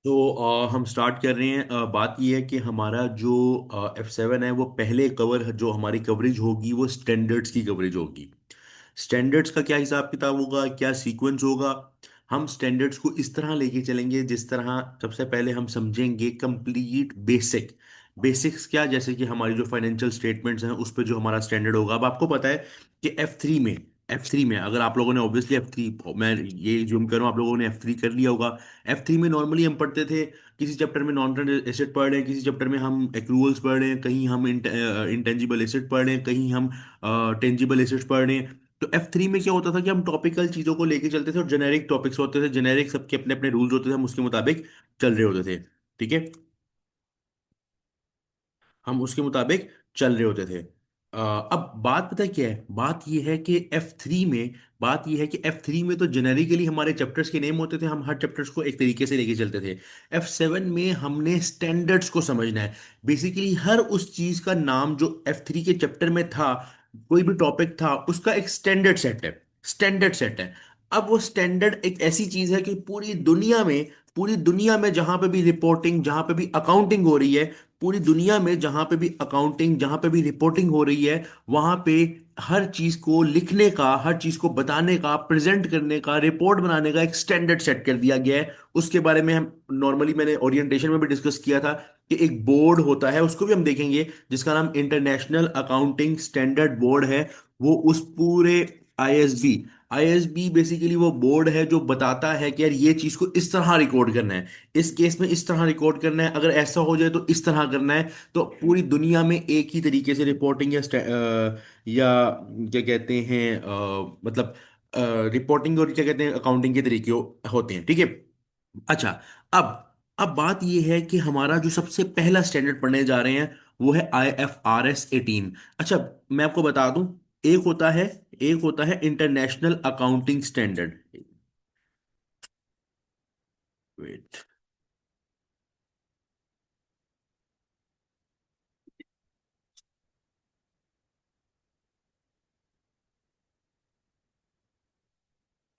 तो हम स्टार्ट कर रहे हैं। बात यह है कि हमारा जो F7 है वो पहले कवर जो हमारी कवरेज होगी वो स्टैंडर्ड्स की कवरेज होगी। स्टैंडर्ड्स का क्या हिसाब किताब होगा, क्या सीक्वेंस होगा। हम स्टैंडर्ड्स को इस तरह लेके चलेंगे जिस तरह सबसे पहले हम समझेंगे कंप्लीट बेसिक। बेसिक्स क्या, जैसे कि हमारी जो फाइनेंशियल स्टेटमेंट्स हैं उस पर जो हमारा स्टैंडर्ड होगा। अब आपको पता है कि एफ थ्री में अगर आप लोगों ने ऑब्वियसली F3, मैं ये ज्यूम करूँ आप लोगों ने F3 कर लिया होगा। F3 में नॉर्मली हम पढ़ते थे, किसी चैप्टर में नॉन करंट एसेट पढ़ रहे हैं, किसी चैप्टर में हम एक्रूवल्स पढ़ रहे हैं, कहीं हम इंटेंजिबल एसेट पढ़ रहे हैं, कहीं हम टेंजिबल एसेट्स पढ़ रहे हैं। तो F3 में क्या होता था कि हम टॉपिकल चीजों को लेके चलते थे और जेनेरिक टॉपिक्स होते थे, जेनेरिक सबके अपने अपने रूल्स होते थे, हम उसके मुताबिक चल रहे होते थे। ठीक है, हम उसके मुताबिक चल रहे होते थे। अब बात पता है क्या है, बात यह है कि एफ थ्री में तो जेनेरिकली हमारे चैप्टर्स के नेम होते थे, हम हर चैप्टर्स को एक तरीके से लेके चलते थे। F7 में हमने स्टैंडर्ड्स को समझना है। बेसिकली हर उस चीज का नाम जो F3 के चैप्टर में था, कोई भी टॉपिक था, उसका एक स्टैंडर्ड सेट है। अब वो स्टैंडर्ड एक ऐसी चीज है कि पूरी दुनिया में जहां पे भी रिपोर्टिंग, जहां पे भी अकाउंटिंग हो रही है, पूरी दुनिया में जहां पे भी अकाउंटिंग, जहां पे भी रिपोर्टिंग हो रही है, वहां पे हर चीज को लिखने का, हर चीज को बताने का, प्रेजेंट करने का, रिपोर्ट बनाने का एक स्टैंडर्ड सेट कर दिया गया है। उसके बारे में हम नॉर्मली, मैंने ओरिएंटेशन में भी डिस्कस किया था कि एक बोर्ड होता है, उसको भी हम देखेंगे, जिसका नाम इंटरनेशनल अकाउंटिंग स्टैंडर्ड बोर्ड है। वो उस पूरे आईएसबी आईएसबी बेसिकली वो बोर्ड है जो बताता है कि यार ये चीज को इस तरह रिकॉर्ड करना है, इस केस में इस तरह रिकॉर्ड करना है, अगर ऐसा हो जाए तो इस तरह करना है। तो पूरी दुनिया में एक ही तरीके से रिपोर्टिंग या क्या कहते हैं, मतलब रिपोर्टिंग और क्या कहते हैं अकाउंटिंग के तरीके होते हैं। ठीक है। अच्छा, अब अब बात यह है कि हमारा जो सबसे पहला स्टैंडर्ड पढ़ने जा रहे हैं वो है IFRS 18। अच्छा, मैं आपको बता दूं, एक होता है एक होता है इंटरनेशनल अकाउंटिंग स्टैंडर्ड। वेट,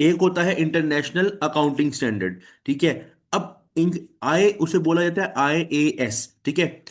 एक होता है इंटरनेशनल अकाउंटिंग स्टैंडर्ड। ठीक है। अब आई उसे बोला जाता है IAS। ठीक है।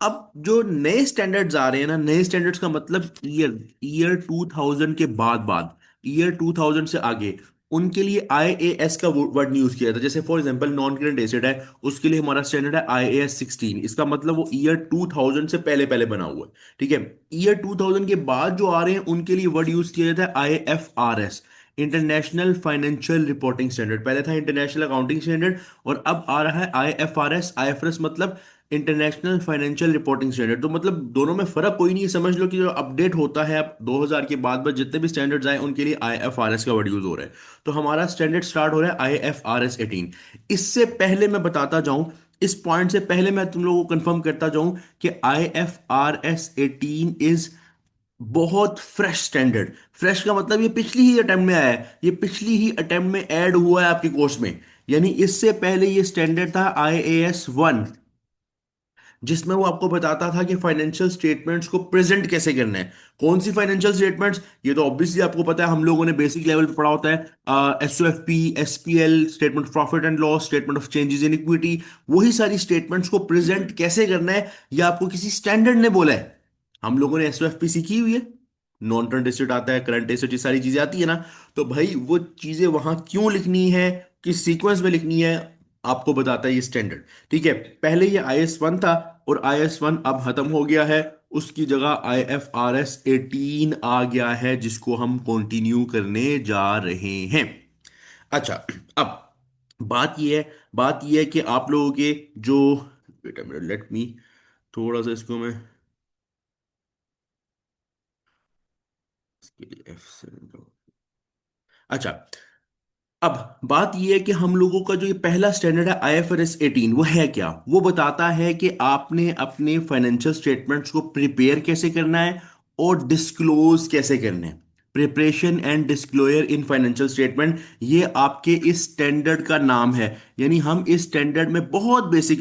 अब जो नए स्टैंडर्ड्स आ रहे हैं ना, नए स्टैंडर्ड्स का मतलब ईयर ईयर 2000 के बाद बाद ईयर 2000 से आगे, उनके लिए IAS का वर्ड यूज किया था। जैसे for example non current asset है, उसके लिए हमारा स्टैंडर्ड है IAS 16। इसका मतलब वो ईयर 2000 से पहले पहले बना हुआ है। ठीक है। ईयर 2000 के बाद जो आ रहे हैं उनके लिए वर्ड यूज किया जाता है IFRS, international financial reporting standard. पहले था इंटरनेशनल अकाउंटिंग स्टैंडर्ड, और अब आ रहा है IFRS मतलब इंटरनेशनल फाइनेंशियल रिपोर्टिंग स्टैंडर्ड। तो मतलब दोनों में फर्क कोई नहीं है, समझ लो कि जो अपडेट होता है अब 2000 के बाद बस जितने भी स्टैंडर्ड्स आए उनके लिए IFRS का वर्ड यूज हो रहा है। तो हमारा स्टैंडर्ड स्टार्ट हो रहा है IFRS 18। इससे पहले मैं बताता जाऊं, इस पॉइंट से पहले मैं तुम लोगों को कंफर्म करता जाऊं कि IFRS 18 इज बहुत फ्रेश स्टैंडर्ड। फ्रेश का मतलब ये पिछली ही अटेम्प्ट में आया है, ये पिछली ही अटेम्प्ट में ऐड हुआ है आपके कोर्स में। यानी इससे पहले ये स्टैंडर्ड था IAS 1, जिसमें वो आपको बताता था कि फाइनेंशियल स्टेटमेंट्स को प्रेजेंट कैसे करना है। कौन सी फाइनेंशियल स्टेटमेंट्स, ये तो ऑब्वियसली आपको पता है, हम लोगों ने बेसिक लेवल पे पढ़ा होता है। SOFP, SPL, statement of profit and loss, statement of changes in equity, वही सारी स्टेटमेंट्स को प्रेजेंट कैसे करना है, ये आपको किसी स्टैंडर्ड ने बोला है। हम लोगों ने SOFP सीखी हुई है, नॉन करंट एसेट आता है, करंट एसेट, ये सारी चीजें आती है ना। तो भाई वो चीजें वहां क्यों लिखनी है, किस सीक्वेंस में लिखनी है, आपको बताता है ये स्टैंडर्ड। ठीक है। पहले ये IS 1 था, और IS 1 अब खत्म हो गया है, उसकी जगह IFRS 18 आ गया है, जिसको हम कंटिन्यू करने जा रहे हैं। अच्छा, अब बात ये है कि आप लोगों के जो, wait a minute, let me थोड़ा सा इसको मैं इसके लिए F7। अच्छा, अब बात यह है कि हम लोगों का जो ये पहला स्टैंडर्ड है IFRS 18, वो है क्या, वो बताता है कि आपने अपने फाइनेंशियल स्टेटमेंट्स को प्रिपेयर कैसे करना है और डिस्क्लोज कैसे करना है। Preparation and disclosure in financial statement, ये आपके इस स्टैंडर्ड का नाम है। यानी हम इस स्टैंडर्ड में बहुत बेसिक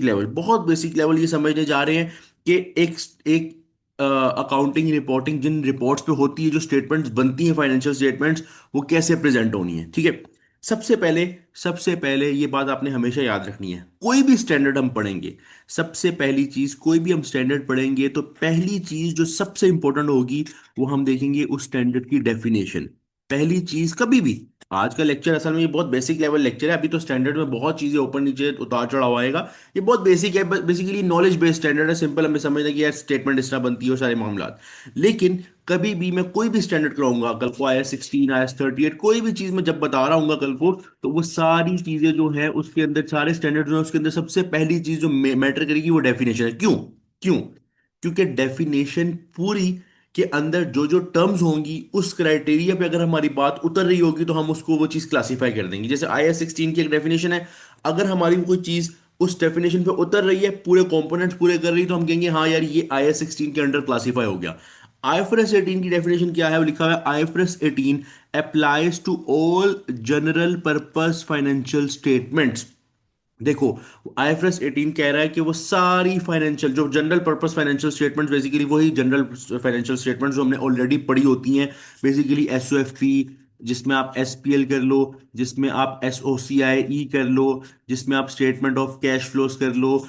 लेवल ये समझने जा रहे हैं कि एक एक अकाउंटिंग रिपोर्टिंग जिन रिपोर्ट्स पे होती है, जो स्टेटमेंट्स बनती हैं फाइनेंशियल स्टेटमेंट्स, वो कैसे प्रेजेंट होनी है। ठीक है। सबसे पहले ये बात आपने हमेशा याद रखनी है, कोई भी स्टैंडर्ड हम पढ़ेंगे, सबसे पहली चीज, कोई भी हम स्टैंडर्ड पढ़ेंगे तो पहली चीज जो सबसे इंपॉर्टेंट होगी, वो हम देखेंगे उस स्टैंडर्ड की डेफिनेशन। पहली चीज कभी भी, आज का लेक्चर असल में ये बहुत बेसिक लेवल लेक्चर है, अभी तो स्टैंडर्ड में बहुत चीजें ऊपर नीचे उतार चढ़ाव आएगा। ये बहुत बेसिक है, बेसिकली नॉलेज बेस्ड स्टैंडर्ड है, सिंपल हमें समझना कि यार स्टेटमेंट इस तरह बनती है और सारे मामला। लेकिन कभी भी मैं कोई भी स्टैंडर्ड कराऊंगा कल को, IS 16, IS 38, कोई भी चीज मैं जब बता रहा हूँ कल को, तो वो सारी चीजें जो है उसके अंदर, सारे स्टैंडर्ड जो है उसके अंदर सबसे पहली चीज जो मैटर करेगी वो डेफिनेशन है। क्यों? क्यों? क्योंकि डेफिनेशन पूरी के अंदर जो जो टर्म्स होंगी, उस क्राइटेरिया पे अगर हमारी बात उतर रही होगी तो हम उसको वो चीज क्लासिफाई कर देंगे। जैसे IS 16 की एक डेफिनेशन है, अगर हमारी कोई चीज उस डेफिनेशन पे उतर रही है, पूरे कंपोनेंट्स पूरे कर रही है, तो हम कहेंगे हाँ यार ये IS 16 के अंडर क्लासीफाई हो गया। IFRS 18 की डेफिनेशन क्या है? वो लिखा हुआ है IFRS 18 applies to all general purpose financial statements. देखो, IFRS 18 कह रहा है कि वो सारी फाइनेंशियल, जो general purpose financial statements, basically वही जनरल फाइनेंशियल स्टेटमेंट्स जो हमने ऑलरेडी पढ़ी होती हैं, बेसिकली SOFP, जिसमें आप SPL कर लो, जिसमें आप SOCIE कर लो, जिसमें आप स्टेटमेंट ऑफ कैश फ्लोज कर लो,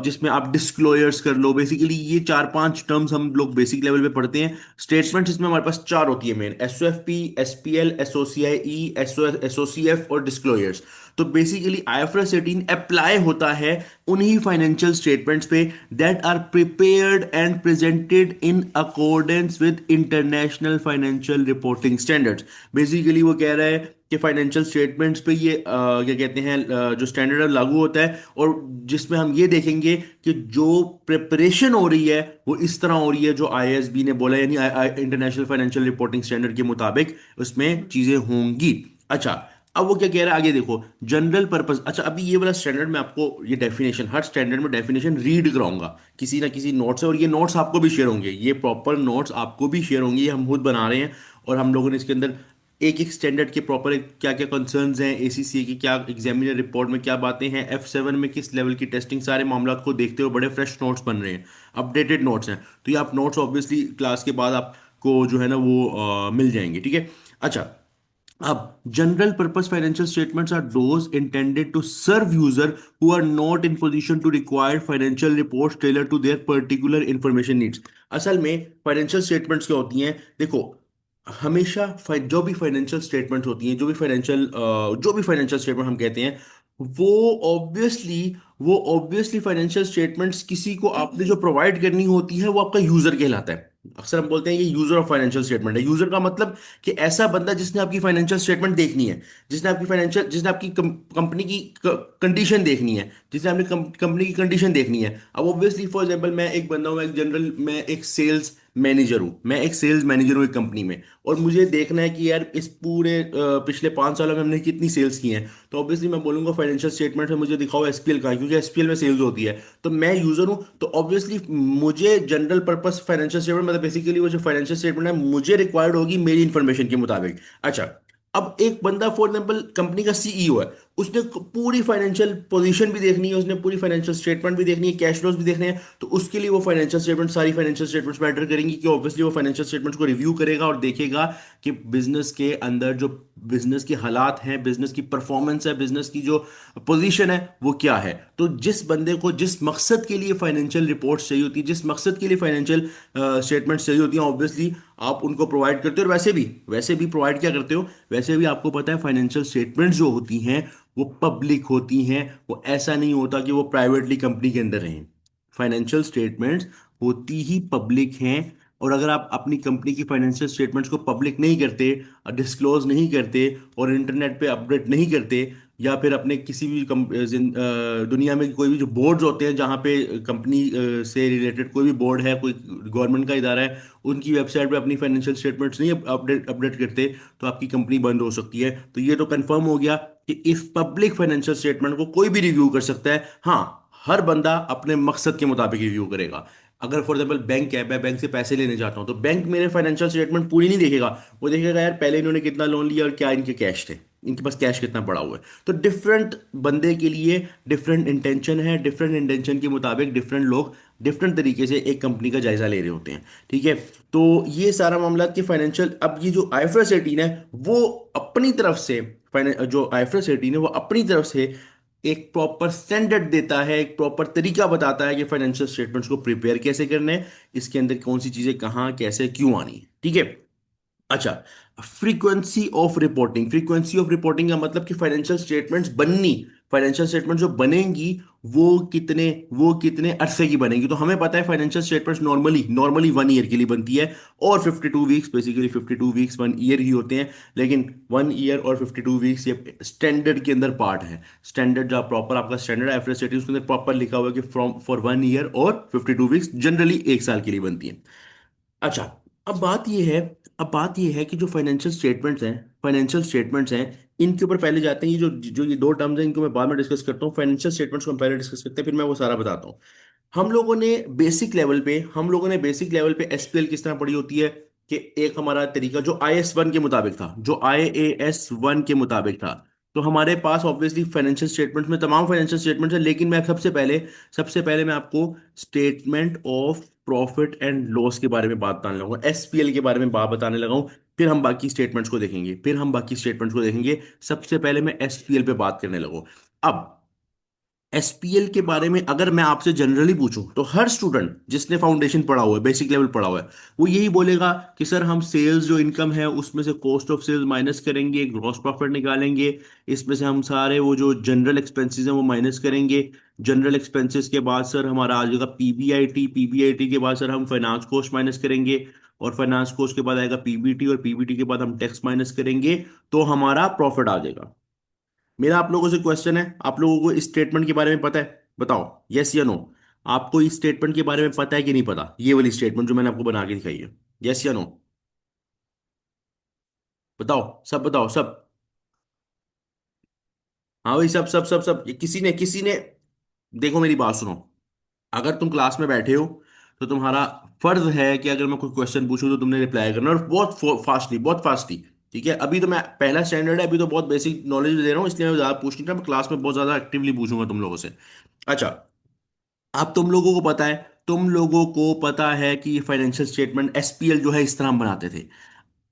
जिसमें आप डिस्क्लोजर्स कर लो, बेसिकली ये चार पांच टर्म्स हम लोग बेसिक लेवल पे पढ़ते हैं। स्टेटमेंट्स इसमें हमारे पास चार होती है main: SOFP, SPL, SOCIE, SOCF और डिस्क्लोजर्स। तो बेसिकली IFRS 18 अप्लाई होता है उन्हीं फाइनेंशियल स्टेटमेंट्स पे that are prepared and presented in accordance with international financial reporting standards. Basically वो कह रहा है कि फाइनेंशियल स्टेटमेंट्स पे ये क्या कहते हैं, जो स्टैंडर्ड है लागू होता है, और जिसमें हम ये देखेंगे कि जो प्रिपरेशन हो रही है वो इस तरह हो रही है जो IASB ने बोला, यानी इंटरनेशनल फाइनेंशियल रिपोर्टिंग स्टैंडर्ड के मुताबिक उसमें चीजें होंगी। अच्छा, अब वो क्या कह रहा है आगे देखो, जनरल पर्पस। अच्छा, अभी ये वाला स्टैंडर्ड में आपको ये डेफिनेशन, हर स्टैंडर्ड में डेफिनेशन रीड कराऊंगा किसी ना किसी नोट से, और ये नोट्स आपको भी शेयर होंगे, ये प्रॉपर नोट्स आपको भी शेयर होंगे, ये हम खुद बना रहे हैं। और हम लोगों ने इसके अंदर एक एक स्टैंडर्ड के प्रॉपर क्या क्या कंसर्न्स हैं, ACCA की क्या एग्जामिनर रिपोर्ट में क्या बातें हैं, F7 में किस लेवल की टेस्टिंग, सारे मामला को देखते हुए बड़े फ्रेश नोट्स बन रहे हैं, अपडेटेड नोट्स हैं। तो ये आप नोट्स ऑब्वियसली क्लास के बाद आपको जो है ना वो मिल जाएंगे, ठीक है। अच्छा, अब general purpose financial statements are those intended to serve user who are not in position to require financial reports tailor to their particular information needs. असल में फाइनेंशियल स्टेटमेंट्स क्या होती हैं? देखो, हमेशा जो भी फाइनेंशियल स्टेटमेंट्स होती हैं, जो भी फाइनेंशियल स्टेटमेंट हम कहते हैं, वो ऑब्वियसली वो ऑब्वियसली फाइनेंशियल स्टेटमेंट्स किसी को आपने जो प्रोवाइड करनी होती है वो आपका यूजर कहलाता है। अक्सर हम बोलते हैं ये यूजर ऑफ फाइनेंशियल स्टेटमेंट है। यूजर का मतलब कि ऐसा बंदा जिसने आपकी फाइनेंशियल स्टेटमेंट देखनी है, जिसने आपकी कंपनी की कंडीशन देखनी है, जिसने आपने कंपनी की कंडीशन देखनी है। अब ऑब्वियसली फॉर एग्जांपल मैं एक बंदा हूँ, एक जनरल, मैं एक सेल्स मैनेजर हूँ, एक कंपनी में, और मुझे देखना है कि यार इस पूरे पिछले 5 सालों में हमने कितनी सेल्स की हैं। तो ऑब्वियसली मैं बोलूंगा फाइनेंशियल स्टेटमेंट में मुझे दिखाओ SPL का, क्योंकि SPL में सेल्स होती है। तो मैं यूजर हूँ, तो ऑब्वियसली मुझे जनरल पर्पस फाइनेंशियल स्टेटमेंट, मतलब बेसिकली वो जो फाइनेंशियल स्टेटमेंट है मुझे रिक्वायर्ड होगी मेरी इंफॉर्मेशन के मुताबिक। अच्छा, अब एक बंदा फॉर एग्जाम्पल कंपनी का CEO है, उसने पूरी फाइनेंशियल पोजीशन भी देखनी है, उसने पूरी फाइनेंशियल स्टेटमेंट भी देखनी है, कैश फ्लोज भी देखने हैं, तो उसके लिए वो फाइनेंशियल स्टेटमेंट, सारी फाइनेंशियल स्टेटमेंट्स मैटर करेंगी, कि ऑब्वियसली वो फाइनेंशियल स्टेटमेंट्स को रिव्यू करेगा और देखेगा कि बिजनेस के अंदर जो बिजनेस के हालात हैं, बिजनेस की परफॉर्मेंस है, बिजनेस की जो पोजीशन है वो क्या है। तो जिस बंदे को जिस मकसद के लिए फाइनेंशियल रिपोर्ट्स चाहिए होती है, जिस मकसद के लिए फाइनेंशियल स्टेटमेंट्स चाहिए होती हैं, ऑब्वियसली आप उनको प्रोवाइड करते हो। और वैसे भी प्रोवाइड क्या करते हो, वैसे भी आपको पता है फाइनेंशियल स्टेटमेंट्स जो होती हैं वो पब्लिक होती हैं। वो ऐसा नहीं होता कि वो प्राइवेटली कंपनी के अंदर रहें। फाइनेंशियल स्टेटमेंट्स होती ही पब्लिक हैं। और अगर आप अपनी कंपनी की फाइनेंशियल स्टेटमेंट्स को पब्लिक नहीं करते, डिस्क्लोज नहीं करते, और इंटरनेट पे अपडेट नहीं करते, या फिर अपने किसी भी दुनिया में कोई भी जो बोर्ड्स होते हैं जहाँ पे कंपनी से रिलेटेड कोई भी बोर्ड है, कोई गवर्नमेंट का इदारा है, उनकी वेबसाइट पे अपनी फाइनेंशियल स्टेटमेंट्स नहीं अपडेट अपडेट करते, तो आपकी कंपनी बंद हो सकती है। तो ये तो कंफर्म हो गया कि इस पब्लिक फाइनेंशियल स्टेटमेंट को कोई भी रिव्यू कर सकता है। हाँ, हर बंदा अपने मकसद के मुताबिक रिव्यू करेगा। अगर फॉर एग्जाम्पल बैंक है, मैं बैंक से पैसे लेने जाता हूँ, तो बैंक मेरे फाइनेंशियल स्टेटमेंट पूरी नहीं देखेगा। वो देखेगा यार पहले इन्होंने कितना लोन लिया और क्या इनके कैश थे, इनके पास कैश कितना पड़ा हुआ है। तो डिफरेंट बंदे के लिए डिफरेंट इंटेंशन है, डिफरेंट इंटेंशन के मुताबिक डिफरेंट लोग डिफरेंट तरीके से एक कंपनी का जायजा ले रहे होते हैं, ठीक है। तो ये सारा मामला कि फाइनेंशियल, अब ये जो IFRS 18 है वो अपनी तरफ से जो आईएफआरएस 18 है वो अपनी तरफ से एक प्रॉपर स्टैंडर्ड देता है, एक प्रॉपर तरीका बताता है कि फाइनेंशियल स्टेटमेंट्स को प्रिपेयर कैसे करने हैं, इसके अंदर कौन सी चीजें कहाँ कैसे क्यों आनी है, ठीक है। अच्छा, फ्रीक्वेंसी ऑफ रिपोर्टिंग का मतलब कि फाइनेंशियल स्टेटमेंट्स जो बनेंगी वो कितने वो कितने अरसे की बनेगी। तो हमें पता है financial statements normally normally 1 year के लिए बनती है, और 52 वीक्स, बेसिकली 52 वीक्स 1 ईयर ही होते हैं। लेकिन 1 ईयर और 52 वीक्स ये स्टैंडर्ड के अंदर पार्ट है। स्टैंडर्ड जो प्रॉपर आपका स्टैंडर्ड एफरेज रेटिंग उसके अंदर प्रॉपर लिखा हुआ है कि फ्रॉम फॉर 1 ईयर और 52 वीक्स जनरली 1 साल के लिए बनती है। अच्छा, अब बात यह है अब बात यह है कि जो फाइनेंशियल स्टेटमेंट्स हैं इनके ऊपर पहले जाते हैं। ये जो जो ये दो टर्म्स हैं इनको मैं बाद में डिस्कस करता हूँ। फाइनेंशियल स्टेटमेंट्स को हम पहले डिस्कस करते हैं, फिर मैं वो सारा बताता हूँ। हम लोगों ने बेसिक लेवल पे एसपीएल किस तरह पढ़ी होती है कि एक हमारा तरीका जो IAS 1 के मुताबिक था, जो IAS 1 के मुताबिक था। तो हमारे पास ऑब्वियसली फाइनेंशियल स्टेटमेंट्स में तमाम फाइनेंशियल स्टेटमेंट्स है, लेकिन मैं सबसे पहले मैं आपको statement of profit and loss के बारे में बात बताने लगा, एसपीएल के बारे में बात बताने लगा हूं। फिर हम बाकी स्टेटमेंट्स को देखेंगे। सबसे पहले मैं एसपीएल पे बात करने लगूं। अब एसपीएल के बारे में अगर मैं आपसे जनरली पूछूं तो हर स्टूडेंट जिसने फाउंडेशन पढ़ा हुआ है, बेसिक लेवल पढ़ा हुआ है, वो यही बोलेगा कि सर हम सेल्स जो इनकम है उसमें से कॉस्ट ऑफ सेल्स माइनस करेंगे, ग्रॉस प्रॉफिट निकालेंगे, इसमें से हम सारे वो जो जनरल एक्सपेंसेस हैं वो माइनस करेंगे। जनरल एक्सपेंसेस के बाद सर हमारा आ जाएगा पीबीआईटी, पीबीआईटी के बाद सर हम फाइनेंस कॉस्ट माइनस करेंगे, और फाइनेंस कॉस्ट के बाद आएगा पीबीटी, और पीबीटी के बाद हम टैक्स माइनस करेंगे, तो हमारा प्रॉफिट आ जाएगा। मेरा आप लोगों से क्वेश्चन है, आप लोगों को इस स्टेटमेंट के बारे में पता है? बताओ, यस या नो। आपको इस स्टेटमेंट के बारे में पता है कि नहीं पता, ये वाली स्टेटमेंट जो मैंने आपको बना के दिखाई है? यस या नो, बताओ, सब बताओ सब। हाँ भाई, सब सब सब सब, ये किसी ने देखो मेरी बात सुनो। अगर तुम क्लास में बैठे हो तो तुम्हारा फर्ज है कि अगर मैं कोई क्वेश्चन पूछूं तो तुमने रिप्लाई करना, और बहुत फास्टली। ठीक है, अभी तो मैं पहला स्टैंडर्ड है, अभी तो बहुत बेसिक नॉलेज दे रहा हूँ, इसलिए मैं ज़्यादा पूछ नहीं रहा, मैं क्लास में बहुत ज़्यादा एक्टिवली पूछूंगा तुम लोगों से। अच्छा, अब तुम लोगों को पता है कि फाइनेंशियल स्टेटमेंट एसपीएल जो है इस तरह हम बनाते थे।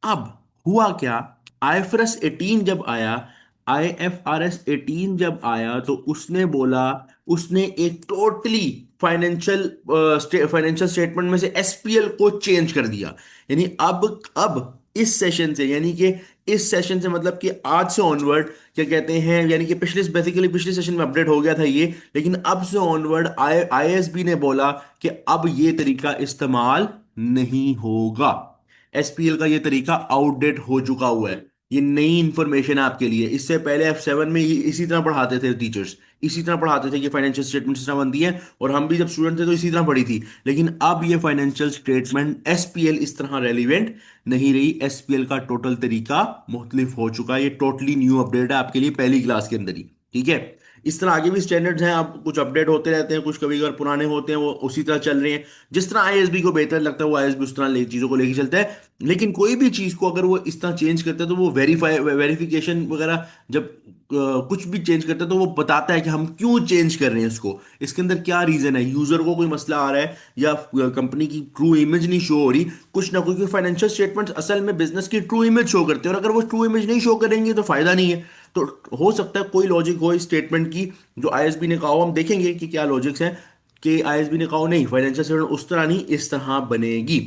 अब हुआ क्या, आईएफआरएस 18 जब आया आईएफआरएस 18 जब आया तो उसने बोला, उसने एक टोटली फाइनेंशियल फाइनेंशियल स्टेटमेंट में से एसपीएल को चेंज कर दिया। यानी अब इस सेशन से, यानी कि इस सेशन से मतलब कि आज से ऑनवर्ड, क्या कहते हैं, यानी कि पिछले सेशन में अपडेट हो गया था ये, लेकिन अब से ऑनवर्ड आईएसबी ने बोला कि अब ये तरीका इस्तेमाल नहीं होगा। एसपीएल का ये तरीका आउटडेट हो चुका हुआ है। ये नई इंफॉर्मेशन है आपके लिए। इससे पहले F7 में इसी तरह पढ़ाते थे टीचर्स, इसी तरह पढ़ाते थे कि फाइनेंशियल स्टेटमेंट इस तरह बनती है, और हम भी जब स्टूडेंट थे तो इसी तरह पढ़ी थी। लेकिन अब ये फाइनेंशियल स्टेटमेंट एसपीएल इस तरह रेलिवेंट नहीं रही, एसपीएल का टोटल तरीका मुख्तलिफ हो चुका है। ये टोटली न्यू अपडेट है आपके लिए पहली क्लास के अंदर ही, ठीक है। इस तरह आगे भी स्टैंडर्ड्स हैं, आप कुछ अपडेट होते रहते हैं, कुछ कभी कभार पुराने होते हैं, वो उसी तरह चल रहे हैं। जिस तरह आईएसबी को बेहतर लगता है वो आईएसबी उस तरह चीज़ों को लेके चलता है। लेकिन कोई भी चीज़ को अगर वो इस तरह चेंज करता है तो वो वेरिफिकेशन वगैरह जब कुछ भी चेंज करता है तो वो बताता है कि हम क्यों चेंज कर रहे हैं इसको, इसके अंदर क्या रीज़न है, यूज़र को कोई मसला आ रहा है या कंपनी की ट्रू इमेज नहीं शो हो रही, कुछ ना कुछ। फाइनेंशियल स्टेटमेंट्स असल में बिजनेस की ट्रू इमेज शो करते हैं, और अगर वो ट्रू इमेज नहीं शो करेंगे तो फायदा नहीं है। तो हो सकता है कोई लॉजिक हो इस स्टेटमेंट की जो आईएसबी ने कहा हो, हम देखेंगे कि क्या लॉजिक्स हैं। कि आईएसबी ने कहा हो नहीं, फाइनेंशियल स्टेटमेंट उस तरह नहीं, इस तरह बनेगी।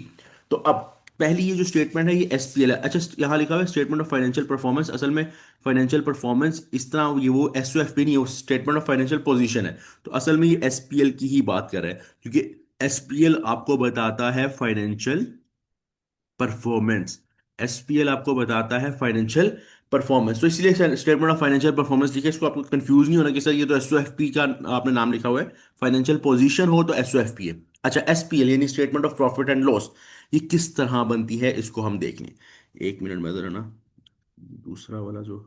तो अब पहली ये जो स्टेटमेंट है ये एसपीएल है। अच्छा, यहाँ लिखा हुआ है स्टेटमेंट ऑफ फाइनेंशियल परफॉर्मेंस, असल में फाइनेंशियल परफॉर्मेंस इस तरह ये वो एसओएफपी नहीं है, वो स्टेटमेंट ऑफ फाइनेंशियल पोजीशन है। तो असल में ये एसपीएल की ही बात कर रहा है, क्योंकि एसपीएल आपको बताता है फाइनेंशियल परफॉर्मेंस। एसपीएल आपको बताता है फाइनेंशियल परफॉर्मेंस, तो इसलिए स्टेटमेंट ऑफ फाइनेंशियल परफॉर्मेंस लिखे, इसको आपको कंफ्यूज नहीं होना कि सर ये तो एसओएफपी का आपने नाम लिखा हुआ है, फाइनेंशियल पोजीशन हो तो एसओएफपी है। अच्छा, एसपीएल यानी statement of profit and loss, ये किस तरह बनती है इसको हम देख लें। एक मिनट में जरा ना, दूसरा वाला जो,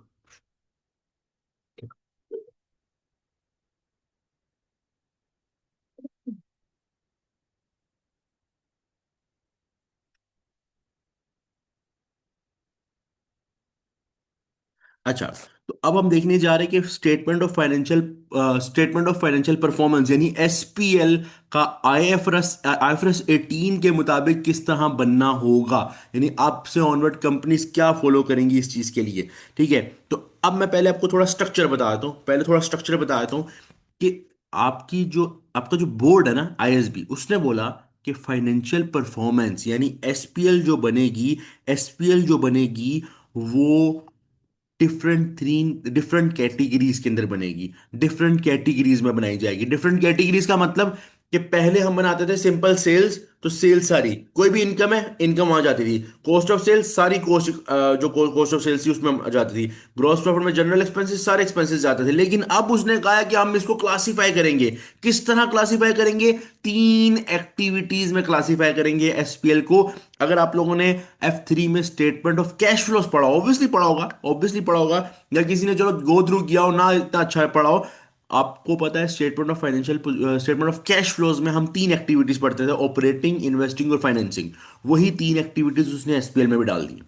अच्छा, तो अब हम देखने जा रहे हैं कि स्टेटमेंट ऑफ फाइनेंशियल परफॉर्मेंस यानी एसपीएल का आईएफआरएस 18 के मुताबिक किस तरह बनना होगा, यानी अब से ऑनवर्ड कंपनीज क्या फॉलो करेंगी इस चीज के लिए, ठीक है। तो अब मैं पहले आपको थोड़ा स्ट्रक्चर बता देता हूँ, पहले थोड़ा स्ट्रक्चर बता देता हूँ कि आपकी जो आपका जो बोर्ड है ना आईएसबी, उसने बोला कि फाइनेंशियल परफॉर्मेंस यानी एसपीएल जो बनेगी, एसपीएल जो बनेगी वो डिफरेंट कैटेगरीज के अंदर बनेगी, डिफरेंट कैटेगरीज में बनाई जाएगी। डिफरेंट कैटेगरीज का मतलब कि पहले हम बनाते थे सिंपल सेल्स, तो सेल्स सारी, कोई भी इनकम है इनकम वहां जाती थी। कॉस्ट ऑफ सेल्स सारी कॉस्ट, जो कॉस्ट ऑफ सेल्स थी उसमें जाती थी। ग्रॉस प्रॉफिट में जनरल एक्सपेंसेस सारे एक्सपेंसेस जाते थे। लेकिन अब उसने कहा है कि हम इसको क्लासिफाई करेंगे। किस तरह क्लासिफाई करेंगे? तीन एक्टिविटीज में क्लासिफाई करेंगे एसपीएल को। अगर आप लोगों ने F3 में स्टेटमेंट ऑफ कैश फ्लोज पढ़ा, ऑब्वियसली पढ़ा होगा, ऑब्वियसली पढ़ा होगा, या किसी ने चलो गो थ्रू किया हो ना, इतना अच्छा पढ़ा हो, आपको पता है statement of financial statement of cash flows में हम तीन एक्टिविटीज पढ़ते थे, ऑपरेटिंग, इन्वेस्टिंग और फाइनेंसिंग। वही तीन एक्टिविटीज उसने एसपीएल में भी डाल दी।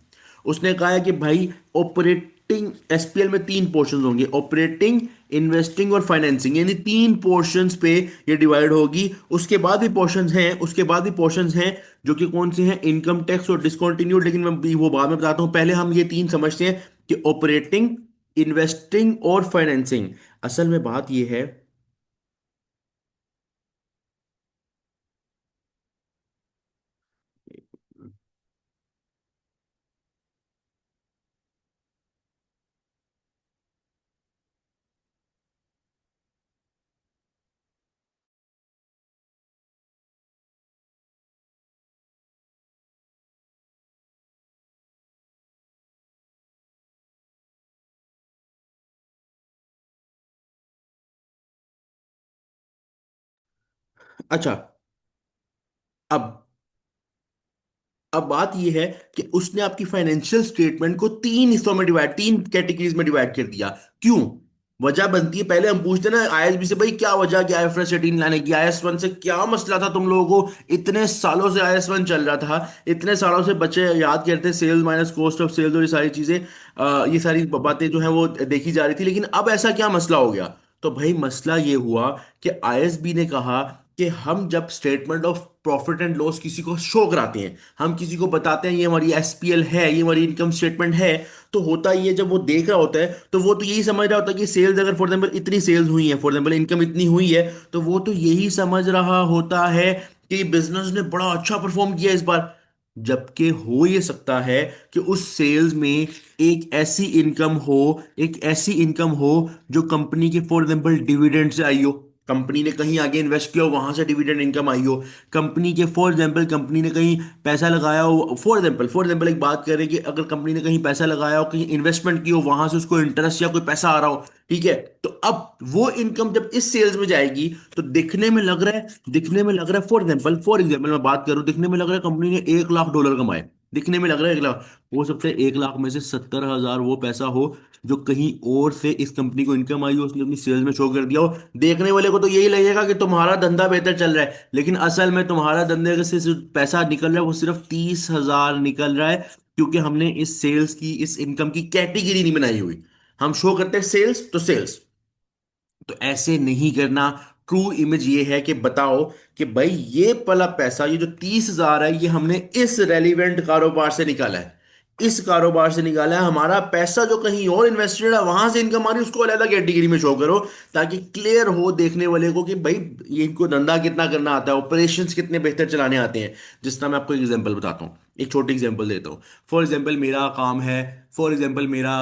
उसने कहा है कि भाई ऑपरेटिंग, एसपीएल में तीन पोर्शंस होंगे, ऑपरेटिंग, इन्वेस्टिंग और फाइनेंसिंग, यानी तीन पोर्शंस पे ये डिवाइड होगी। उसके बाद भी पोर्शंस हैं, जो कि कौन से हैं? इनकम टैक्स और डिसकंटिन्यूड, लेकिन मैं भी वो बाद में बताता हूं। पहले हम ये तीन समझते हैं कि ऑपरेटिंग, इन्वेस्टिंग और फाइनेंसिंग। असल में बात ये है। अच्छा, अब अब बात यह है कि उसने आपकी फाइनेंशियल स्टेटमेंट को तीन हिस्सों में डिवाइड, तीन कैटेगरीज में डिवाइड कर दिया। क्यों? वजह बनती है, पहले हम पूछते हैं ना आईएसबी से, भाई क्या वजह, क्या आईएफआरएस 18 लाने की, आईएस 1 से क्या मसला था तुम लोगों को? इतने सालों से आईएस 1 चल रहा था, इतने सालों से बच्चे याद करते sales minus cost of sales और ये सारी चीजें, ये सारी बातें जो है वो देखी जा रही थी। लेकिन अब ऐसा क्या मसला हो गया? तो भाई मसला ये हुआ कि आईएसबी ने कहा कि हम जब statement of profit and loss किसी को शो कराते हैं, हम किसी को बताते हैं ये हमारी एसपीएल है, ये हमारी इनकम स्टेटमेंट है, तो होता ये, जब वो देख रहा होता है तो वो तो यही समझ रहा होता है कि सेल्स, अगर फॉर एग्जाम्पल इतनी सेल्स हुई है, फॉर एग्जाम्पल इनकम इतनी हुई है, तो वो तो यही समझ रहा होता है कि बिजनेस ने बड़ा अच्छा परफॉर्म किया इस बार। जबकि हो ये सकता है कि उस सेल्स में एक ऐसी इनकम हो जो कंपनी के फॉर एग्जाम्पल डिविडेंड से आई हो, कंपनी ने कहीं आगे इन्वेस्ट किया हो वहां से डिविडेंड इनकम आई हो, कंपनी के फॉर एग्जाम्पल कंपनी ने कहीं पैसा लगाया हो, फॉर एग्जाम्पल एक बात करें कि अगर कंपनी ने कहीं पैसा लगाया हो, कहीं इन्वेस्टमेंट की हो, वहां से उसको इंटरेस्ट या कोई पैसा आ रहा हो, ठीक है, तो अब वो इनकम जब इस सेल्स में जाएगी तो दिखने में लग रहा है मैं बात करूं, दिखने में लग रहा है कंपनी ने 1 लाख डॉलर कमाए, दिखने में लग रहा है 1 लाख। हो सकता है 1 लाख में से 70,000 वो पैसा हो जो कहीं और से इस कंपनी को इनकम आई हो, उसने अपनी सेल्स में शो कर दिया हो। देखने वाले को तो यही लगेगा कि तुम्हारा धंधा बेहतर चल रहा है, लेकिन असल में तुम्हारा धंधे से जो पैसा निकल रहा है वो सिर्फ 30,000 निकल रहा है, क्योंकि हमने इस सेल्स की, इस इनकम की कैटेगरी नहीं बनाई हुई। हम शो करते हैं सेल्स तो सेल्स। तो ऐसे नहीं करना। ट्रू इमेज ये है कि बताओ कि भाई ये पला पैसा, ये जो 30,000 है, ये हमने इस रेलिवेंट कारोबार से निकाला है, इस कारोबार से निकाला है। हमारा पैसा जो कहीं और इन्वेस्टेड है वहां से इनकम आ रही है, उसको अलग कैटेगरी में शो करो, ताकि क्लियर हो देखने वाले को कि भाई ये इनको धंधा कितना करना आता है, ऑपरेशंस कितने बेहतर चलाने आते हैं। जिस तरह मैं आपको एक एग्जांपल बताता हूँ, एक छोटी एग्जांपल देता हूँ। फॉर एग्जांपल मेरा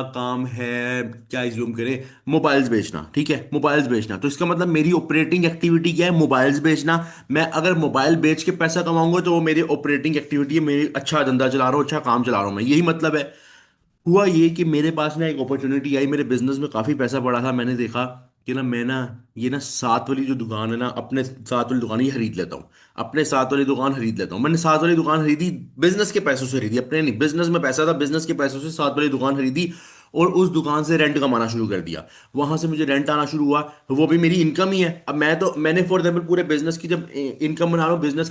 काम है क्या एज्यूम करें, मोबाइल्स बेचना, ठीक है, मोबाइल्स बेचना। तो इसका मतलब मेरी ऑपरेटिंग एक्टिविटी क्या है? मोबाइल्स बेचना। मैं अगर मोबाइल बेच के पैसा कमाऊंगा तो वो मेरी ऑपरेटिंग एक्टिविटी है, मेरी अच्छा धंधा चला रहा हूँ, अच्छा काम चला रहा हूँ मैं, यही मतलब है। हुआ ये कि मेरे पास ना एक अपॉर्चुनिटी आई, मेरे बिजनेस में काफी पैसा पड़ा था, मैंने देखा कि ना मैं ना ये ना सात वाली जो दुकान है ना, अपने सात वाली दुकान ये खरीद लेता हूँ, अपने सात वाली दुकान खरीद लेता हूँ। मैंने सात वाली दुकान खरीदी, बिजनेस के पैसों से खरीदी, अपने नहीं, बिजनेस में पैसा था, बिजनेस के पैसों से सात वाली दुकान खरीदी। और उस दुकान से रेंट कमाना शुरू कर दिया, वहां से मुझे रेंट आना शुरू हुआ, वो भी मेरी इनकम ही है। अब मैंने फॉर एग्जाम्पल पूरे बिजनेस की जब इनकम बना रहा हूँ, बिजनेस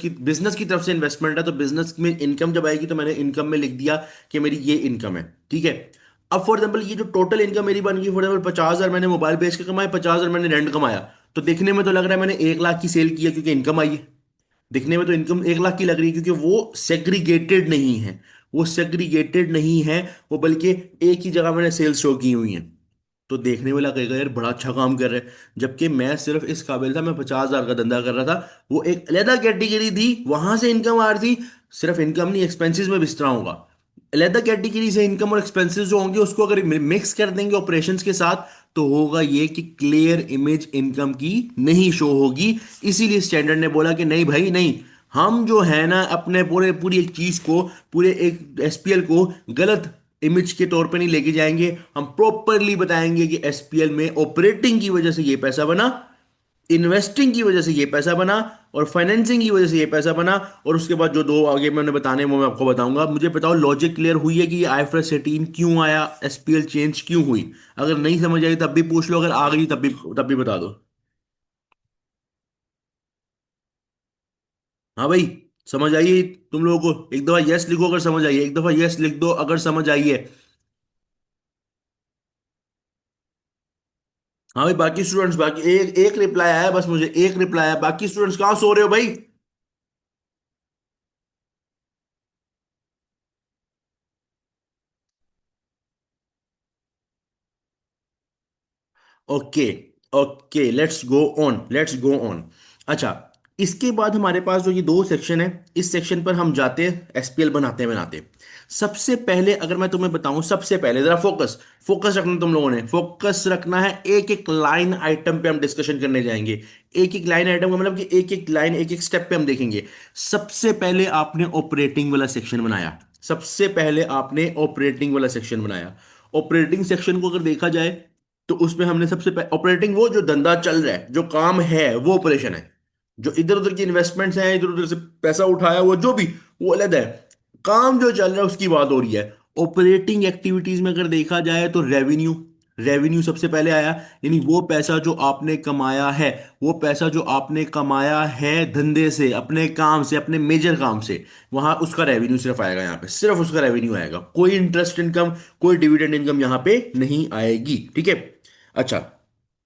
की तरफ से इन्वेस्टमेंट है, तो बिजनेस में इनकम जब आएगी तो मैंने इनकम में लिख दिया कि मेरी ये इनकम है, ठीक है। अब फॉर एग्जाम्पल ये जो टोटल इनकम मेरी बन गई, फॉर एग्जाम्पल 50,000 मैंने मोबाइल बेच के कमाए, 50,000 मैंने रेंट कमाया, तो दिखने में तो लग रहा है मैंने 1 लाख की सेल किया क्योंकि इनकम आई है। दिखने में तो इनकम 1 लाख की लग रही है क्योंकि वो सेग्रीगेटेड नहीं है, वो सेग्रीगेटेड नहीं है, वो बल्कि एक ही जगह मैंने सेल्स शो की हुई है। तो देखने वाला कहेगा यार बड़ा अच्छा काम कर रहा है, जबकि मैं सिर्फ इस काबिल था, मैं 50,000 का धंधा कर रहा था, वो एक अलग कैटेगरी थी, वहां से इनकम आ रही थी। सिर्फ इनकम नहीं, एक्सपेंसेस में बिस्तरा होगा। अलग कैटेगरी से इनकम और एक्सपेंसेस जो होंगे उसको अगर मिक्स कर देंगे ऑपरेशंस के साथ, तो होगा ये कि क्लियर इमेज इनकम की नहीं शो होगी। इसीलिए स्टैंडर्ड ने बोला कि नहीं भाई नहीं, हम जो है ना अपने पूरे पूरी एक चीज को, पूरे एक एसपीएल को गलत इमेज के तौर पे नहीं लेके जाएंगे। हम प्रॉपरली बताएंगे कि एसपीएल में ऑपरेटिंग की वजह से ये पैसा बना, इन्वेस्टिंग की वजह से ये पैसा बना, और फाइनेंसिंग की वजह से ये पैसा बना। और उसके बाद जो दो आगे मैंने बताने वो मैं आपको बताऊंगा। मुझे बताओ लॉजिक क्लियर हुई है कि ये आईएफआरएस 18 क्यों आया, एसपीएल चेंज क्यों हुई? अगर नहीं समझ आई तब भी पूछ लो, अगर आ गई तब भी बता दो। हाँ भाई, समझ आई है तुम लोगों को? एक दफा यस लिखो अगर समझ आई है, एक दफा यस लिख दो अगर समझ आई है। हाँ भाई, बाकी स्टूडेंट्स, बाकी एक एक रिप्लाई आया बस, मुझे एक रिप्लाई आया, बाकी स्टूडेंट्स कहाँ सो रहे हो भाई? Okay, okay, let's go on, let's go on. अच्छा, इसके बाद हमारे पास जो ये दो सेक्शन है, इस सेक्शन पर हम जाते हैं एसपीएल बनाते बनाते। सबसे पहले अगर मैं तुम्हें बताऊं, सबसे पहले जरा फोकस, फोकस रखना, तुम लोगों ने फोकस रखना है। एक एक लाइन आइटम पे हम डिस्कशन करने जाएंगे। एक एक लाइन आइटम का मतलब कि एक एक लाइन, एक एक स्टेप पे हम देखेंगे। सबसे पहले आपने ऑपरेटिंग वाला सेक्शन बनाया, सबसे पहले आपने ऑपरेटिंग वाला सेक्शन बनाया। ऑपरेटिंग सेक्शन को अगर देखा जाए, तो उसमें हमने सबसे पहले ऑपरेटिंग, वो जो धंधा चल रहा है, जो काम है वो ऑपरेशन है। जो इधर उधर की इन्वेस्टमेंट्स हैं, इधर उधर से पैसा उठाया वो जो भी, वो अलग है। काम जो चल रहा है उसकी बात हो रही है। ऑपरेटिंग एक्टिविटीज में अगर देखा जाए तो रेवेन्यू, रेवेन्यू सबसे पहले आया। यानी वो पैसा जो आपने कमाया है, वो पैसा जो आपने कमाया है धंधे से, अपने काम से, अपने मेजर काम से, वहां उसका रेवेन्यू सिर्फ आएगा। यहाँ पे सिर्फ उसका रेवेन्यू आएगा, कोई इंटरेस्ट इनकम, कोई डिविडेंड इनकम यहाँ पे नहीं आएगी, ठीक है? अच्छा,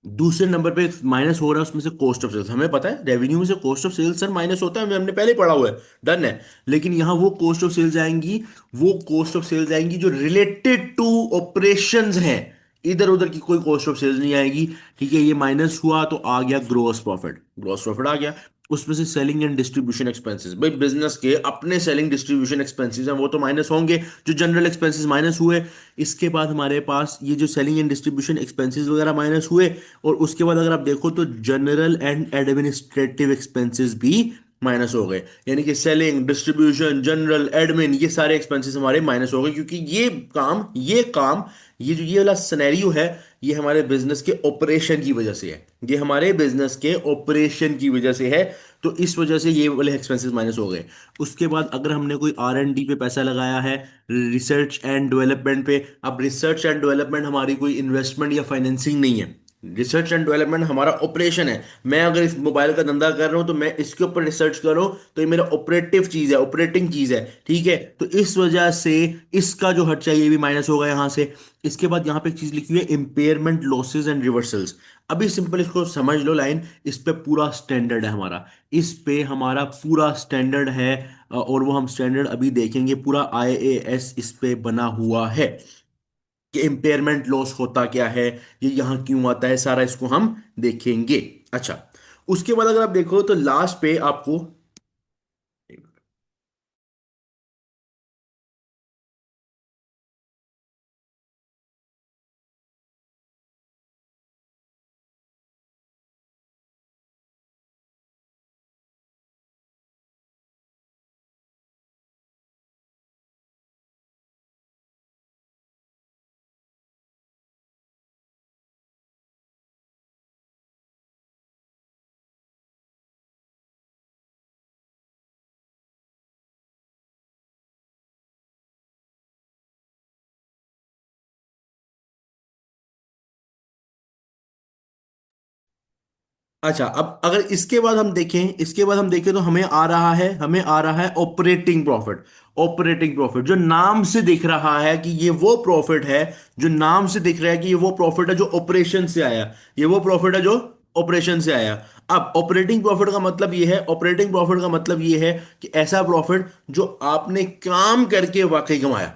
दूसरे नंबर पे माइनस हो रहा है उसमें से कॉस्ट ऑफ सेल्स। हमें पता है रेवेन्यू में से cost of sales sir minus होता है, हमने पहले ही पढ़ा हुआ है, डन है। लेकिन यहाँ वो कॉस्ट ऑफ सेल्स आएंगी, वो कॉस्ट ऑफ सेल्स आएंगी जो रिलेटेड टू ऑपरेशंस हैं। इधर उधर की कोई कॉस्ट ऑफ सेल्स नहीं आएगी, ठीक है? ये माइनस हुआ तो आ गया ग्रोस प्रॉफिट, ग्रोस प्रॉफिट आ गया। उसमें से सेलिंग एंड डिस्ट्रीब्यूशन एक्सपेंसेस, भाई बिजनेस के अपने सेलिंग डिस्ट्रीब्यूशन एक्सपेंसेस हैं, वो तो माइनस होंगे। जो जनरल एक्सपेंसेस माइनस हुए। इसके बाद हमारे पास ये जो सेलिंग एंड डिस्ट्रीब्यूशन एक्सपेंसेस वगैरह माइनस हुए। और उसके बाद अगर आप देखो तो जनरल एंड एडमिनिस्ट्रेटिव एक्सपेंसेस भी माइनस हो गए। यानी कि सेलिंग, डिस्ट्रीब्यूशन, जनरल, एडमिन, ये सारे एक्सपेंसेस हमारे माइनस हो गए, क्योंकि ये काम, ये जो ये वाला सिनेरियो है, ये हमारे बिजनेस के ऑपरेशन की वजह से है। ये हमारे बिजनेस के ऑपरेशन की वजह से है। तो इस वजह से ये वाले एक्सपेंसेस माइनस हो गए। उसके बाद अगर हमने कोई आर एंड डी पे पैसा लगाया है, रिसर्च एंड डेवलपमेंट पे, अब रिसर्च एंड डेवलपमेंट हमारी कोई इन्वेस्टमेंट या फाइनेंसिंग नहीं है। रिसर्च एंड डेवलपमेंट हमारा ऑपरेशन है। मैं अगर इस मोबाइल का धंधा कर रहा हूं तो मैं इसके ऊपर रिसर्च कर रहा हूं, तो ये मेरा ऑपरेटिव चीज है, ऑपरेटिंग चीज है, ठीक है? तो इस वजह से इसका जो खर्चा ये भी माइनस होगा यहां से। इसके बाद यहां पे एक चीज लिखी हुई है, इंपेयरमेंट लॉसेस एंड रिवर्सल्स। अभी सिंपल इसको समझ लो लाइन, इस पे पूरा स्टैंडर्ड है हमारा, इस पे हमारा पूरा स्टैंडर्ड है। और वो हम स्टैंडर्ड अभी देखेंगे, पूरा आईएएस इस पे बना हुआ है कि इम्पेयरमेंट लॉस होता क्या है, ये यहां क्यों आता है, सारा इसको हम देखेंगे। अच्छा, उसके बाद अगर आप देखो तो लास्ट पे आपको, अच्छा, अब अगर इसके बाद हम देखें, इसके बाद हम देखें तो हमें आ रहा है ऑपरेटिंग प्रॉफिट। ऑपरेटिंग प्रॉफिट जो नाम से दिख रहा है कि ये वो प्रॉफिट है, जो नाम से दिख रहा है कि ये वो प्रॉफिट है जो ऑपरेशन से आया, ये वो प्रॉफिट है जो ऑपरेशन से आया। अब ऑपरेटिंग प्रॉफिट का मतलब ये है, ऑपरेटिंग प्रॉफिट का मतलब ये है कि ऐसा प्रॉफिट जो आपने काम करके वाकई कमाया।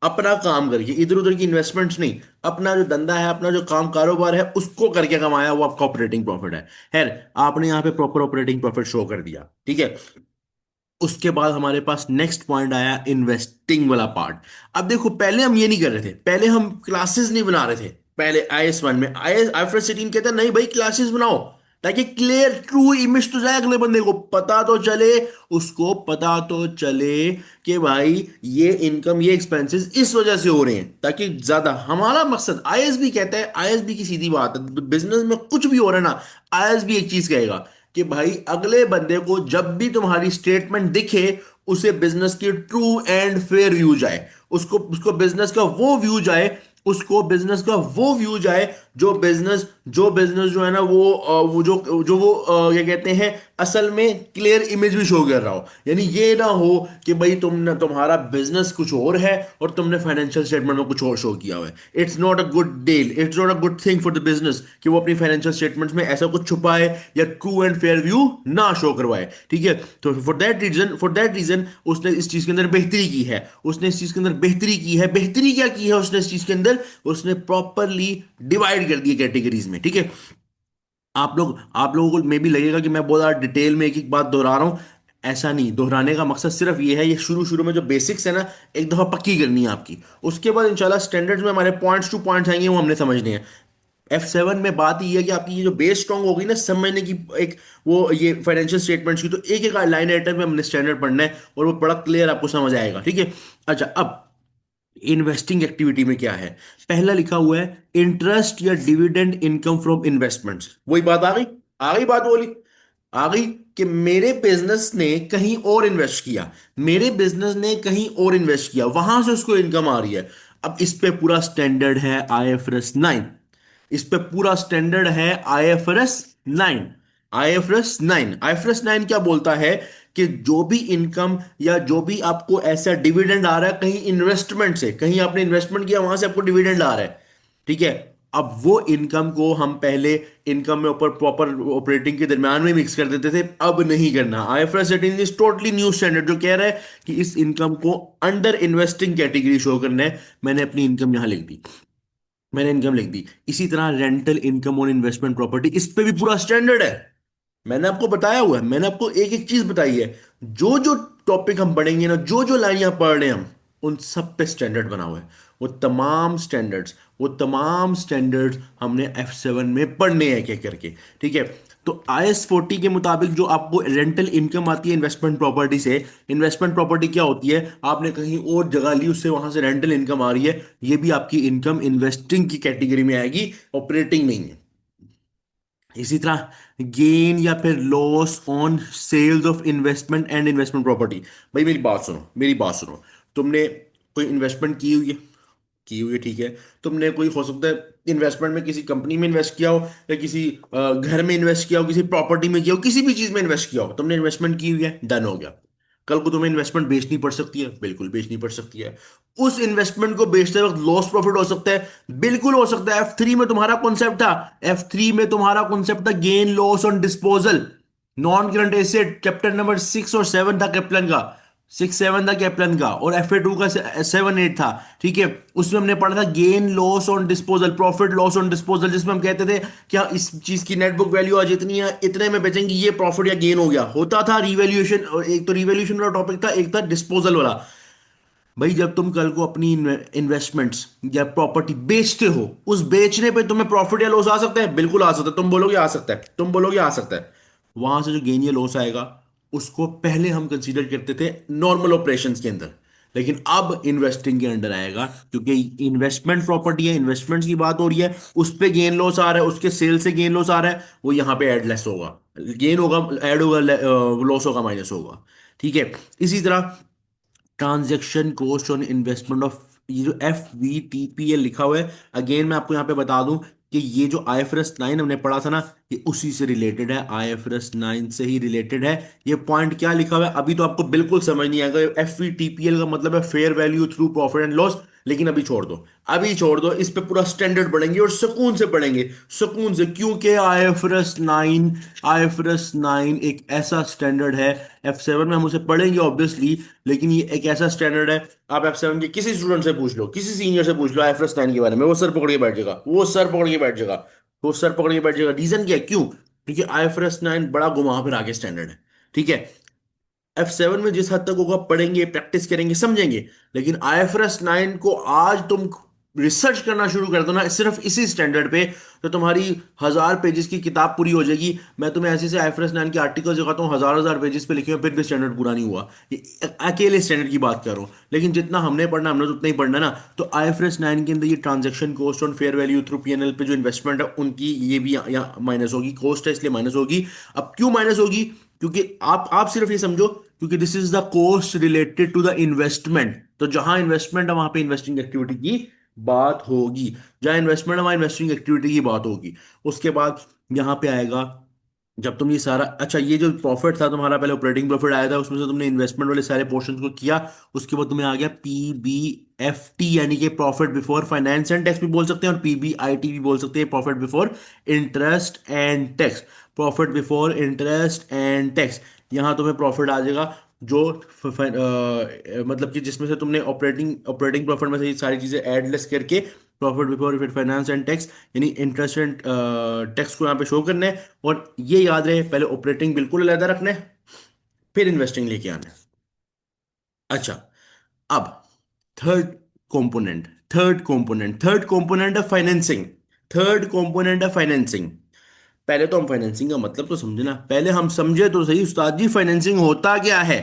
अपना काम करके, इधर उधर की इन्वेस्टमेंट्स नहीं, अपना जो धंधा है, अपना जो काम कारोबार है उसको करके कमाया, वो आपका ऑपरेटिंग प्रॉफिट है। खैर, आपने यहाँ पे प्रॉपर ऑपरेटिंग प्रॉफिट शो कर दिया, ठीक है। उसके बाद हमारे पास नेक्स्ट पॉइंट आया इन्वेस्टिंग वाला पार्ट। अब देखो, पहले हम ये नहीं कर रहे थे, पहले हम क्लासेस नहीं बना रहे थे। पहले IS 1 में, IFRS 18 कहता है नहीं भाई क्लासेस बनाओ, ताकि क्लियर ट्रू इमेज तो जाए, अगले बंदे को पता तो चले, उसको पता तो चले कि भाई ये इनकम ये एक्सपेंसेस इस वजह से हो रहे हैं, ताकि ज्यादा हमारा मकसद, ISB कहता है, ISB की सीधी बात है, बिजनेस में कुछ भी हो रहा है ना, ISB एक चीज कहेगा कि भाई अगले बंदे को जब भी तुम्हारी स्टेटमेंट दिखे, उसे बिजनेस की ट्रू एंड फेयर व्यू जाए, उसको उसको बिजनेस का वो व्यू जाए, उसको बिजनेस का वो व्यू जाए जो बिजनेस जो है ना वो जो वो क्या कहते हैं, असल में क्लियर इमेज भी शो कर रहा हो। यानी ये ना हो कि भाई तुम्हारा बिजनेस कुछ और है और तुमने फाइनेंशियल स्टेटमेंट में कुछ और शो किया हुआ है। It's not a good deal, it's not a good thing for the business कि वो अपनी फाइनेंशियल स्टेटमेंट्स में ऐसा कुछ छुपाए या ट्रू एंड फेयर व्यू ना शो करवाए, ठीक है। तो फॉर दैट रीजन उसने इस चीज के अंदर बेहतरी की है, उसने इस चीज के अंदर बेहतरी की है। बेहतरी क्या की है उसने इस चीज के अंदर? उसने प्रॉपरली डिवाइड कर दिया कैटेगरीज में, ठीक है। आप लोगों को मे भी लगेगा कि मैं बहुत ज्यादा डिटेल में एक एक बात दोहरा रहा हूं। ऐसा नहीं, दोहराने का मकसद सिर्फ ये है, ये शुरू शुरू में जो बेसिक्स है ना, एक दफा पक्की करनी है आपकी। उसके बाद इंशाल्लाह स्टैंडर्ड्स में हमारे पॉइंट्स टू पॉइंट्स आएंगे, वो हमने समझने हैं। F7 में बात ये है कि आपकी ये जो बेस स्ट्रांग होगी ना समझने की, एक वो ये फाइनेंशियल स्टेटमेंट्स की, तो एक एक लाइन आइटम में हमने स्टैंडर्ड पढ़ना है और वो बड़ा क्लियर आपको समझ आएगा, ठीक है। अच्छा, अब इन्वेस्टिंग एक्टिविटी में क्या है? पहला लिखा हुआ है इंटरेस्ट या डिविडेंड इनकम फ्रॉम इन्वेस्टमेंट्स। वही बात आ गई, आ गई बात बोली, आ गई कि मेरे बिजनेस ने कहीं और इन्वेस्ट किया, मेरे बिजनेस ने कहीं और इन्वेस्ट किया, वहां से उसको इनकम आ रही है। अब इस पे पूरा स्टैंडर्ड है IFRS 9, इस पे पूरा स्टैंडर्ड है IFRS 9। IFRS 9 क्या बोलता है कि जो भी इनकम या जो भी आपको ऐसा डिविडेंड आ रहा है कहीं इन्वेस्टमेंट से, कहीं आपने इन्वेस्टमेंट किया वहां से आपको डिविडेंड आ रहा है, ठीक है। अब वो इनकम को हम पहले इनकम में ऊपर प्रॉपर ऑपरेटिंग के दरमियान में मिक्स कर देते थे, अब नहीं करना। IFRS 18 is totally new standard जो कह रहा है कि इस इनकम को अंडर इन्वेस्टिंग कैटेगरी शो करना है। मैंने अपनी इनकम यहां लिख दी, मैंने इनकम लिख दी। इसी तरह rental income on investment property, इस पे भी पूरा स्टैंडर्ड है। मैंने आपको बताया हुआ है, मैंने आपको एक एक चीज बताई है। जो जो टॉपिक हम पढ़ेंगे ना, जो जो लाइन यहां पढ़ रहे हैं हम, उन सब पे स्टैंडर्ड बना हुआ है। वो तमाम स्टैंडर्ड्स हमने F7 में पढ़ने हैं, क्या करके, ठीक है। तो IS 40 के मुताबिक जो आपको रेंटल इनकम आती है इन्वेस्टमेंट प्रॉपर्टी से, इन्वेस्टमेंट प्रॉपर्टी क्या होती है? आपने कहीं और जगह ली, उससे वहां से रेंटल इनकम आ रही है, ये भी आपकी इनकम इन्वेस्टिंग की कैटेगरी में आएगी, ऑपरेटिंग नहीं है। इसी तरह गेन या फिर loss on sales of investment and investment property. भाई मेरी बात सुनो, मेरी बात सुनो। तुमने कोई इन्वेस्टमेंट की हुई है, की हुई है, ठीक है। तुमने कोई हो सकता है इन्वेस्टमेंट में किसी कंपनी में इन्वेस्ट किया हो, या किसी घर में इन्वेस्ट किया हो, किसी प्रॉपर्टी में किया हो, किसी भी चीज में इन्वेस्ट किया हो, तुमने इन्वेस्टमेंट की हुई है, डन हो गया। कल को तुम्हें इन्वेस्टमेंट बेचनी पड़ सकती है, बिल्कुल बेचनी पड़ सकती है। उस इन्वेस्टमेंट को बेचते वक्त लॉस प्रॉफिट हो सकता है, बिल्कुल हो सकता है। F3 में तुम्हारा कॉन्सेप्ट था, F3 में तुम्हारा कॉन्सेप्ट था gain loss on disposal, non current asset, chapter number 6 और 7 था कैप्लन का, 6 7 था कैप्लन का, और FA 2 का 7 8 था, ठीक है। उसमें हमने पढ़ा था gain loss on disposal, profit loss on disposal, जिसमें हम कहते थे क्या इस चीज की नेट बुक वैल्यू आज इतनी है, इतने में बेचेंगे, ये प्रॉफिट या गेन हो गया, होता था रिवैल्यूएशन। और एक तो रिवैल्यूएशन वाला टॉपिक था, एक था डिस्पोजल वाला। भाई जब तुम कल को अपनी इन्वेस्टमेंट्स या प्रॉपर्टी बेचते हो, उस बेचने पे तुम्हें प्रॉफिट या लॉस आ सकता है, बिल्कुल आ सकता है। तुम बोलोगे आ सकता है, तुम बोलोगे आ सकता है। वहां से जो गेन या लॉस आएगा, उसको पहले हम कंसीडर करते थे नॉर्मल ऑपरेशंस के अंदर, लेकिन अब इन्वेस्टिंग के अंडर आएगा, क्योंकि इन्वेस्टमेंट प्रॉपर्टी है, इन्वेस्टमेंट्स की बात हो रही है, उस पे गेन लॉस आ रहा है, उसके सेल से गेन लॉस आ रहा है, वो यहां पे ऐड लेस होगा, गेन होगा ऐड होगा, लॉस होगा माइनस होगा, ठीक है। इसी तरह transaction cost on investment of, ये जो FVTPL लिखा हुआ है, अगेन मैं आपको यहाँ पे बता दूं कि ये जो IFRS 9 हमने पढ़ा था ना, ये उसी से रिलेटेड है, IFRS 9 से ही रिलेटेड है। ये पॉइंट क्या लिखा हुआ है अभी तो आपको बिल्कुल समझ नहीं आएगा। FVTPL का मतलब है fair value through profit and loss. लेकिन अभी छोड़ दो, अभी छोड़ दो, इस पे पूरा स्टैंडर्ड पढ़ेंगे और सुकून से पढ़ेंगे, सुकून से, क्योंकि आईएफआरएस 9 एक ऐसा स्टैंडर्ड है। F7 में हम उसे पढ़ेंगे ऑब्वियसली, लेकिन ये एक ऐसा स्टैंडर्ड है। आप F7 के किसी स्टूडेंट से पूछ लो, किसी सीनियर से पूछ लो आईएफआरएस 9 के बारे में, वो सर पकड़ के बैठ जाएगा, वो सर पकड़ के बैठ जाएगा, वो सर पकड़ के बैठ जाएगा। रीजन क्या है, क्यों? क्योंकि आईएफआरएस 9 बड़ा घुमा फिरा के स्टैंडर्ड है। ठीक है, F7 में जिस हद तक होगा पढ़ेंगे, प्रैक्टिस करेंगे, समझेंगे, लेकिन IFRS 9 को आज तुम रिसर्च करना शुरू कर दो ना सिर्फ इसी स्टैंडर्ड पे, तो तुम्हारी 1000 पेजेस की किताब पूरी हो जाएगी। मैं तुम्हें ऐसे से IFRS 9 के आर्टिकल दिखाता हूँ, हजार हजार पेजेस पे लिखे हुए, फिर भी स्टैंडर्ड पूरा नहीं हुआ। ये अकेले स्टैंडर्ड की बात कर रहा हूँ, लेकिन जितना हमने पढ़ना हमने तो उतना ही पढ़ना ना। तो IFRS 9 के अंदर ये transaction cost on fair value through PNL पे जो इन्वेस्टमेंट है उनकी, ये भी यहाँ माइनस होगी, कॉस्ट है इसलिए माइनस होगी। अब क्यों माइनस होगी? क्योंकि आप सिर्फ ये समझो, क्योंकि this is the cost related to the investment, तो जहां इन्वेस्टमेंट है वहां पे इन्वेस्टिंग एक्टिविटी की बात होगी, जहां इन्वेस्टमेंट है वहां इन्वेस्टिंग एक्टिविटी की बात होगी। उसके बाद यहां पे आएगा, जब तुम ये सारा, अच्छा ये जो प्रॉफिट था तुम्हारा, पहले ऑपरेटिंग प्रॉफिट आया था, उसमें से तुमने इन्वेस्टमेंट वाले सारे पोर्शन को किया, उसके बाद तुम्हें आ गया PBFT, यानी कि profit before finance and tax भी बोल सकते हैं, और PBIT भी बोल सकते हैं, profit before interest and tax. Profit before interest and tax, यहाँ तुम्हें प्रॉफिट आ जाएगा जो मतलब कि जिसमें से तुमने ऑपरेटिंग ऑपरेटिंग प्रॉफिट में से ये सारी चीजें एडलेस करके प्रॉफिट बिफोर फिर फाइनेंस एंड टैक्स, यानी इंटरेस्ट एंड टैक्स को यहाँ पे शो करना है। और ये याद रहे, पहले ऑपरेटिंग बिल्कुल अलग रखना है, फिर इन्वेस्टिंग लेके आना है। अच्छा, अब थर्ड कंपोनेंट, थर्ड कंपोनेंट है फाइनेंसिंग। थर्ड कंपोनेंट है फाइनेंसिंग। पहले तो हम फाइनेंसिंग का मतलब तो समझे ना, पहले हम समझे तो सही उस्ताद जी, फाइनेंसिंग होता क्या है,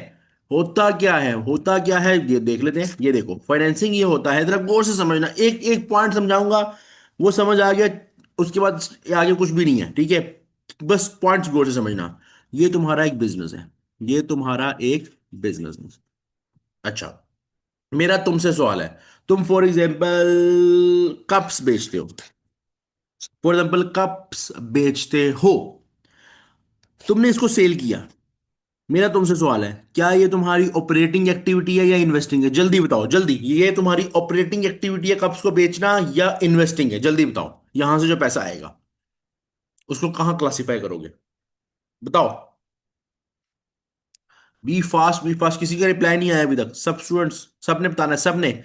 होता क्या है, होता क्या है, ये देख लेते हैं। ये देखो फाइनेंसिंग ये होता है, जरा गौर से समझना, एक एक पॉइंट समझाऊंगा, वो समझ आ गया, उसके बाद आगे कुछ भी नहीं है, ठीक है? बस पॉइंट्स गौर से समझना। ये तुम्हारा एक बिजनेस है, ये तुम्हारा एक बिजनेस है। अच्छा, मेरा तुमसे सवाल है, तुम फॉर एग्जाम्पल कप्स बेचते हो, फॉर एग्जाम्पल कप्स बेचते हो, तुमने इसको सेल किया। मेरा तुमसे सवाल है, क्या ये तुम्हारी ऑपरेटिंग एक्टिविटी है या इन्वेस्टिंग है? जल्दी बताओ, जल्दी, ये तुम्हारी ऑपरेटिंग एक्टिविटी है कप्स को बेचना, या इन्वेस्टिंग है? जल्दी बताओ, यहां से जो पैसा आएगा उसको कहां क्लासिफाई करोगे? बताओ। बी फास्ट, बी फास्ट, किसी का रिप्लाई नहीं आया अभी तक, सब स्टूडेंट्स सबने बताना है, सबने।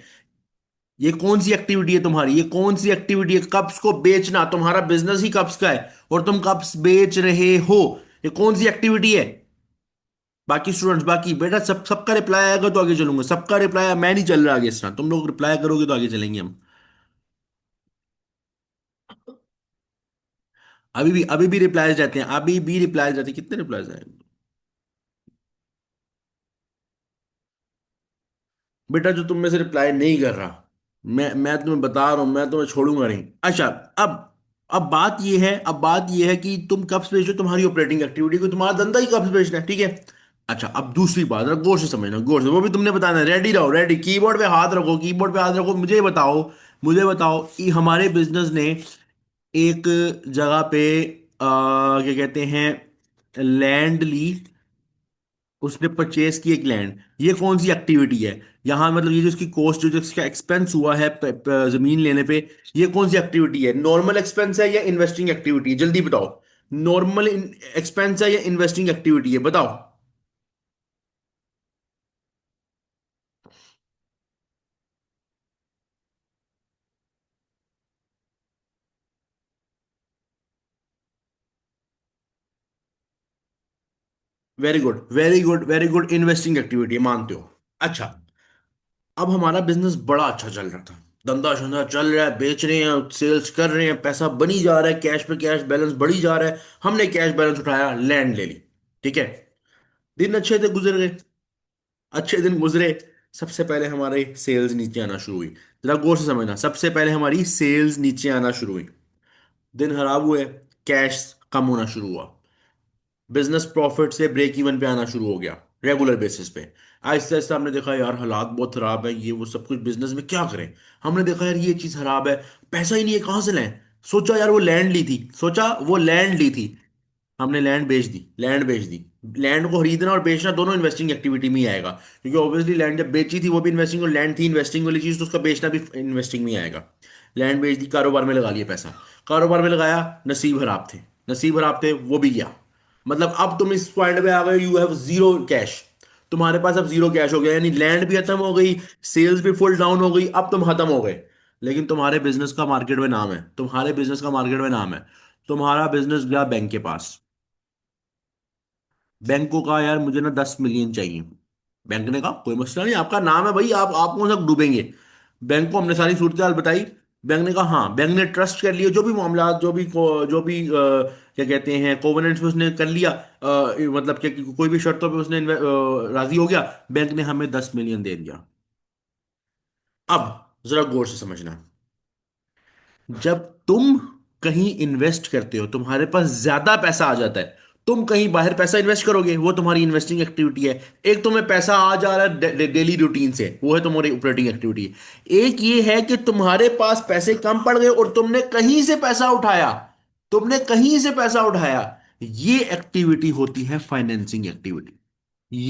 ये कौन सी एक्टिविटी है तुम्हारी, ये कौन सी एक्टिविटी है? कप्स को बेचना, तुम्हारा बिजनेस ही कप्स का है और तुम कप्स बेच रहे हो, ये कौन सी एक्टिविटी है? बाकी स्टूडेंट्स, बाकी बेटा, सबका रिप्लाई आएगा तो आगे चलूंगा, सबका रिप्लाई, मैं नहीं चल रहा आगे इस तरह, तुम लोग रिप्लाई करोगे तो आगे चलेंगे हम। अभी भी रिप्लाईज रहते हैं, अभी भी रिप्लाईज रहते हैं, कितने रिप्लाईज आए? बेटा जो तुम में से रिप्लाई नहीं कर रहा, मैं तुम्हें बता रहा हूं, मैं तुम्हें छोड़ूंगा नहीं। अच्छा, अब अब बात ये है कि तुम कब्ज बेचो, तुम्हारी ऑपरेटिंग एक्टिविटी को, तुम्हारा धंधा ही कब्ज बेचना है, ठीक है? अच्छा, अब दूसरी बात, जरा गौर से समझना, गौर से, वो भी तुमने बताना है, रेडी रहो, रेडी, कीबोर्ड पे हाथ रखो, कीबोर्ड पे हाथ रखो, मुझे बताओ कि हमारे बिजनेस ने एक जगह पे क्या कहते हैं, लैंड ली, उसने परचेज की एक लैंड, ये कौन सी एक्टिविटी है? यहाँ मतलब ये जो इसकी कॉस्ट, जो इसका एक्सपेंस हुआ है जमीन लेने पे, ये कौन सी एक्टिविटी है? नॉर्मल एक्सपेंस है या इन्वेस्टिंग एक्टिविटी है? जल्दी बताओ, नॉर्मल एक्सपेंस है या इन्वेस्टिंग एक्टिविटी है? बताओ। Very good, very good, very good, investing activity है, मानते हो? अच्छा, अब हमारा बिजनेस बड़ा अच्छा चल रहा था, धंधा शंधा चल रहा है, बेच रहे हैं, सेल्स कर रहे हैं, पैसा बनी जा रहा है, कैश पे कैश बैलेंस बढ़ी जा रहा है। हमने कैश बैलेंस उठाया, लैंड ले ली, ठीक है? दिन अच्छे थे, गुजर गए, अच्छे दिन गुजरे। सबसे पहले हमारी सेल्स नीचे आना शुरू हुई। जरा गौर से समझना, सबसे पहले हमारी सेल्स नीचे आना शुरू हुई, दिन खराब हुए, कैश कम होना शुरू हुआ, बिजनेस प्रॉफिट से ब्रेक इवन पे आना शुरू हो गया रेगुलर बेसिस पे। आहिस्ता आहिस्ता हमने देखा यार हालात बहुत खराब है, ये वो सब कुछ, बिजनेस में क्या करें? हमने देखा यार ये चीज खराब है, पैसा ही नहीं है, कहां से लें? सोचा यार वो लैंड ली थी, सोचा वो लैंड ली थी, हमने लैंड बेच दी, लैंड बेच दी। लैंड को खरीदना और बेचना दोनों इन्वेस्टिंग एक्टिविटी में ही आएगा, क्योंकि ऑब्वियसली लैंड जब बेची थी वो भी इन्वेस्टिंग, और लैंड थी इन्वेस्टिंग वाली चीज, तो उसका बेचना भी इन्वेस्टिंग में ही आएगा। लैंड बेच दी, कारोबार में लगा लिया पैसा, कारोबार में लगाया, नसीब खराब थे, नसीब खराब थे, वो भी गया। मतलब अब तुम इस पॉइंट पे आ गए, यू हैव जीरो कैश। तुम्हारे पास अब जीरो कैश हो गया, यानी लैंड भी खत्म हो गई, सेल्स भी फुल डाउन हो गई, अब तुम खत्म हो गए। लेकिन तुम्हारे बिजनेस का मार्केट में नाम है, तुम्हारे बिजनेस का मार्केट में नाम है। तुम्हारा बिजनेस गया बैंक के पास। बैंक को कहा यार मुझे ना 10 मिलियन चाहिए। बैंक ने कहा कोई मसला नहीं, आपका नाम है भाई, आप कौन सा डूबेंगे। बैंक को हमने सारी सूरत हाल बताई। बैंक ने कहा हाँ, बैंक ने ट्रस्ट कर लिया, जो भी मामला, क्या कहते हैं कोवेनेंट्स में उसने कर लिया, मतलब कि कोई भी शर्तों पे उसने राजी हो गया। बैंक ने हमें 10 मिलियन दे दिया। अब जरा गौर से समझना, जब तुम कहीं इन्वेस्ट करते हो, तुम्हारे पास ज्यादा पैसा आ जाता है, तुम कहीं बाहर पैसा इन्वेस्ट करोगे, वो तुम्हारी इन्वेस्टिंग एक्टिविटी है। एक तुम्हें पैसा आ जा रहा है डेली रूटीन से, वो है तुम्हारी ऑपरेटिंग एक्टिविटी। एक ये है कि तुम्हारे पास पैसे कम पड़ गए और तुमने कहीं से पैसा उठाया, तुमने कहीं से पैसा उठाया, ये एक्टिविटी होती है फाइनेंसिंग एक्टिविटी।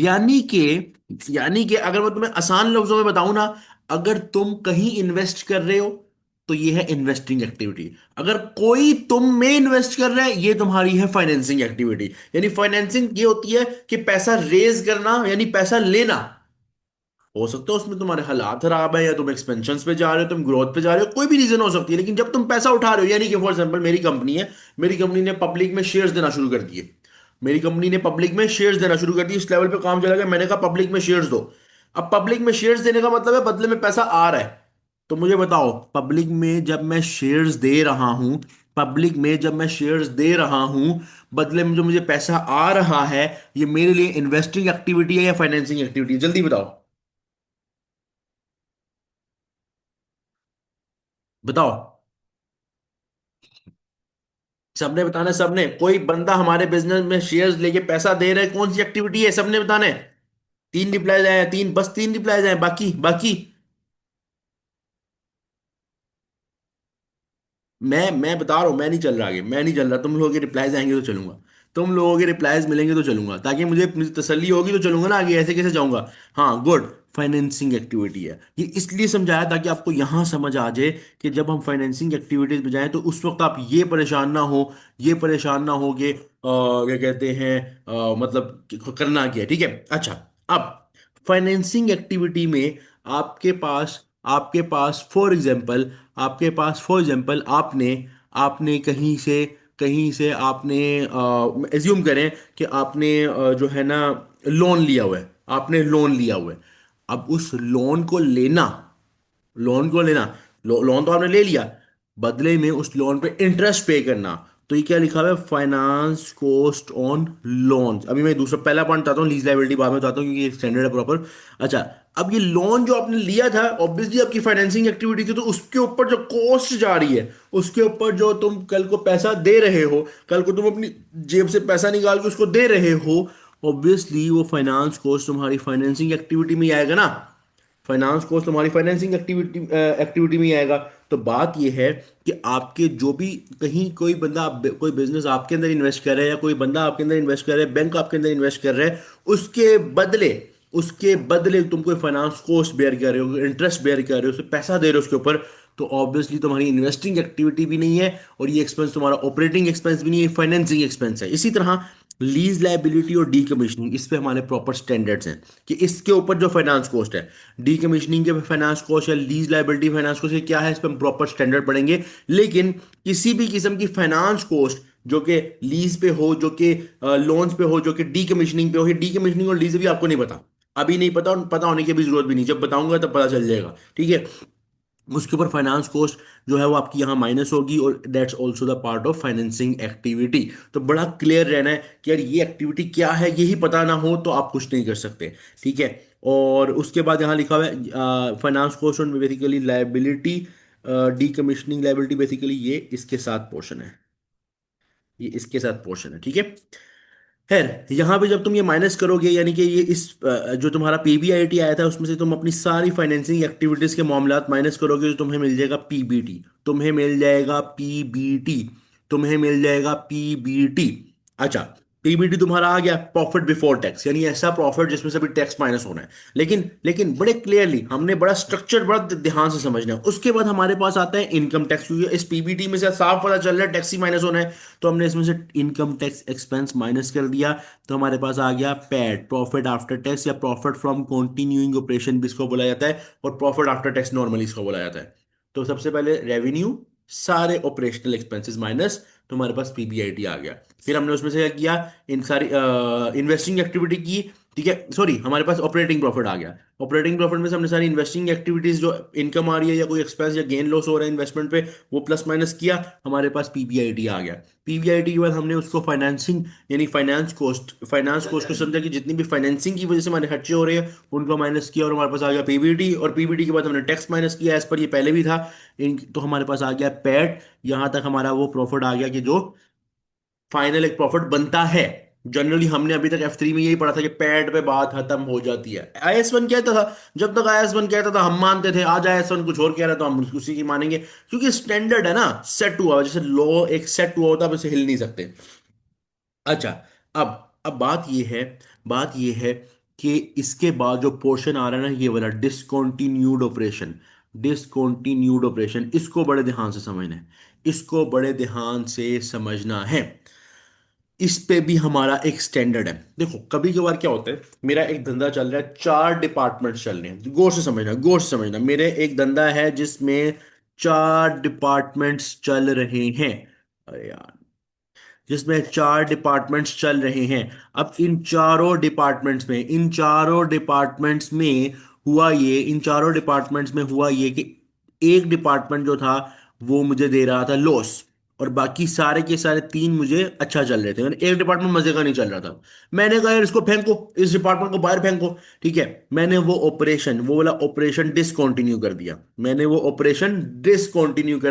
यानी कि अगर मैं तुम्हें आसान लफ्जों में बताऊं ना, अगर तुम कहीं इन्वेस्ट कर रहे हो तो ये है इन्वेस्टिंग एक्टिविटी। अगर कोई तुम में इन्वेस्ट कर रहा है, ये तुम्हारी है फाइनेंसिंग एक्टिविटी। यानी फाइनेंसिंग ये होती है कि पैसा रेज करना, यानी पैसा लेना। हो सकता है उसमें तुम्हारे हालात खराब है, या तुम एक्सपेंशन पे जा रहे हो, तुम ग्रोथ पे जा रहे हो, कोई भी रीजन हो सकती है, लेकिन जब तुम पैसा उठा रहे हो, यानी कि फॉर एग्जांपल मेरी कंपनी है, मेरी कंपनी ने पब्लिक में शेयर्स देना शुरू कर दिए, मेरी कंपनी ने पब्लिक में शेयर्स देना शुरू कर दिए, इस लेवल पे काम चला गया, मैंने कहा पब्लिक में शेयर्स दो। अब पब्लिक में शेयर्स देने का मतलब है बदले में पैसा आ रहा है। तो मुझे बताओ, पब्लिक में जब मैं शेयर्स दे रहा हूं, पब्लिक में जब मैं शेयर्स दे रहा हूं, बदले में जो मुझे पैसा आ रहा है, ये मेरे लिए इन्वेस्टिंग एक्टिविटी है या फाइनेंसिंग एक्टिविटी है? जल्दी बताओ, बताओ। सबने बताना है, सबने। कोई बंदा हमारे बिजनेस में शेयर्स लेके पैसा दे रहा है, कौन सी एक्टिविटी है, सबने बताना है। तीन रिप्लाईज आए हैं, तीन, बस तीन रिप्लाईज आए हैं, बाकी बाकी। मैं बता रहा हूं, मैं नहीं चल रहा आगे, मैं नहीं चल रहा, तुम लोगों के रिप्लाईज आएंगे तो चलूंगा, तुम लोगों के रिप्लाईज मिलेंगे तो चलूंगा, ताकि मुझे तसल्ली होगी तो चलूंगा ना आगे, ऐसे कैसे जाऊंगा। हाँ गुड। फाइनेंसिंग एक्टिविटी है ये, इसलिए समझाया ताकि आपको यहां समझ आ जाए कि जब हम फाइनेंसिंग एक्टिविटीज में जाएं तो उस वक्त आप ये परेशान ना हो, ये परेशान ना हो कि क्या कहते हैं, मतलब करना क्या है, ठीक है। अच्छा, अब फाइनेंसिंग एक्टिविटी में आपके पास आपके पास फॉर एग्जांपल, आपने आपने कहीं से आपने एज्यूम करें कि आपने जो है ना लोन लिया हुआ है, आपने लोन लिया हुआ है। अब उस लोन को लेना, लोन तो आपने ले लिया, बदले में उस लोन पे इंटरेस्ट पे करना। तो ये क्या लिखा हुआ है, फाइनेंस कॉस्ट ऑन लोन। अभी मैं दूसरा पहला पॉइंट बताता हूँ, लीज लायबिलिटी बाद में बताता हूँ, क्योंकि ये स्टैंडर्ड है प्रॉपर। अच्छा, अब ये लोन जो आपने लिया था, ऑब्वियसली आपकी फाइनेंसिंग एक्टिविटी थी, तो उसके ऊपर जो कॉस्ट जा रही है, उसके ऊपर जो तुम कल को पैसा दे रहे हो, कल को तुम अपनी जेब से पैसा निकाल के उसको दे रहे हो, ऑब्वियसली वो फाइनेंस कॉस्ट तुम्हारी फाइनेंसिंग एक्टिविटी में ही आएगा ना। फाइनेंस कॉस्ट तुम्हारी फाइनेंसिंग एक्टिविटी में ही आएगा। तो बात यह है कि आपके जो भी, कहीं कोई बंदा कोई बिजनेस आपके अंदर इन्वेस्ट कर रहा है, या कोई बंदा आपके अंदर इन्वेस्ट कर रहा है, बैंक आपके अंदर इन्वेस्ट कर रहा है, उसके बदले तुम कोई फाइनेंस कॉस्ट बेयर कर रहे हो, इंटरेस्ट बेयर कर रहे हो, उससे पैसा दे रहे हो उसके ऊपर, तो ऑब्वियसली तुम्हारी इन्वेस्टिंग एक्टिविटी भी नहीं है, और ये एक्सपेंस तुम्हारा ऑपरेटिंग एक्सपेंस भी नहीं है, फाइनेंसिंग एक्सपेंस है। इसी तरह लीज लायबिलिटी और डीकमीशनिंग, इस पे हमारे प्रॉपर स्टैंडर्ड्स हैं कि इसके ऊपर जो फाइनेंस कॉस्ट है, डीकमीशनिंग के फाइनेंस कॉस्ट या लीज लायबिलिटी फाइनेंस कॉस्ट क्या है, इस पे हम प्रॉपर स्टैंडर्ड पढ़ेंगे। लेकिन किसी भी किस्म की फाइनेंस कॉस्ट जो कि लीज पे हो, जो कि लोन्स पे हो, जो कि डीकमीशनिंग पे हो, डीकमीशनिंग और लीज भी आपको नहीं पता, अभी नहीं पता, और पता होने की भी जरूरत भी नहीं, जब बताऊंगा तब पता चल जाएगा, ठीक है। उसके ऊपर फाइनेंस कॉस्ट जो है वो आपकी यहाँ माइनस होगी, और that's also the part of financing activity. तो बड़ा क्लियर रहना है कि यार ये एक्टिविटी क्या है, यही पता ना हो तो आप कुछ नहीं कर सकते, ठीक है। और उसके बाद यहाँ लिखा हुआ है फाइनेंस कॉस्ट और basically liability, decommissioning liability, basically ये इसके साथ पोर्शन है, ये इसके साथ पोर्शन है, ठीक है। खैर, यहां पे जब तुम ये माइनस करोगे, यानी कि ये जो तुम्हारा पीबीआईटी आया था उसमें से तुम अपनी सारी फाइनेंसिंग एक्टिविटीज के मामलात माइनस करोगे, तो तुम्हें मिल जाएगा पीबीटी, तुम्हें मिल जाएगा पीबीटी, तुम्हें मिल जाएगा पीबीटी। अच्छा, पीबीटी तुम्हारा आ गया, प्रॉफिट बिफोर टैक्स, यानी ऐसा प्रॉफिट जिसमें से भी टैक्स माइनस होना है। लेकिन लेकिन बड़े क्लियरली हमने बड़ा स्ट्रक्चर बड़ा ध्यान से समझना है। उसके बाद हमारे पास आता है इनकम टैक्स, क्योंकि इस पीबीटी में से साफ पता चल रहा है टैक्स ही माइनस होना है। तो हमने इसमें से इनकम टैक्स एक्सपेंस माइनस कर दिया। तो हमारे पास आ गया पैट, प्रॉफिट आफ्टर टैक्स, या प्रॉफिट फ्रॉम कंटिन्यूइंग ऑपरेशन भी इसको बोला जाता है, और प्रॉफिट आफ्टर टैक्स नॉर्मली इसको बोला जाता है। तो सबसे पहले रेवेन्यू, सारे ऑपरेशनल एक्सपेंसेस माइनस, तो हमारे पास पीबीआईटी आ गया। फिर हमने उसमें से क्या किया, इन सारी इन्वेस्टिंग एक्टिविटी की। ठीक है, सॉरी, हमारे पास ऑपरेटिंग प्रॉफिट आ गया। ऑपरेटिंग प्रॉफिट में से हमने सारी इन्वेस्टिंग एक्टिविटीज जो इनकम आ रही है या कोई एक्सपेंस या गेन लॉस हो रहा है इन्वेस्टमेंट पे, वो प्लस माइनस किया, हमारे पास पीबीआईटी आ गया। पीबीआईटी के बाद हमने उसको फाइनेंसिंग, यानी फाइनेंस कॉस्ट को समझा कि जितनी भी फाइनेंसिंग की वजह से हमारे खर्चे हो रहे हैं उनको माइनस किया, और हमारे पास आ गया पीबीटी। और पीबीटी के बाद हमने टैक्स माइनस किया, एज पर ये पहले भी था। तो हमारे पास आ गया पैट। यहां तक हमारा वो प्रॉफिट आ गया कि जो फाइनल एक प्रॉफिट बनता है। जनरली हमने अभी तक F3 में यही पढ़ा था कि पैड पे बात खत्म हो जाती है। IS1 कहता था, जब तक IS1 कहता था हम मानते थे, आज IS1 कुछ और कह रहा है तो हम उसी की मानेंगे, क्योंकि स्टैंडर्ड है ना, सेट हुआ जैसे लॉ एक सेट हुआ होता है, अब इसे हिल नहीं सकते। अच्छा, अब बात ये है कि इसके बाद जो पोर्शन आ रहा है ना, ये वाला डिसकंटिन्यूड ऑपरेशन इसको बड़े ध्यान से समझना है। इसको बड़े ध्यान से समझना है। इस पे भी हमारा एक स्टैंडर्ड है। देखो, कभी कभार क्या होता है, मेरा एक धंधा चल रहा है, 4 डिपार्टमेंट्स चल रहे हैं, गौर से समझना, मेरे एक धंधा है जिसमें 4 डिपार्टमेंट्स चल रहे हैं। अरे यार, जिसमें 4 डिपार्टमेंट्स चल रहे हैं। अब इन चारों डिपार्टमेंट्स में हुआ ये कि एक डिपार्टमेंट जो था वो मुझे दे रहा था लॉस, और बाकी सारे के सारे 3 मुझे अच्छा चल रहे थे, मैंने एक डिपार्टमेंट मजे का नहीं चल रहा था। मैंने कहा यार इसको फेंको, इस डिपार्टमेंट को बाहर फेंको। ठीक है, मैंने वो वाला ऑपरेशन डिसकंटिन्यू कर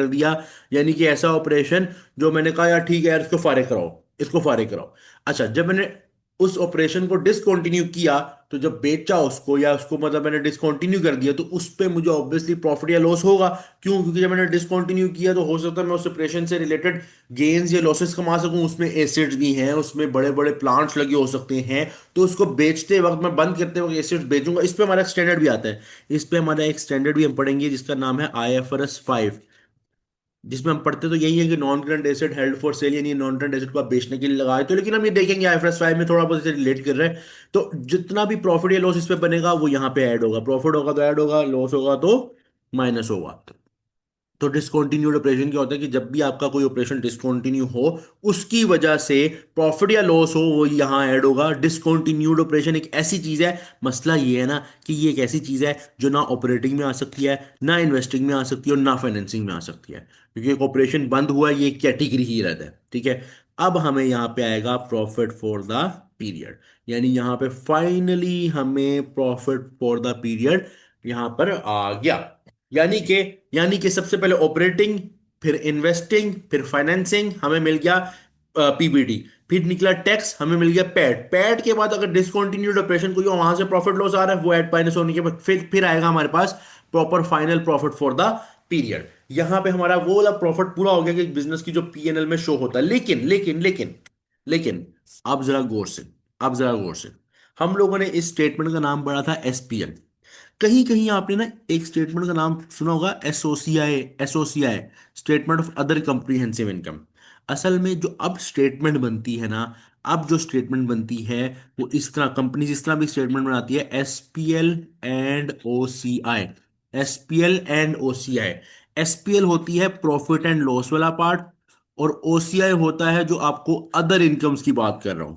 दिया। यानी कि ऐसा ऑपरेशन जो मैंने कहा यार ठीक है यार, इसको फारिग कराओ। अच्छा, जब मैंने उस ऑपरेशन को डिसकंटिन्यू किया, तो जब बेचा उसको, या उसको मतलब मैंने डिसकंटिन्यू कर दिया, तो उस पे मुझे ऑब्वियसली प्रॉफिट या लॉस होगा। क्यों? क्योंकि जब मैंने डिसकंटिन्यू किया तो हो सकता है मैं उस ऑपरेशन से रिलेटेड गेन्स या लॉसेस कमा सकूं, उसमें एसिड्स भी हैं, उसमें बड़े बड़े प्लांट्स लगे हो सकते हैं। तो उसको बेचते वक्त, मैं बंद करते वक्त एसिड्स बेचूंगा। इस पे हमारा एक स्टैंडर्ड भी आता है। इस पे हमारा एक स्टैंडर्ड भी हम पढ़ेंगे जिसका नाम है IFRS 5, जिसमें हम पढ़ते तो यही है कि non current asset held for sale, यानी नॉन करंट एसेट को आप बेचने के लिए लगाए। तो लेकिन हम ये देखेंगे IFRS 5 में थोड़ा बहुत इसे रिलेट कर रहे हैं। तो जितना भी प्रॉफिट या लॉस इस पे बनेगा वो यहाँ पे ऐड होगा, प्रॉफिट होगा तो ऐड होगा, लॉस होगा तो माइनस होगा। तो डिसकंटिन्यूड ऑपरेशन क्या होता है कि जब भी आपका कोई ऑपरेशन डिसकंटिन्यू हो, उसकी वजह से प्रॉफिट या लॉस हो, वो यहां ऐड होगा। डिसकंटिन्यूड ऑपरेशन एक ऐसी चीज है, मसला ये है ना कि ये एक ऐसी चीज है जो ना ऑपरेटिंग में आ सकती है, ना इन्वेस्टिंग में आ सकती है, और ना फाइनेंसिंग में आ सकती है, क्योंकि एक ऑपरेशन बंद हुआ है, ये कैटेगरी ही रहता है। ठीक है, अब हमें यहाँ पे आएगा प्रॉफिट फॉर द पीरियड, यानी यहाँ पे फाइनली हमें प्रॉफिट फॉर द पीरियड यहाँ पर आ गया। यानी कि यानी कि सबसे पहले ऑपरेटिंग, फिर इन्वेस्टिंग, फिर फाइनेंसिंग, हमें मिल गया पीबीटी। फिर निकला टैक्स, हमें मिल गया पैट। पैट के बाद अगर डिसकंटिन्यूड ऑपरेशन कोई हो, वहां से प्रॉफिट लॉस आ रहा है, वो एड माइनस होने के बाद फिर आएगा हमारे पास proper final profit for the period. यहां पे हमारा वो वाला प्रॉफिट पूरा हो गया कि बिजनेस की जो पीएनएल में शो होता है। लेकिन लेकिन लेकिन लेकिन अब जरा गौर से, हम लोगों ने इस स्टेटमेंट का नाम पढ़ा था SPL। कहीं कहीं आपने ना एक स्टेटमेंट का नाम सुना होगा, SOCI, statement of other comprehensive income. असल में जो अब स्टेटमेंट बनती है ना, अब जो स्टेटमेंट बनती है वो इस तरह, कंपनी इस तरह भी स्टेटमेंट बनाती है, एसपीएल एंड ओसीआई। एसपीएल होती है प्रॉफिट एंड लॉस वाला पार्ट, और ओसीआई होता है जो आपको अदर इनकम्स की बात कर रहा हूं,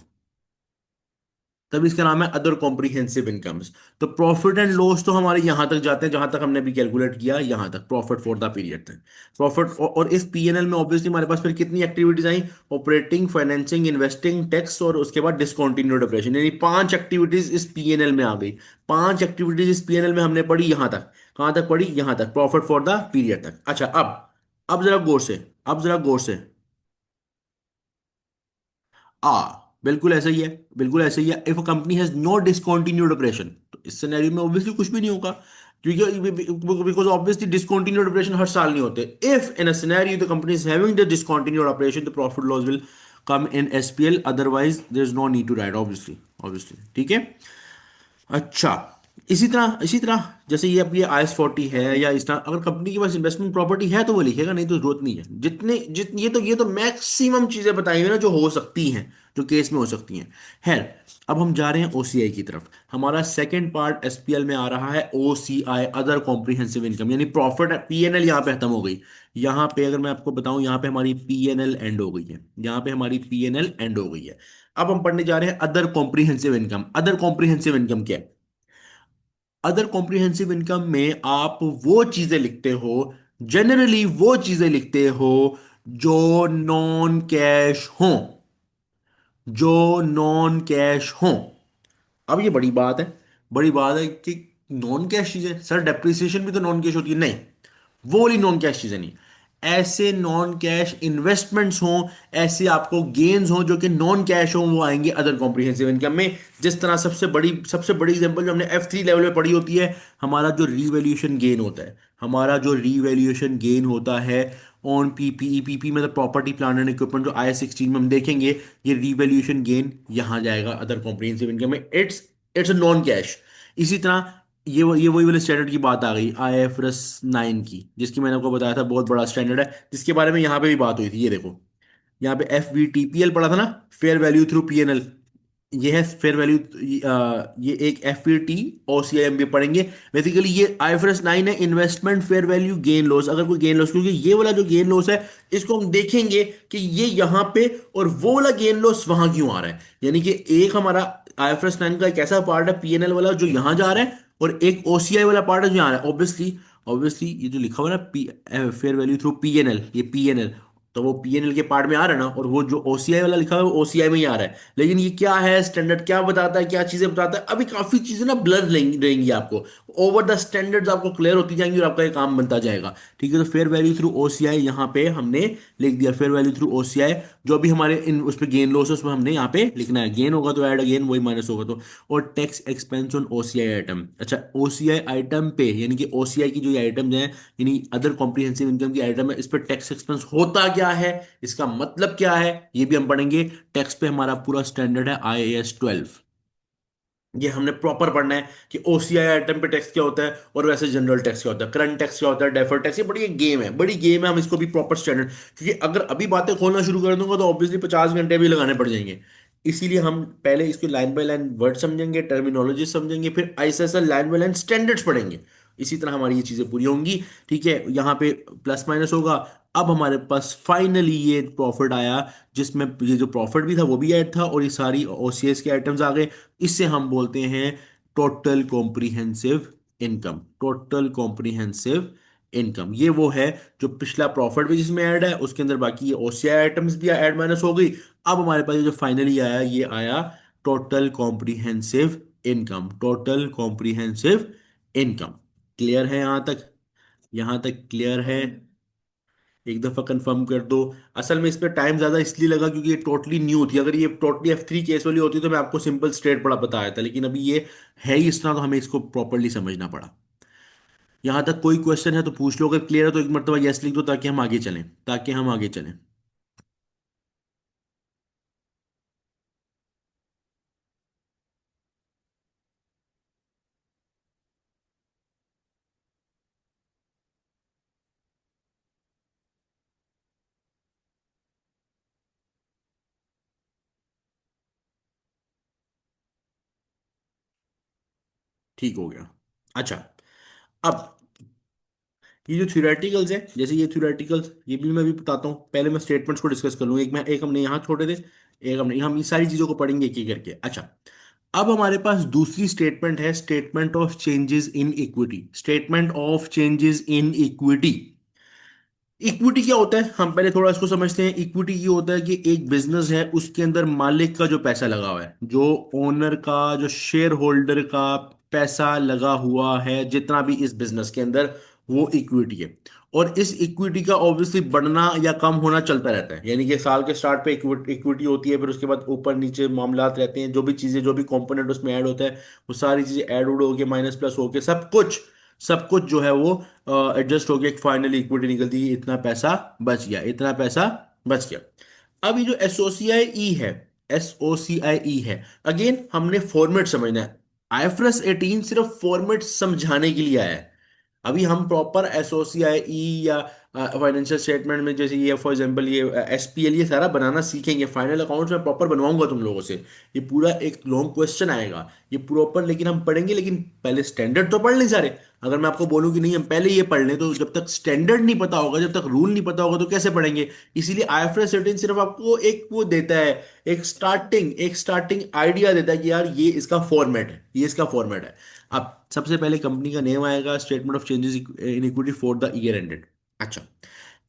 तभी इसका नाम है अदर कॉम्प्रिहेंसिव इनकम्स। तो प्रॉफिट एंड लॉस तो हमारे यहां तक जाते हैं जहां तक हमने अभी कैलकुलेट किया, यहां तक प्रॉफिट फॉर द पीरियड तक। प्रॉफिट, और इस पीएनएल में ऑब्वियसली हमारे पास फिर कितनी activities I, operating, financing, investing, tax, और उसके बाद डिसकंटिन्यूड ऑपरेशन, यानी 5 एक्टिविटीज इस पीएनएल में आ गई। 5 एक्टिविटीज इस पीएनएल में हमने पढ़ी यहां तक। कहां तक पढ़ी? यहां तक, प्रॉफिट फॉर द पीरियड तक। अच्छा, अब जरा गौर से, आ बिल्कुल ऐसा ही है, बिल्कुल ऐसा ही है। If a company has no discontinued operation, तो इस सिनेरियो में ऑब्वियसली कुछ भी नहीं होगा, क्योंकि बिकॉज ऑब्वियसली डिसकंटिन्यूड ऑपरेशन हर साल नहीं होते। If in a scenario the company is having the discontinued operation, the profit loss will come in SPL, otherwise there is no need to write, obviously, obviously, ठीक है। अच्छा, इसी तरह जैसे ये अब ये IS 40 है या इस तरह अगर कंपनी के पास इन्वेस्टमेंट प्रॉपर्टी है तो वो लिखेगा, नहीं तो जरूरत नहीं है। जितने ये तो मैक्सिमम चीजें बताई हुई ना जो हो सकती हैं, जो केस में हो सकती हैं। खैर, अब हम जा रहे हैं ओसीआई की तरफ। हमारा सेकंड पार्ट एसपीएल में आ रहा है ओसीआई, अदर कॉम्प्रिहेंसिव इनकम, यानी प्रॉफिट। पीएनएल यहाँ पे खत्म हो गई। यहाँ पे अगर मैं आपको बताऊं, यहाँ पे हमारी पीएनएल एंड हो गई है, यहाँ पे हमारी पीएनएल एंड हो गई है। अब हम पढ़ने जा रहे हैं other comprehensive income. Other comprehensive income क्या है? अदर कॉम्प्रिहेंसिव इनकम में आप वो चीजें लिखते हो, जनरली वो चीजें लिखते हो जो नॉन कैश हो, जो नॉन कैश हो। अब ये बड़ी बात है, बड़ी बात है कि नॉन कैश चीजें, सर डेप्रिसिएशन भी तो नॉन कैश होती है, नहीं, वो वाली नॉन कैश चीजें नहीं। ऐसे नॉन कैश इन्वेस्टमेंट्स हों, ऐसे आपको गेन्स हों जो कि नॉन कैश हों, वो आएंगे अदर कॉम्प्रिहेंसिव इनकम में। जिस तरह सबसे बड़ी एग्जांपल जो हमने F3 लेवल में पढ़ी होती है, हमारा जो रीवैल्यूएशन गेन होता है, हमारा जो रीवैल्यूएशन गेन होता है ऑन पीपीई, पीपी मतलब प्रॉपर्टी प्लांट एंड इक्विपमेंट, जो IS 16 में हम देखेंगे, ये रीवैल्यूएशन गेन यहाँ जाएगा अदर कॉम्प्रिहेंसिव इनकम में। It's a non cash. इसी तरह ये वही वाले स्टैंडर्ड की बात आ गई IFRS 9 की, जिसकी मैंने आपको बताया था बहुत बड़ा स्टैंडर्ड है, जिसके बारे में यहाँ पे भी बात हुई थी। ये देखो, यहाँ पे FVTPL पढ़ा था ना, फेयर वैल्यू थ्रू पीएनएल। ये है फेयर वैल्यू। ये एक FVT OCI भी पढ़ेंगे। बेसिकली ये IFRS 9 है, investment fair value gain loss, अगर कोई गेन लॉस, क्योंकि ये वाला जो गेन लॉस है, इसको हम देखेंगे कि ये यहाँ पे और वो वाला गेन लॉस वहां क्यों आ रहा है। यानी कि एक हमारा IFRS 9 का एक ऐसा पार्ट है पीएनएल वाला जो यहाँ जा रहा है, और एक OCI वाला पार्ट है जो यहाँ आ रहा है। ऑब्वियसली, ऑब्वियसली ये जो लिखा हुआ है ना, फेयर वैल्यू थ्रू पीएनएल, ये पीएनएल, तो वो पीएनएल के पार्ट में आ रहा है ना, और वो जो ओसीआई वाला लिखा हुआ है वो ओसीआई में ही आ रहा है। लेकिन ये क्या है, स्टैंडर्ड क्या बताता है, क्या चीजें बताता है, अभी काफी चीजें ना ब्लर रहेंगी आपको। ओवर द स्टैंडर्ड्स आपको क्लियर होती जाएंगी और आपका ये काम बनता जाएगा। ठीक है, तो फेयर वैल्यू थ्रू ओसीआई यहाँ पे हमने लिख दिया। फेयर वैल्यू थ्रू ओसीआई, जो भी हमारे इन उस पर गेन लॉस है उसमें हमने यहाँ पे लिखना है। गेन होगा तो ऐड अगेन, वही माइनस होगा तो। और tax expense on OCI item. अच्छा, ओसीआई आइटम पे, यानी कि ओसीआई की जो ये आइटम है, यानी अदर कॉम्प्रिहेंसिव इनकम की आइटम है, इस पर टैक्स एक्सपेंस होता क्या है, इसका मतलब क्या है, ये भी हम पढ़ेंगे। टैक्स पे हमारा पूरा स्टैंडर्ड है IAS 12। ये हमने प्रॉपर पढ़ना है कि ओसीआई आइटम पे टैक्स क्या होता है, और वैसे जनरल टैक्स क्या होता है, करंट टैक्स क्या होता है, डेफर्ड टैक्स। ये बड़ी एक गेम है, बड़ी गेम है, हम इसको भी प्रॉपर स्टैंडर्ड, क्योंकि अगर अभी बातें खोलना शुरू कर दूंगा तो ऑब्वियसली 50 घंटे भी लगाने पड़ जाएंगे। इसीलिए हम पहले इसको लाइन बाय लाइन वर्ड समझेंगे, टर्मिनोलॉजी समझेंगे, फिर ऐसा ऐसा लाइन बाय लाइन स्टैंडर्ड्स पढ़ेंगे। इसी तरह हमारी ये चीजें पूरी होंगी। ठीक है, यहाँ पे प्लस माइनस होगा। अब हमारे पास फाइनली ये प्रॉफिट आया, जिसमें ये जो प्रॉफिट भी था वो भी ऐड था, और ये सारी ओसीएस के आइटम्स आ गए। इससे हम बोलते हैं total comprehensive income. Total comprehensive income ये वो है जो पिछला प्रॉफिट भी जिसमें ऐड है, उसके अंदर बाकी ये ओसीआई आइटम्स भी ऐड माइनस हो गई। अब हमारे पास ये जो फाइनली आया, ये आया total comprehensive income. Total comprehensive income. Clear है यहां तक? यहां तक क्लियर है? एक दफा कंफर्म कर दो। असल में इस पे टाइम ज्यादा इसलिए लगा क्योंकि ये टोटली न्यू थी। अगर ये टोटली F3 केस वाली होती तो मैं आपको सिंपल स्ट्रेट पढ़ा बताया था, लेकिन अभी ये है ही इस तरह, तो हमें इसको प्रॉपरली समझना पड़ा। यहां तक कोई क्वेश्चन है तो पूछ लो, अगर क्लियर है तो एक मरतबा यस लिख दो, ताकि हम आगे चलें, ताकि हम आगे चलें। ठीक हो गया। अच्छा, अब ये जो थ्योरेटिकल्स है, जैसे ये थ्योरेटिकल्स, ये भी मैं भी बताता हूँ। पहले मैं स्टेटमेंट्स को डिस्कस कर लूँ। एक हमने यहाँ छोड़े थे, एक हमने, हम ये सारी चीजों को पढ़ेंगे एक एक करके। अच्छा, अब हमारे पास दूसरी स्टेटमेंट है, statement of changes in equity. Statement of changes in equity. Equity क्या होता है, हम पहले थोड़ा इसको समझते हैं। इक्विटी ये होता है कि एक बिजनेस है, उसके अंदर मालिक का जो पैसा लगा हुआ है, जो ओनर का, जो शेयर होल्डर का पैसा लगा हुआ है, जितना भी इस बिजनेस के अंदर, वो इक्विटी है। और इस इक्विटी का ऑब्वियसली बढ़ना या कम होना चलता रहता है। यानी कि साल के स्टार्ट पे इक्विटी होती है, फिर उसके बाद ऊपर नीचे मामलात रहते हैं, जो भी चीजें, जो भी कंपोनेंट उसमें ऐड होता है, वो सारी चीजें ऐड उड होके माइनस प्लस होके सब कुछ जो है वो एडजस्ट होके एक फाइनल इक्विटी निकलती है, इतना पैसा बच गया, इतना पैसा बच गया। अब ये जो एसओसीआई है, एसओसीआई है, अगेन हमने फॉर्मेट समझना है। आईएफआरएस 18 सिर्फ फॉर्मेट समझाने के लिए आया है। अभी हम प्रॉपर एसओसीआई या फाइनेंशियल स्टेटमेंट में, जैसे ये फॉर एग्जांपल ये एसपीएल, ये सारा बनाना सीखेंगे। फाइनल अकाउंट्स में प्रॉपर बनवाऊंगा तुम लोगों से। ये पूरा एक लॉन्ग क्वेश्चन आएगा ये प्रॉपर, लेकिन हम पढ़ेंगे। लेकिन पहले स्टैंडर्ड तो पढ़ लें सारे। अगर मैं आपको बोलूं कि नहीं हम पहले ये पढ़ लें, तो जब तक स्टैंडर्ड नहीं पता होगा, जब तक रूल नहीं पता होगा, तो कैसे पढ़ेंगे? इसीलिए आईएफआरएस 17 सिर्फ आपको एक वो देता है, एक स्टार्टिंग आइडिया देता है कि यार ये इसका फॉर्मेट है, ये इसका फॉर्मेट है। अब सबसे पहले कंपनी का नेम आएगा, statement of changes in equity for the year ended. अच्छा,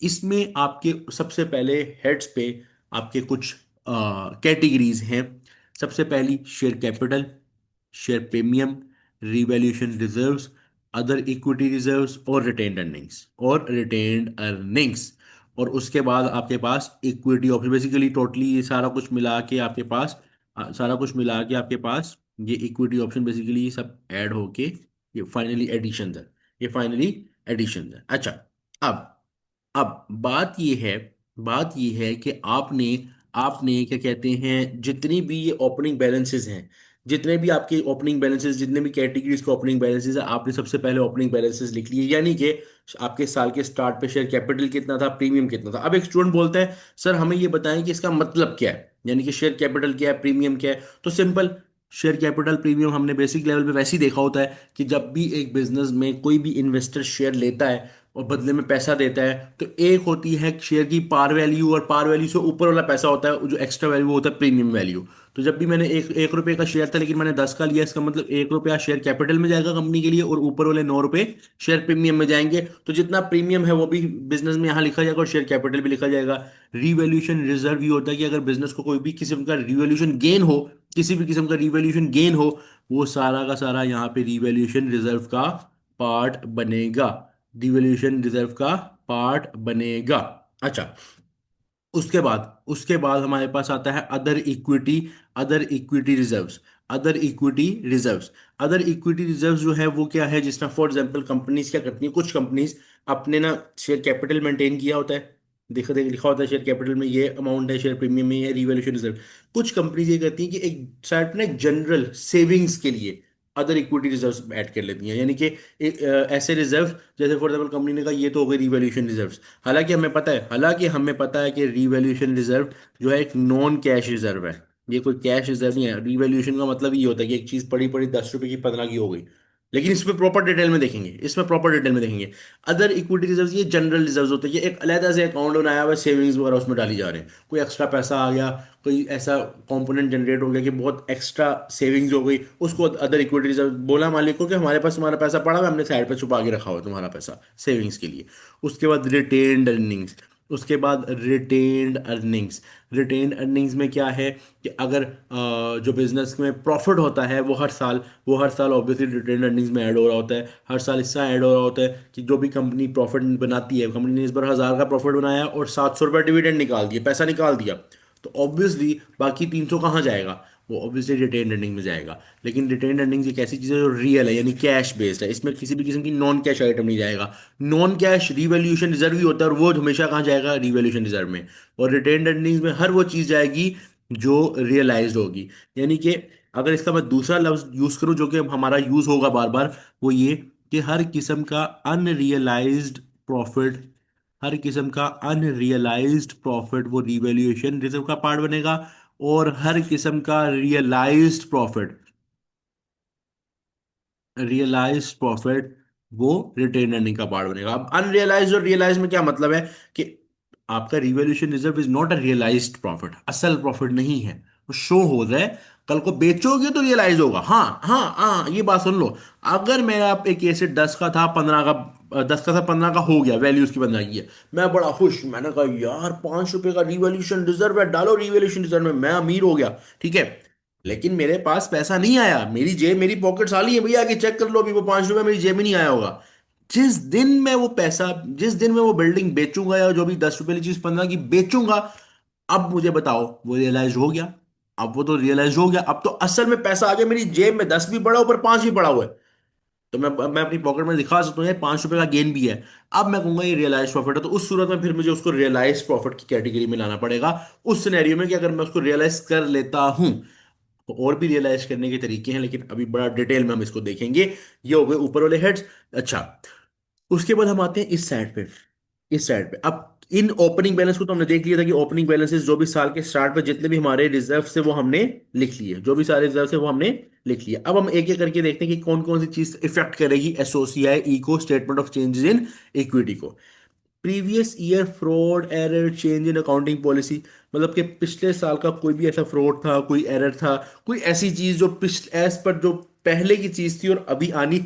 इसमें आपके सबसे पहले हेड्स पे आपके कुछ कैटेगरीज हैं। सबसे पहली share capital, share premium, revaluation reserves, other equity reserves और रिटेन्ड अर्निंग्स। और उसके बाद आपके पास इक्विटी ऑप्शन, बेसिकली टोटली ये सारा कुछ मिला के आपके पास, सारा कुछ मिला के आपके पास ये इक्विटी ऑप्शन बेसिकली ये सब ऐड होके ये फाइनली एडिशन है। ये फाइनली एडिशन है। अच्छा, अब अब बात ये है कि आपने आपने क्या कहते हैं, जितनी भी ये ओपनिंग बैलेंसेस हैं, जितने भी आपके ओपनिंग बैलेंसेस, जितने भी कैटेगरीज के ओपनिंग बैलेंसेस है, आपने सबसे पहले ओपनिंग बैलेंसेस लिख लिए। यानी कि आपके साल के स्टार्ट पे शेयर कैपिटल कितना था, प्रीमियम कितना था। अब एक स्टूडेंट बोलता है सर हमें ये बताएं कि इसका मतलब क्या है, यानी कि शेयर कैपिटल क्या है, प्रीमियम क्या है। तो सिंपल, शेयर कैपिटल प्रीमियम हमने बेसिक लेवल पे वैसे ही देखा होता है कि जब भी एक बिजनेस में कोई भी इन्वेस्टर शेयर लेता है और बदले में पैसा देता है, तो एक होती है शेयर की पार वैल्यू, और पार वैल्यू से ऊपर वाला पैसा होता है जो एक्स्ट्रा वैल्यू होता है प्रीमियम वैल्यू। तो जब भी मैंने एक रुपए का शेयर था लेकिन मैंने 10 का लिया, इसका मतलब 1 रुपया शेयर कैपिटल में जाएगा कंपनी के लिए, और ऊपर वाले 9 रुपए शेयर प्रीमियम में जाएंगे। तो जितना प्रीमियम है वो भी बिजनेस में यहाँ लिखा जाएगा और शेयर कैपिटल भी लिखा जाएगा। रिवैल्यूएशन रिजर्व ये होता है कि अगर बिजनेस को कोई भी किस्म का रिवैल्यूएशन गेन हो, किसी भी किस्म का रिवैल्यूएशन गेन हो, वो सारा का सारा यहाँ पे रिवैल्यूएशन रिजर्व का पार्ट बनेगा। डिवैल्यूएशन रिजर्व का पार्ट बनेगा। अच्छा, उसके बाद हमारे पास आता है other equity reserves. Other equity reserves जो है वो क्या है, जिसमें फॉर एग्जांपल कंपनीज क्या करती हैं, कुछ कंपनीज अपने ना शेयर कैपिटल मेंटेन किया होता है। देखो देख लिखा होता है शेयर कैपिटल में ये अमाउंट है, शेयर प्रीमियम में ये, रिवैल्यूएशन रिजर्व। कुछ कंपनीज ये करती हैं कि एक साइड पे ना एक जनरल सेविंग्स के लिए अदर इक्विटी रिजर्व्स ऐड कर लेती हैं। यानी कि ऐसे रिजर्व, जैसे फॉर एग्जाम्पल कंपनी ने कहा ये तो हो गई रिवैल्यूएशन रिजर्व। हालांकि हमें पता है कि रिवैल्यूएशन रिजर्व जो है एक नॉन कैश रिजर्व है। ये कोई कैश रिजर्व नहीं है। रिवैल्यूएशन का मतलब ये होता है कि एक चीज पड़ी पड़ी 10 रुपए की 15 की हो गई। लेकिन इसमें प्रॉपर डिटेल में देखेंगे। अदर इक्विटी रिजर्व ये जनरल रिजर्व होते हैं, ये एक अलग से अकाउंट बनाया हुआ सेविंग्स वगैरह उसमें डाली जा रहे हैं। कोई एक्स्ट्रा पैसा आ गया, कोई ऐसा कंपोनेंट जनरेट हो गया कि बहुत एक्स्ट्रा सेविंग्स हो गई, उसको अदर इक्विटी रिजर्व बोला मालिक को कि हमारे पास तुम्हारा पैसा पड़ा हुआ है, हमने साइड पे छुपा के रखा हुआ है तुम्हारा पैसा सेविंग्स के लिए। उसके बाद रिटेन्ड अर्निंग्स में क्या है कि अगर जो बिजनेस में प्रॉफिट होता है वो हर साल ऑब्वियसली रिटेन्ड अर्निंग्स में ऐड हो रहा होता है। हर साल इससे ऐड हो रहा होता है कि जो भी कंपनी प्रॉफिट बनाती है, कंपनी ने इस बार 1,000 का प्रॉफिट बनाया और 700 रुपये डिविडेंड निकाल दिया, पैसा निकाल दिया, तो ऑब्वियसली बाकी 300 कहाँ जाएगा? वो ऑब्वियसली रिटेन अर्निंग में जाएगा। लेकिन रिटेन अर्निंग्स एक ऐसी चीज़ है जो रियल है, यानी कैश बेस्ड है। इसमें किसी भी किस्म की नॉन कैश आइटम नहीं जाएगा। नॉन कैश रिवैल्यूएशन रिजर्व ही होता है, और वो हमेशा कहाँ जाएगा? रिवैल्यूएशन रिजर्व में। और रिटेन अर्निंग्स में हर वो चीज़ जाएगी जो रियलाइज्ड होगी। यानी कि अगर इसका मैं दूसरा लफ्ज यूज करूं जो कि हमारा यूज होगा बार बार, वो ये कि प्रॉफिट हर किस्म का अनरियलाइज्ड प्रॉफिट वो रिवैल्यूएशन रिजर्व का पार्ट बनेगा। और हर किस्म का रियलाइज्ड प्रॉफिट वो रिटेन अर्निंग का पार्ट बनेगा। अब अनरियलाइज्ड और रियलाइज्ड में क्या मतलब है कि आपका revaluation reserve is not a realised profit, असल प्रॉफिट नहीं है। वो शो हो रहा है, कल को बेचोगे तो रियलाइज होगा। हाँ हाँ हाँ, ये बात सुन लो। अगर मेरा एक एसेट 10 का था 15 का हो गया, वैल्यू उसकी 15 की है, मैं बड़ा खुश, मैंने कहा यार 5 रुपए का रिवॉल्यूशन रिजर्व है, डालो रिवॉल्यूशन रिजर्व में, मैं अमीर हो गया। ठीक है, लेकिन मेरे पास पैसा नहीं आया, मेरी पॉकेट खाली है भैया, आके चेक कर लो, अभी वो 5 रुपए मेरी जेब में नहीं आया होगा। जिस दिन मैं वो बिल्डिंग बेचूंगा, या जो भी 10 रुपए की चीज 15 की बेचूंगा, अब मुझे बताओ वो रियलाइज हो गया? अब वो तो रियलाइज हो गया, अब तो असल में पैसा आ गया मेरी जेब में, 10 भी पड़ा ऊपर 5 भी पड़ा हुआ है। तो मैं अपनी पॉकेट में दिखा सकता हूँ यार 5 रुपए का गेन भी है। अब मैं कहूंगा ये रियलाइज प्रॉफिट है, तो उस सूरत में फिर मुझे उसको रियलाइज प्रॉफिट की कैटेगरी में लाना पड़ेगा। उस सिनेरियो में कि अगर मैं उसको रियलाइज कर लेता हूँ, तो और भी रियलाइज करने के तरीके हैं, लेकिन अभी बड़ा डिटेल में हम इसको देखेंगे। ये हो गए ऊपर वाले हेड्स। अच्छा, उसके बाद हम आते हैं इस साइड पे। इस साइड पे अब इन ओपनिंग बैलेंस को तो हमने देख लिया था कि ओपनिंग बैलेंसेस जो भी साल के स्टार्ट पे जितने भी हमारे रिजर्व थे वो हमने लिख लिए, जो भी सारे रिजर्व थे वो हमने लिख लिया। अब हम एक एक करके देखते हैं कि कौन कौन सी चीज इफेक्ट करेगी एसओसीआई ई को, statement of changes in equity को। Previous year fraud error change in accounting policy, मतलब कि पिछले साल का कोई भी ऐसा फ्रॉड था, कोई एरर था, कोई ऐसी चीज जो पिछले एज पर जो पहले की चीज थी और अभी आनी,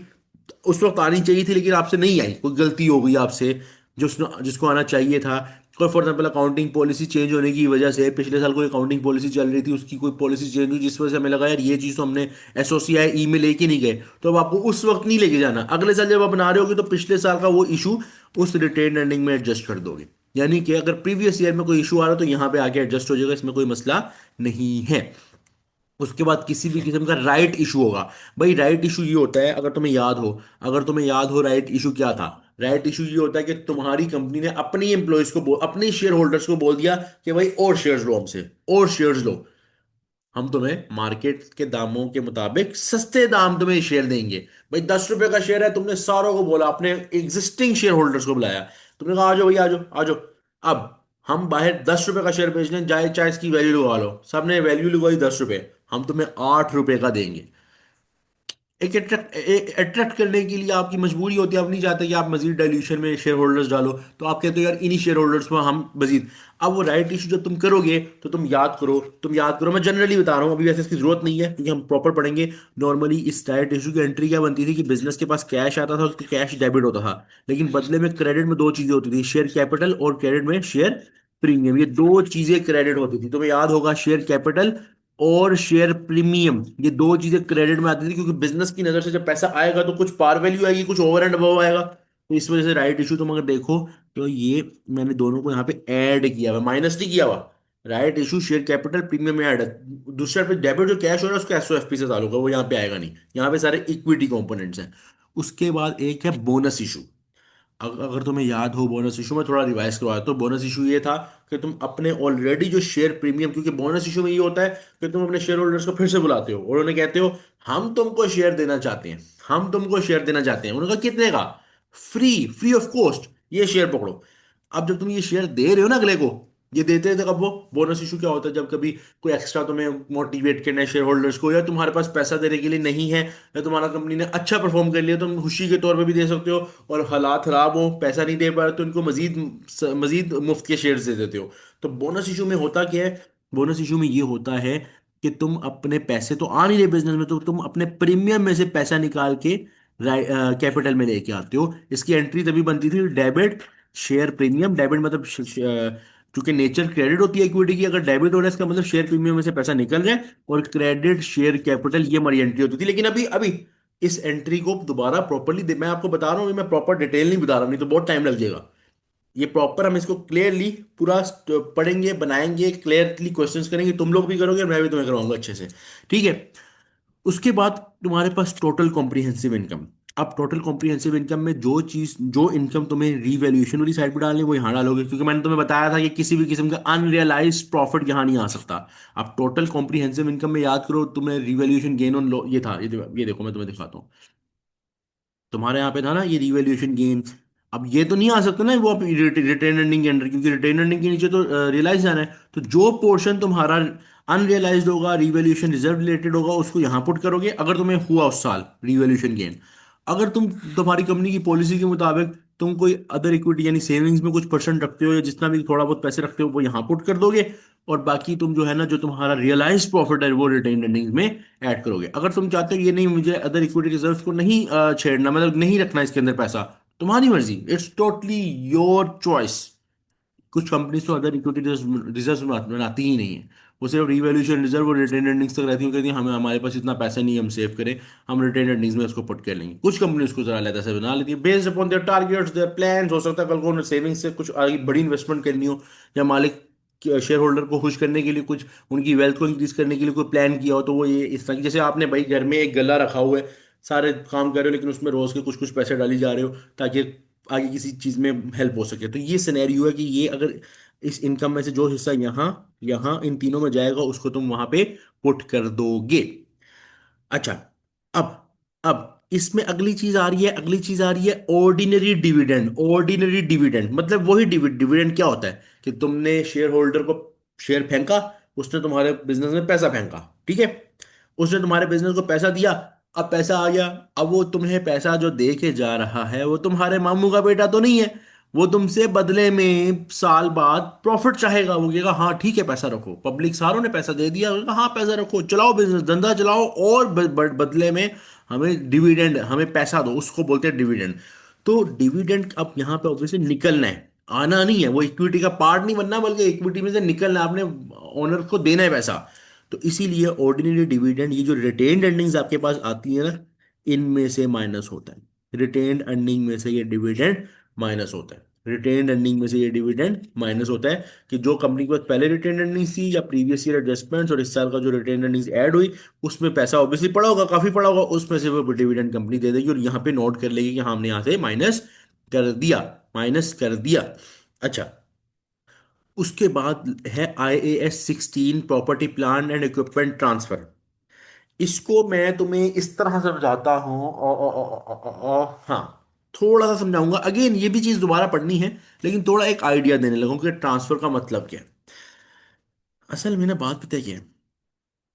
उस वक्त आनी चाहिए थी लेकिन आपसे नहीं आई, कोई गलती हो गई आपसे जो जिसको आना चाहिए था। कोई for example accounting policy change होने की वजह से पिछले साल कोई अकाउंटिंग पॉलिसी चल रही थी, उसकी कोई पॉलिसी चेंज हुई जिस वजह से हमें लगा यार ये चीज़ तो हमने एसओसीआई ई में लेके नहीं गए, तो अब आपको उस वक्त नहीं लेके जाना, अगले साल जब आप बना रहे होगे तो पिछले साल का वो इशू उस रिटेन अर्निंग में एडजस्ट कर दोगे। यानी कि अगर प्रीवियस ईयर में कोई इशू आ रहा है तो यहाँ पे आके एडजस्ट हो जाएगा, इसमें कोई मसला नहीं है। उसके बाद किसी भी किस्म का राइट इशू होगा। भाई राइट इशू ये होता है, अगर तुम्हें याद हो राइट इशू क्या था। राइट इशू ये होता है कि तुम्हारी कंपनी ने अपनी एम्प्लॉयज को अपने शेयर होल्डर्स को बोल दिया कि भाई और शेयर्स लो हमसे, और शेयर्स लो, हम तुम्हें मार्केट के दामों के मुताबिक सस्ते दाम तुम्हें शेयर देंगे। भाई 10 रुपए का शेयर है, तुमने सारों को बोला, अपने एग्जिस्टिंग शेयर होल्डर्स को बुलाया, तुमने कहा आ जाओ भैया, आ जाओ आ जाओ। अब हम बाहर 10 रुपए का शेयर बेच रहे हैं, चाहे चाहे इसकी वैल्यू लगा लो, सबने वैल्यू लगवाई 10 रुपए, हम तुम्हें 8 रुपए का देंगे। एक अट्रैक्ट करने के लिए आपकी मजबूरी होती है, आप नहीं चाहते कि आप मजीद डाइल्यूशन में शेयर होल्डर्स डालो, तो आप कहते हो यार इन्हीं शेयर होल्डर्स में हम मजीद। अब वो राइट इशू जब तुम करोगे तो तुम याद करो, मैं जनरली बता रहा हूँ, अभी वैसे इसकी जरूरत नहीं है क्योंकि हम प्रॉपर पढ़ेंगे। नॉर्मली इस राइट इशू की एंट्री क्या बनती थी कि बिजनेस के पास कैश आता था, उसका कैश डेबिट होता था, लेकिन बदले में क्रेडिट में दो चीजें होती थी, शेयर कैपिटल और क्रेडिट में शेयर प्रीमियम, ये दो चीजें क्रेडिट होती थी। तुम्हें याद होगा शेयर कैपिटल और शेयर प्रीमियम, ये दो चीजें क्रेडिट में आती थी, क्योंकि बिजनेस की नजर से जब पैसा आएगा तो कुछ पार वैल्यू आएगी, कुछ ओवर एंड अबव आएगा। तो इस वजह से राइट इशू तुम अगर देखो तो ये मैंने दोनों को यहाँ पे ऐड किया हुआ, माइनस नहीं किया हुआ। Right issue share capital premium में ऐड है। दूसरा पे डेबिट जो कैश हो रहा है उसको एसओएफपी से ताल्लुक है, वो यहाँ पे आएगा नहीं, यहाँ पे सारे इक्विटी कंपोनेंट्स हैं। उसके बाद एक है बोनस इशू। अगर तुम्हें याद हो बोनस इशू में थोड़ा रिवाइज करवाया, तो बोनस इशू ये था कि तुम अपने ऑलरेडी जो शेयर प्रीमियम, क्योंकि बोनस इशू में ये होता है कि तुम अपने शेयर होल्डर्स को फिर से बुलाते हो और उन्हें कहते हो हम तुमको शेयर देना चाहते हैं, हम तुमको शेयर देना चाहते हैं। उन्होंने कहा कितने का? फ्री, फ्री ऑफ कॉस्ट, ये शेयर पकड़ो। अब जब तुम ये शेयर दे रहे हो ना अगले को, ये देते थे कब? वो बोनस इशू क्या होता है, जब कभी कोई एक्स्ट्रा तुम्हें मोटिवेट करना है शेयर होल्डर्स को, या तुम्हारे पास पैसा देने के लिए नहीं है, या तुम्हारा कंपनी ने अच्छा परफॉर्म कर लिया, तुम खुशी के तौर पे भी दे सकते हो, और हालात खराब हो पैसा नहीं दे पा रहे तो उनको मजीद मजीद मुफ्त के शेयर्स दे देते हो। तो बोनस इशू में होता क्या है? बोनस इशू में ये होता है कि तुम अपने पैसे तो आ नहीं रहे बिजनेस में, तो तुम अपने प्रीमियम में से पैसा निकाल के कैपिटल में लेके आते हो। इसकी एंट्री तभी बनती थी डेबिट शेयर प्रीमियम। डेबिट मतलब चूंकि नेचर क्रेडिट होती है इक्विटी की, अगर डेबिट हो रहा है इसका मतलब शेयर प्रीमियम में से पैसा निकल रहा है, और क्रेडिट शेयर कैपिटल, ये हमारी एंट्री होती थी। लेकिन अभी अभी इस एंट्री को दोबारा प्रॉपरली मैं आपको बता रहा हूँ, मैं प्रॉपर डिटेल नहीं बता रहा हूँ, नहीं तो बहुत टाइम लग जाएगा। ये प्रॉपर हम इसको क्लियरली पूरा पढ़ेंगे, बनाएंगे, क्लियरली क्वेश्चंस करेंगे, तुम लोग भी करोगे और मैं भी तुम्हें करवाऊंगा अच्छे से। ठीक है। उसके बाद तुम्हारे पास टोटल कॉम्प्रिहेंसिव इनकम। अब टोटल कॉम्प्रिहेंसिव इनकम में जो इनकम तुम्हें रीवैल्यूएशन वाली साइड पे डालनी है वो यहाँ डालोगे, क्योंकि मैंने तुम्हें बताया था कि किसी भी किस्म का अनरियलाइज्ड प्रॉफिट यहाँ नहीं आ सकता। अब टोटल कॉम्प्रिहेंसिव इनकम में याद करो, तुम्हें रीवैल्यूएशन गेन ऑन लो ये था, ये देखो मैं तुम्हें दिखाता हूँ। तुम्हारे यहाँ पे था ना ये रिवैल्यूएशन गेन। अब ये तो नहीं आ सकता ना वो आप रिटेन अर्निंग के अंडर, क्योंकि रिटेन अर्निंग के नीचे तो रियलाइज जाना है। तो जो पोर्शन तुम्हारा अनरियलाइज्ड होगा, रिवैल्यूएशन रिजर्व रिलेटेड होगा, उसको यहाँ पुट करोगे अगर तुम्हें हुआ उस साल रिवैल्यूएशन गेन। अगर तुम्हारी कंपनी की पॉलिसी के मुताबिक तुम कोई अदर इक्विटी यानी सेविंग्स में कुछ परसेंट रखते हो, या जितना भी थोड़ा बहुत पैसे रखते हो वो यहाँ पुट कर दोगे, और बाकी तुम जो है ना जो तुम्हारा रियलाइज प्रॉफिट है वो रिटेन अर्निंग्स में ऐड करोगे। अगर तुम चाहते हो ये नहीं मुझे अदर इक्विटी रिजर्व को नहीं छेड़ना, मतलब नहीं रखना इसके अंदर पैसा, तुम्हारी मर्जी, इट्स टोटली योर चॉइस। कुछ कंपनीज तो अदर इक्विटी रिजर्व बनाती ही नहीं है, वो सिर्फ रिवैल्यूएशन रिजर्व और रिटेन अर्निंग्स तक रहती है, कहती है हमें हमारे पास इतना पैसा नहीं है हम सेव करें, हम रिटेन अर्निंग्स में उसको पुट कर लेंगे। कुछ कंपनी उसको जरा अलग से बना लेती है based upon their targets, their plans. हो सकता है कल को उन्हें सेविंग्स से कुछ आगे बड़ी इन्वेस्टमेंट करनी हो, या मालिक शेयर होल्डर को खुश करने के लिए कुछ उनकी वेल्थ को इंक्रीज करने के लिए कोई प्लान किया हो, तो वो ये इस तरह की, जैसे आपने भाई घर में एक गला रखा हुआ है, सारे काम कर रहे हो लेकिन उसमें रोज के कुछ कुछ पैसे डाली जा रहे हो ताकि आगे किसी चीज में हेल्प हो सके। तो ये सिनेरियो है कि ये अगर इस इनकम में से जो हिस्सा यहाँ यहाँ इन तीनों में जाएगा उसको तुम वहां पे पुट कर दोगे। अच्छा, अब अब इसमें अगली चीज आ रही है, अगली चीज आ रही है ऑर्डिनरी डिविडेंड। ऑर्डिनरी डिविडेंड मतलब वही डिविडेंड क्या होता है कि तुमने शेयर होल्डर को शेयर फेंका, उसने तुम्हारे बिजनेस में पैसा फेंका, ठीक है, उसने तुम्हारे बिजनेस को पैसा दिया, अब पैसा आ गया। अब वो तुम्हें पैसा जो दे के जा रहा है वो तुम्हारे मामू का बेटा तो नहीं है, वो तुमसे बदले में साल बाद प्रॉफिट चाहेगा। वो कहेगा हाँ ठीक है पैसा रखो, पब्लिक सारों ने पैसा दे दिया, वो कहेगा, हाँ पैसा रखो, चलाओ बिजनेस, धंधा चलाओ, और बदले में हमें डिविडेंड, हमें पैसा दो, उसको बोलते हैं डिविडेंड। तो डिविडेंड अब यहाँ पे ऑब्वियसली निकलना है, आना नहीं है, वो इक्विटी का पार्ट नहीं बनना, बल्कि इक्विटी में से निकलना है, आपने ओनर को देना है पैसा। तो इसीलिए ऑर्डिनरी डिविडेंड, ये जो रिटेन्ड अर्निंग्स आपके पास आती है ना, इनमें से माइनस होता है। रिटेन्ड अर्निंग में से ये डिविडेंड माइनस होता है। रिटेन्ड अर्निंग में से ये डिविडेंड माइनस होता है कि जो कंपनी के पास पहले रिटेन्ड अर्निंग्स थी या प्रीवियस ईयर एडजस्टमेंट्स और इस साल का जो रिटेन्ड अर्निंग्स ऐड हुई, उसमें पैसा ऑब्वियसली पड़ा होगा, काफी पड़ा होगा, उसमें से वो डिविडेंड कंपनी दे देगी और यहाँ पे नोट कर लेगी कि हाँ हमने यहाँ से माइनस कर दिया, माइनस कर दिया। अच्छा, उसके बाद है IAS 16 property plant and equipment transfer. इसको मैं तुम्हें इस तरह समझाता हूं, हाँ, थोड़ा सा समझाऊंगा, अगेन ये भी चीज दोबारा पढ़नी है, लेकिन थोड़ा एक आइडिया देने लगूं कि ट्रांसफर का मतलब क्या है। असल में ना बात पता है क्या है,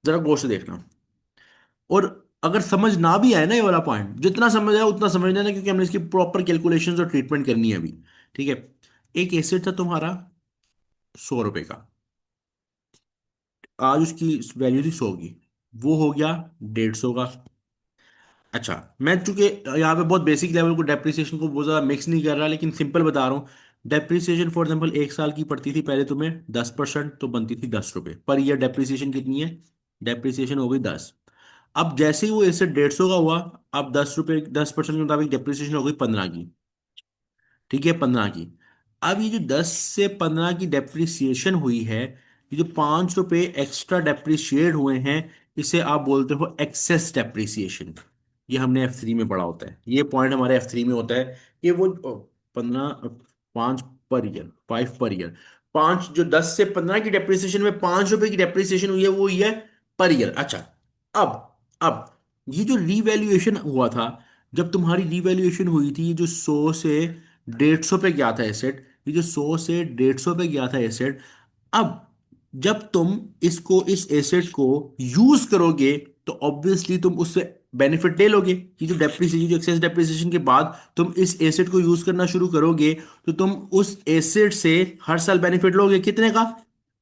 जरा गौर से देखना। और अगर समझ ना भी आए ना ये वाला पॉइंट, जितना समझ आया उतना समझ लेना, क्योंकि हमने इसकी प्रॉपर कैलकुलेशंस और ट्रीटमेंट करनी है अभी। ठीक है, एक एसेट था तुम्हारा 100 रुपए का, आज उसकी वैल्यू थी 100 की, वो हो गया 150 का। अच्छा, मैं चूंकि यहाँ पे बहुत बेसिक लेवल को डेप्रिसिएशन को बहुत ज़्यादा मिक्स नहीं कर रहा, लेकिन सिंपल बता रहा हूँ। डेप्रिसिएशन फॉर एग्जाम्पल 1 साल की पड़ती थी पहले तुम्हें 10%, तो बनती थी 10 रुपये पर ईयर। डेप्रिसिएशन कितनी है, डेप्रिसिएशन हो गई 10। अब जैसे ही वो एसेट 150 का हुआ, अब 10 रुपये 10% के मुताबिक डेप्रिसिएशन हो गई 15 की। ठीक है, 15 की। अब ये जो 10 से 15 की डेप्रिसिएशन हुई है, ये जो 5 रुपए एक्स्ट्रा डेप्रिशिएट हुए हैं, इसे आप बोलते हो एक्सेस डेप्रिसिएशन। ये हमने F3 में पढ़ा होता है, ये पॉइंट हमारे F3 में होता है कि वो 15, 5 पर ईयर, 5 पर ईयर, 5 जो 10 से 15 की डेप्रिसिएशन में 5 रुपए की डेप्रिसिएशन हुई है वो हुई है पर ईयर। अच्छा, अब अब ये जो रीवैल्यूएशन हुआ था, जब तुम्हारी रीवैल्यूएशन हुई थी, ये जो 100 से 150 पे गया था एसेट, ये जो 100 से 150 पे गया था एसेट, अब जब तुम इसको इस एसेट को यूज करोगे तो ऑब्वियसली तुम उससे बेनिफिट ले लोगे। ये जो डेप्रिसिएशन, जो एक्सेस डेप्रिसिएशन के बाद तुम इस एसेट को यूज करना शुरू करोगे, तो तुम उस एसेट से हर साल बेनिफिट लोगे, कितने का,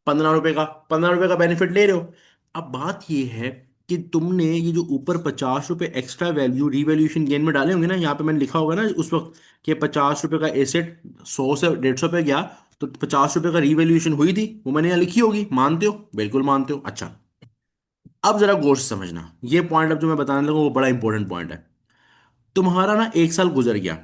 15 रुपए का, 15 रुपए का बेनिफिट ले रहे हो। अब बात ये है कि तुमने ये जो ऊपर 50 रुपए एक्स्ट्रा वैल्यू रीवैल्यूएशन गेन में डाले होंगे ना, यहाँ पे मैंने लिखा होगा ना उस वक्त कि 50 रुपए का एसेट 100 से 150 पे गया, तो 50 रुपए का रीवैल्यूएशन हुई थी, वो मैंने यहाँ लिखी होगी, मानते हो, बिल्कुल मानते हो। अच्छा, अब जरा गौर से समझना, ये पॉइंट अब जो मैं बताने लगा वो बड़ा इंपॉर्टेंट पॉइंट है। तुम्हारा ना 1 साल गुजर गया,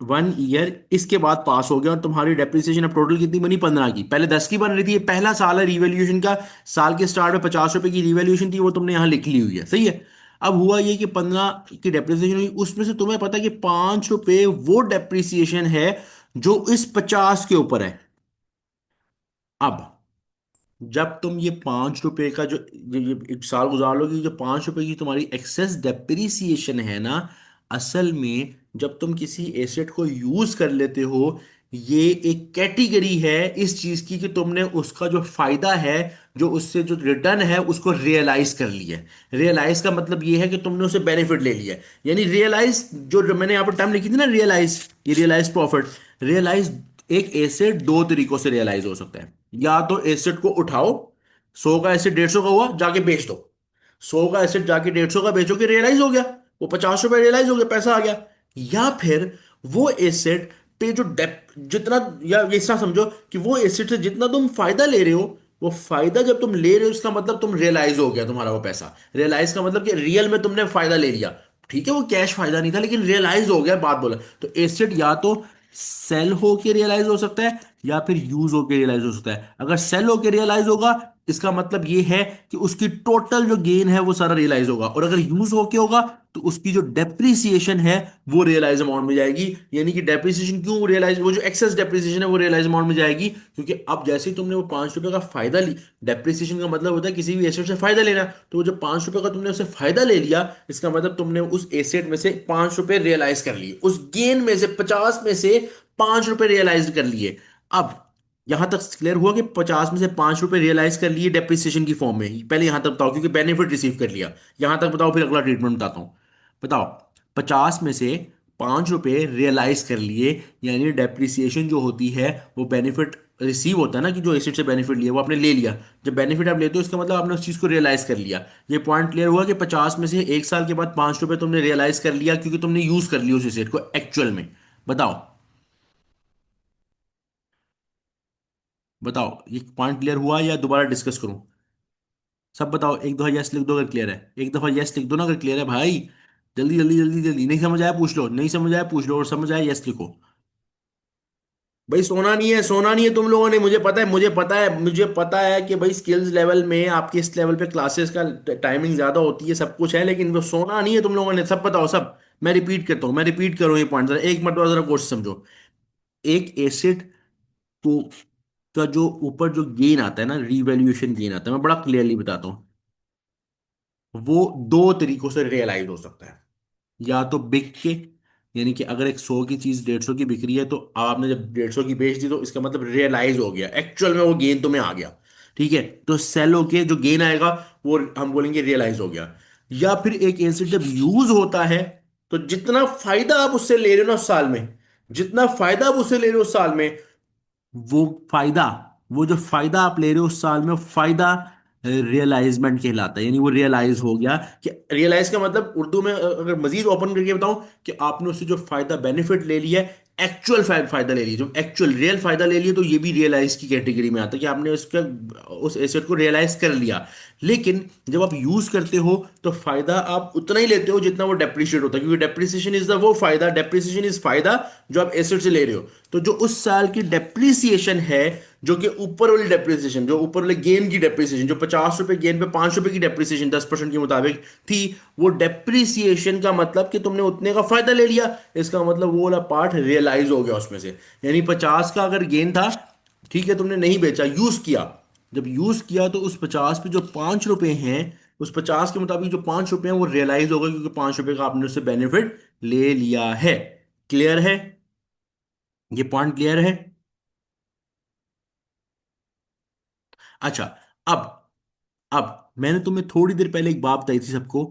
1 ईयर इसके बाद पास हो गया, और तुम्हारी डेप्रिसिएशन अब टोटल कितनी बनी, 15 की, पहले 10 की बन रही थी, ये पहला साल है रिवैल्यूएशन का। साल के स्टार्ट में 50 रुपए की रिवैल्यूएशन थी, वो तुमने यहाँ लिख ली हुई है, सही है। अब हुआ ये कि 15 की डेप्रिसिएशन हुई, उसमें से तुम्हें पता है कि 5 रुपए वो डेप्रिसिएशन है जो इस 50 के ऊपर है। अब जब तुम ये 5 रुपए का जो ये 1 साल गुजार लोगे, जो 5 रुपए की तुम्हारी एक्सेस डेप्रिसिएशन है ना, असल में जब तुम किसी एसेट को यूज कर लेते हो, ये एक कैटेगरी है इस चीज की कि तुमने उसका जो फायदा है, जो उससे जो रिटर्न है उसको रियलाइज कर लिया है। रियलाइज का मतलब ये है कि तुमने उसे बेनिफिट ले लिया है। यानी रियलाइज, जो मैंने यहाँ पर टर्म लिखी थी ना, रियलाइज, ये रियलाइज प्रॉफिट, रियलाइज, एक एसेट दो तरीकों से रियलाइज हो सकता है। या तो एसेट को उठाओ, 100 का एसेट 150 का हुआ, जाके बेच दो, 100 का एसेट जाके 150 का बेचोगे, रियलाइज हो गया, वो 50 रुपए रियलाइज हो गया, पैसा आ गया। या फिर वो एसेट पे जो डेप जितना, या ऐसा समझो कि वो एसेट से जितना तुम फायदा ले रहे हो, वो फायदा जब तुम ले रहे हो इसका मतलब तुम रियलाइज हो गया तुम्हारा वो पैसा। रियलाइज का मतलब कि रियल में तुमने फायदा ले लिया। ठीक है, वो कैश फायदा नहीं था लेकिन रियलाइज हो गया, बात बोला। तो एसेट या तो सेल होके रियलाइज हो सकता है या फिर यूज होके रियलाइज हो सकता है। अगर सेल होके रियलाइज होगा इसका मतलब ये है कि उसकी टोटल जो गेन है वो सारा रियलाइज होगा, और अगर यूज होके होगा तो उसकी जो डेप्रिसिएशन है वो रियलाइज अमाउंट में जाएगी। यानी कि डेप्रिसिएशन क्यों रियलाइज, वो जो एक्सेस डेप्रिसिएशन है वो रियलाइज अमाउंट में जाएगी, क्योंकि अब जैसे ही तुमने वो 5 रुपए का फायदा ली, डेप्रिसिएशन का मतलब होता है किसी भी एसेट से फायदा लेना, तो वो जो 5 रुपए का तुमने उससे फायदा ले लिया, इसका मतलब तुमने उस एसेट में से 5 रुपए रियलाइज कर लिए, उस गेन में से 50 में से 5 रुपए रियलाइज कर लिए। अब यहां तक क्लियर हुआ कि 50 में से 5 रुपए रियलाइज कर लिए डेप्रिसिएशन की फॉर्म में, पहले यहां तक बताओ क्योंकि बेनिफिट रिसीव कर लिया। यहां तक बताओ, फिर अगला ट्रीटमेंट बताता हूं। बताओ, 50 में से 5 रुपए रियलाइज कर लिए, यानी डेप्रिसिएशन जो होती है वो बेनिफिट रिसीव होता है ना, कि जो एसेट से बेनिफिट लिया वो आपने ले लिया। जब बेनिफिट आप लेते हो इसका मतलब आपने उस चीज को रियलाइज कर लिया। ये पॉइंट क्लियर हुआ कि 50 में से 1 साल के बाद 5 रुपए तुमने रियलाइज कर लिया, क्योंकि तुमने यूज कर लिया उस एसेट को एक्चुअल में। बताओ, बताओ ये पॉइंट क्लियर हुआ या दोबारा डिस्कस करूं? सब बताओ, एक दफा यस लिख दो अगर क्लियर है, एक दफा यस लिख दो ना अगर क्लियर है भाई। जल्दी जल्दी जल्दी जल्दी, नहीं समझ आया पूछ लो, नहीं समझ आया पूछ लो, और समझ आया यस लिखो। भाई सोना नहीं है, सोना नहीं है तुम लोगों ने, मुझे पता है, मुझे पता है, मुझे पता है कि भाई स्किल्स लेवल में आपके इस लेवल पे क्लासेस का टाइमिंग ज्यादा होती है, सब कुछ है, लेकिन वो सोना नहीं है तुम लोगों ने, सब बताओ सब। मैं रिपीट करता हूँ, मैं रिपीट करूँ ये पॉइंट, जरा एक मरतबा जरा कोर्स समझो। एक एसिड को का जो ऊपर जो गेन आता है ना, रीवैल्यूएशन गेन आता है, मैं बड़ा क्लियरली बताता हूँ। वो दो तरीकों से रियलाइज हो सकता है। या तो बिक के, यानी कि अगर एक 100 की चीज 150 की बिक रही है, तो आपने जब 150 की बेच दी तो इसका मतलब रियलाइज हो गया, एक्चुअल में वो गेन तुम्हें आ गया। ठीक है, तो सेल होके जो गेन आएगा वो हम बोलेंगे रियलाइज हो गया। या फिर एक एसिड जब यूज होता है, तो जितना फायदा आप उससे ले रहे हो ना उस साल में, जितना फायदा आप उससे ले रहे हो उस साल में, वो फायदा, वो जो फायदा आप ले रहे हो उस साल में, वो फायदा रियलाइजमेंट कहलाता है, यानी वो रियलाइज हो गया। कि रियलाइज का मतलब उर्दू में अगर मजीद ओपन करके बताऊं, कि आपने उससे जो फायदा बेनिफिट ले लिया है, एक्चुअल फायदा ले लिया, जो एक्चुअल रियल फायदा ले लिया, तो ये भी रियलाइज की कैटेगरी में आता है, कि आपने उसका उस एसेट को रियलाइज कर लिया। लेकिन जब आप यूज करते हो तो फायदा आप उतना ही लेते हो जितना वो डेप्रिशिएट होता है, क्योंकि डेप्रिसिएशन इज द वो फायदा, डेप्रिसिएशन इज फायदा जो आप एसेट से ले रहे हो। तो जो उस साल की डेप्रिसिएशन है, जो कि ऊपर वाली डेप्रिसिएशन, जो ऊपर वाले गेन की डेप्रिसिएशन, जो 50 रुपए गेन पे 5 रुपए की डेप्रिसिएशन 10% के मुताबिक थी, वो डेप्रिसिएशन का मतलब कि तुमने उतने का फायदा ले लिया, इसका मतलब वो वाला पार्ट रियलाइज हो गया उसमें से। यानी 50 का अगर गेन था, ठीक है, तुमने नहीं बेचा, यूज किया। जब यूज किया तो उस 50 पे जो 5 रुपए हैं, उस 50 के मुताबिक जो 5 रुपए हैं वो रियलाइज हो गए, क्योंकि 5 रुपए का आपने उससे बेनिफिट ले लिया है। क्लियर है? ये पॉइंट क्लियर है? अच्छा, अब अब मैंने तुम्हें थोड़ी देर पहले एक बात बताई थी सबको,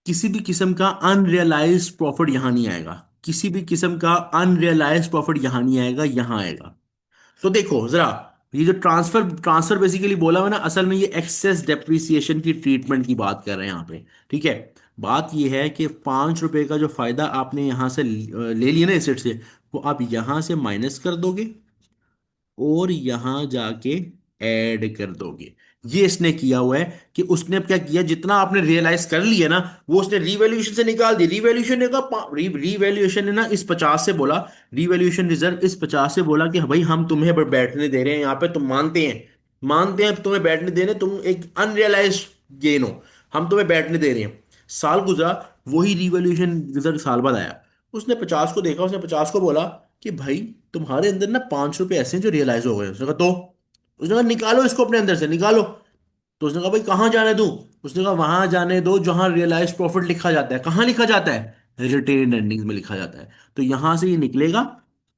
किसी भी किस्म का अनरियलाइज्ड प्रॉफिट यहां नहीं आएगा, किसी भी किस्म का अनरियलाइज्ड प्रॉफिट यहां नहीं आएगा, यहां आएगा। तो देखो जरा, ये जो ट्रांसफर ट्रांसफर बेसिकली बोला मैं ना, असल में ये एक्सेस डेप्रिसिएशन की ट्रीटमेंट की बात कर रहे हैं यहाँ पे। ठीक है, बात ये है कि 5 रुपए का जो फायदा आपने यहां से ले लिया ना एसेट से, वो आप यहां से माइनस कर दोगे और यहां जाके ऐड कर दोगे। ये इसने किया हुआ है, कि उसने अब क्या किया, जितना आपने रियलाइज कर लिया ना, वो उसने रीवैल्यूएशन से निकाल दी। रीवैल्यूएशन ने कहा, रीवैल्यूएशन ने ना इस 50 से बोला, रीवैल्यूएशन रिजर्व इस 50 से बोला कि भाई हम तुम्हें बैठने दे रहे हैं यहाँ पे, तुम मानते हैं, मानते हैं तुम्हें बैठने दे रहे हैं, तुम एक अनरियलाइज गेन हो, हम तुम्हें बैठने दे रहे हैं। साल गुजरा, वही रिवॉल्यूशन रिजल्ट साल बाद आया। उसने 50 को देखा, उसने 50 को बोला कि भाई तुम्हारे अंदर ना 5 रुपए ऐसे हैं जो रियलाइज हो गए। उसने कहा तो, उसने कहा निकालो इसको अपने अंदर से निकालो। तो उसने कहा भाई कहाँ जाने दूं? उसने कहा वहां जाने दो जहां रियलाइज प्रॉफिट लिखा जाता है। कहाँ लिखा जाता है? रिटेन अर्निंग्स में लिखा जाता है। तो यहां से ये निकलेगा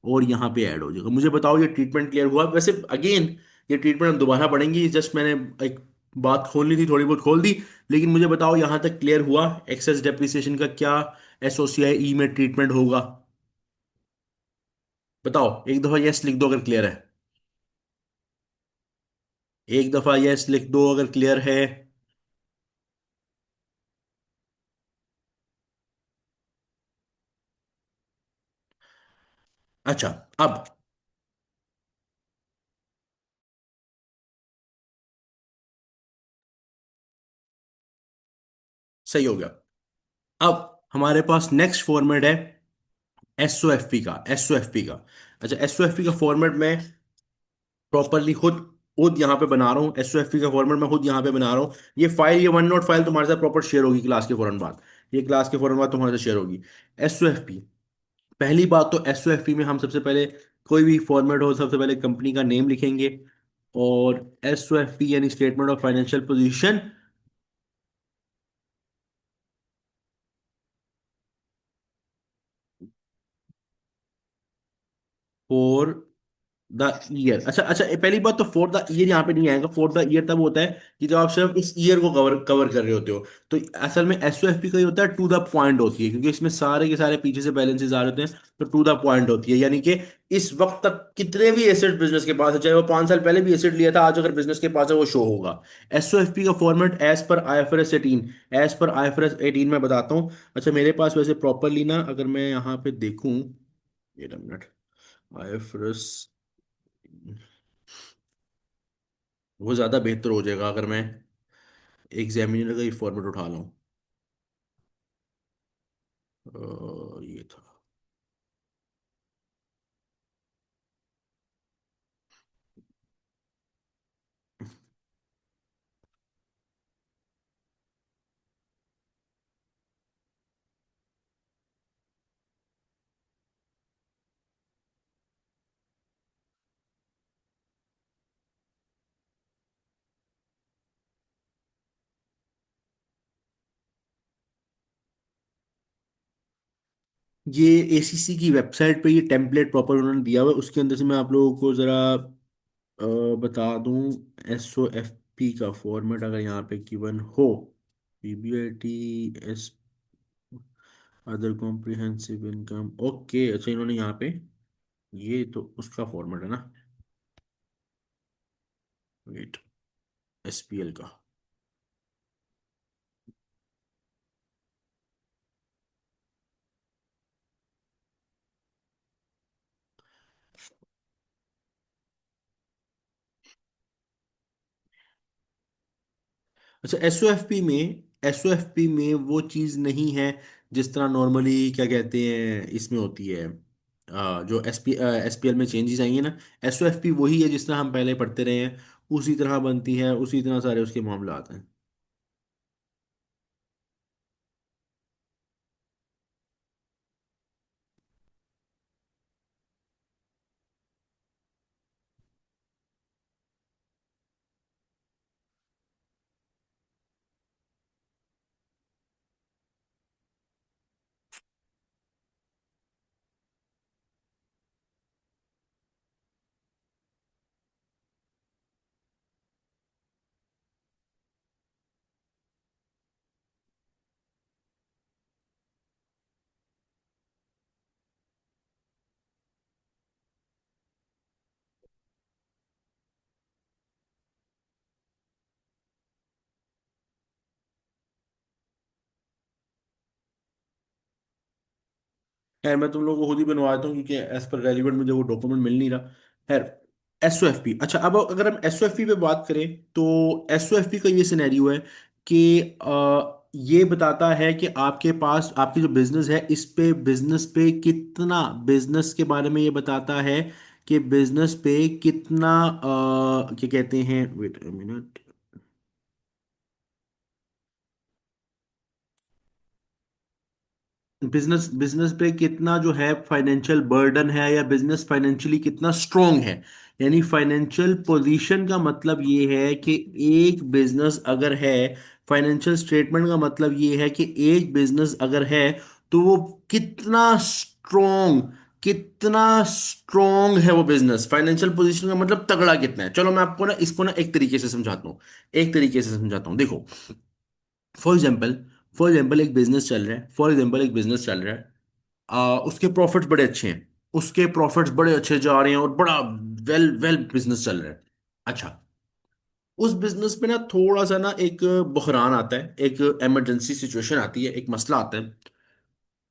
और यहाँ पे ऐड हो जाएगा। मुझे बताओ ये ट्रीटमेंट क्लियर हुआ? वैसे अगेन ये ट्रीटमेंट हम दोबारा पढ़ेंगे, जस्ट मैंने एक बात खोलनी थी, थोड़ी बहुत खोल दी। लेकिन मुझे बताओ यहां तक क्लियर हुआ एक्सेस डेप्रिसिएशन का क्या एसओसीआई में ट्रीटमेंट होगा? बताओ, एक दफा यस लिख दो अगर क्लियर है, एक दफा यस लिख दो अगर क्लियर है। अच्छा, अब सही हो गया। अब हमारे पास नेक्स्ट फॉर्मेट है एसओएफपी का, एसओएफपी का। अच्छा, एसओएफपी का फॉर्मेट में प्रॉपरली खुद खुद यहाँ पे बना रहा हूँ, एसओएफपी का फॉर्मेट मैं खुद यहाँ पे बना रहा हूँ। ये वन नोट फाइल तुम्हारे साथ प्रॉपर शेयर होगी क्लास के फौरन बाद। ये क्लास के फौरन बाद तुम्हारे साथ शेयर होगी। एसओएफपी, पहली बात तो एसओएफपी में हम सबसे पहले, कोई भी फॉर्मेट हो, सबसे पहले कंपनी का नेम लिखेंगे। और एसओएफपी यानी statement of financial position for the year. अच्छा अच्छा, पहली बात तो फॉर द ईयर यहाँ पे नहीं आएगा। फॉर द ईयर तब होता है कि जब आप सिर्फ इस ईयर को कवर कवर कर रहे होते हो। तो असल में एसओएफपी का ही होता है टू द पॉइंट होती है, क्योंकि इसमें सारे के सारे पीछे से बैलेंसेस आ रहे होते हैं। तो टू द पॉइंट होती है, यानी कि इस वक्त तक कितने भी एसेट बिजनेस के पास है, चाहे वो 5 साल पहले भी एसेट लिया था, आज अगर बिजनेस के पास है वो शो होगा। एसओएफपी का format as per IFRS 18, as per IFRS 18 मैं बताता हूँ। अच्छा, मेरे पास वैसे प्रॉपरली ना, अगर मैं यहाँ पे देखूँ, एक मिनट, आईएफआरएस, वो ज्यादा बेहतर हो जाएगा अगर मैं एग्जामिनर का ही फॉर्मेट उठा लूँ। ये था। ये एसीसी की वेबसाइट पे ये टेम्पलेट प्रॉपर उन्होंने दिया हुआ है, उसके अंदर से मैं आप लोगों को ज़रा बता दूं। एस ओ एफ पी का फॉर्मेट अगर यहाँ पे गिवन हो, PBIT, S, other comprehensive income, okay. अच्छा, इन्होंने यहाँ पे, ये तो उसका फॉर्मेट है ना, वेट, एसपीएल का। अच्छा, एसओएफपी में, एसओएफपी में वो चीज़ नहीं है जिस तरह नॉर्मली क्या कहते हैं इसमें होती है, जो एसपीएल में चेंजेस आई हैं ना। एसओएफपी वही है जिस तरह हम पहले पढ़ते रहे हैं, उसी तरह बनती है, उसी तरह सारे उसके मामले आते हैं। खैर, मैं तुम लोगों को खुद ही बनवाता हूँ, क्योंकि एज पर रेलिवेंट मुझे वो डॉक्यूमेंट मिल नहीं रहा। खैर, एसओएफपी, अच्छा, अब अगर हम एसओएफपी पे बात करें, तो एसओएफपी का ये सिनेरियो है कि ये बताता है कि आपके पास, आपकी जो बिजनेस है, इस पे, बिजनेस पे कितना, बिजनेस के बारे में ये बताता है कि बिजनेस पे कितना, क्या कहते हैं, वेट मिनट, बिजनेस, बिजनेस पे कितना जो है फाइनेंशियल बर्डन है, या बिजनेस फाइनेंशियली कितना स्ट्रांग है। यानी फाइनेंशियल पोजीशन का मतलब ये है कि एक बिजनेस अगर है, फाइनेंशियल स्टेटमेंट का मतलब ये है कि एक बिजनेस अगर है, तो वो कितना स्ट्रांग, कितना स्ट्रांग है वो बिजनेस। फाइनेंशियल पोजीशन का मतलब तगड़ा कितना है। चलो मैं आपको ना इसको ना एक तरीके से समझाता हूँ, एक तरीके से समझाता हूँ, देखो। फॉर एग्जाम्पल, फॉर एग्जाम्पल एक बिजनेस चल रहा है, फॉर एग्जाम्पल एक बिजनेस चल रहा है, उसके प्रॉफिट्स बड़े अच्छे हैं, उसके प्रॉफिट्स बड़े अच्छे जा रहे हैं, और बड़ा वेल वेल बिजनेस चल रहा है। अच्छा, उस बिजनेस में ना थोड़ा सा ना एक बहरान आता है, एक इमरजेंसी सिचुएशन आती है, एक मसला आता है।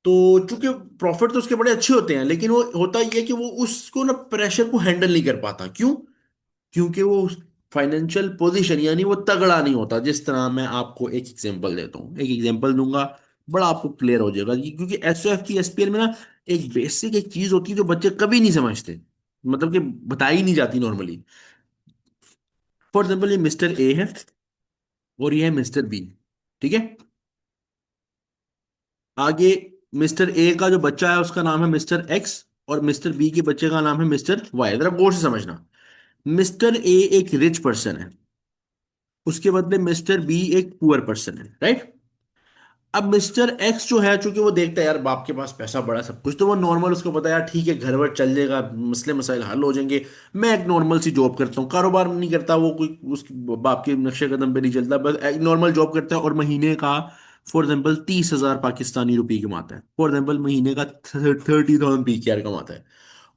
तो चूंकि प्रॉफिट तो उसके बड़े अच्छे होते हैं, लेकिन वो होता ये है कि वो उसको ना प्रेशर को हैंडल नहीं कर पाता। क्यों? क्योंकि वो फाइनेंशियल पोजीशन, यानी वो तगड़ा नहीं होता। जिस तरह मैं आपको एक एग्जांपल देता हूँ, एक एग्जांपल दूंगा, बड़ा आपको क्लियर हो जाएगा। क्योंकि एसओएफ की एसपीएल में ना एक बेसिक एक चीज होती है जो बच्चे कभी नहीं समझते, मतलब कि बताई नहीं जाती नॉर्मली। फॉर एग्जाम्पल ये मिस्टर ए है और ये है मिस्टर बी, ठीक है। आगे मिस्टर ए का जो बच्चा है उसका नाम है मिस्टर एक्स, और मिस्टर बी के बच्चे का नाम है मिस्टर वाई। जरा गौर से समझना, मिस्टर ए एक रिच पर्सन है, उसके बदले मिस्टर बी एक पुअर पर्सन है, राइट। अब मिस्टर एक्स जो है, चूंकि वो देखता है यार बाप के पास पैसा बड़ा सब कुछ, तो वो नॉर्मल, उसको पता है यार ठीक है घर वर चल जाएगा, मसले मसाइल हल हो जाएंगे, मैं एक नॉर्मल सी जॉब करता हूँ, कारोबार नहीं करता वो, कोई उस बाप के नक्शे कदम पे नहीं चलता, बस एक नॉर्मल जॉब करता है और महीने का फॉर एग्जाम्पल 30,000 पाकिस्तानी रुपये कमाता है, फॉर एग्जाम्पल महीने का 30,000 PKR कमाता है।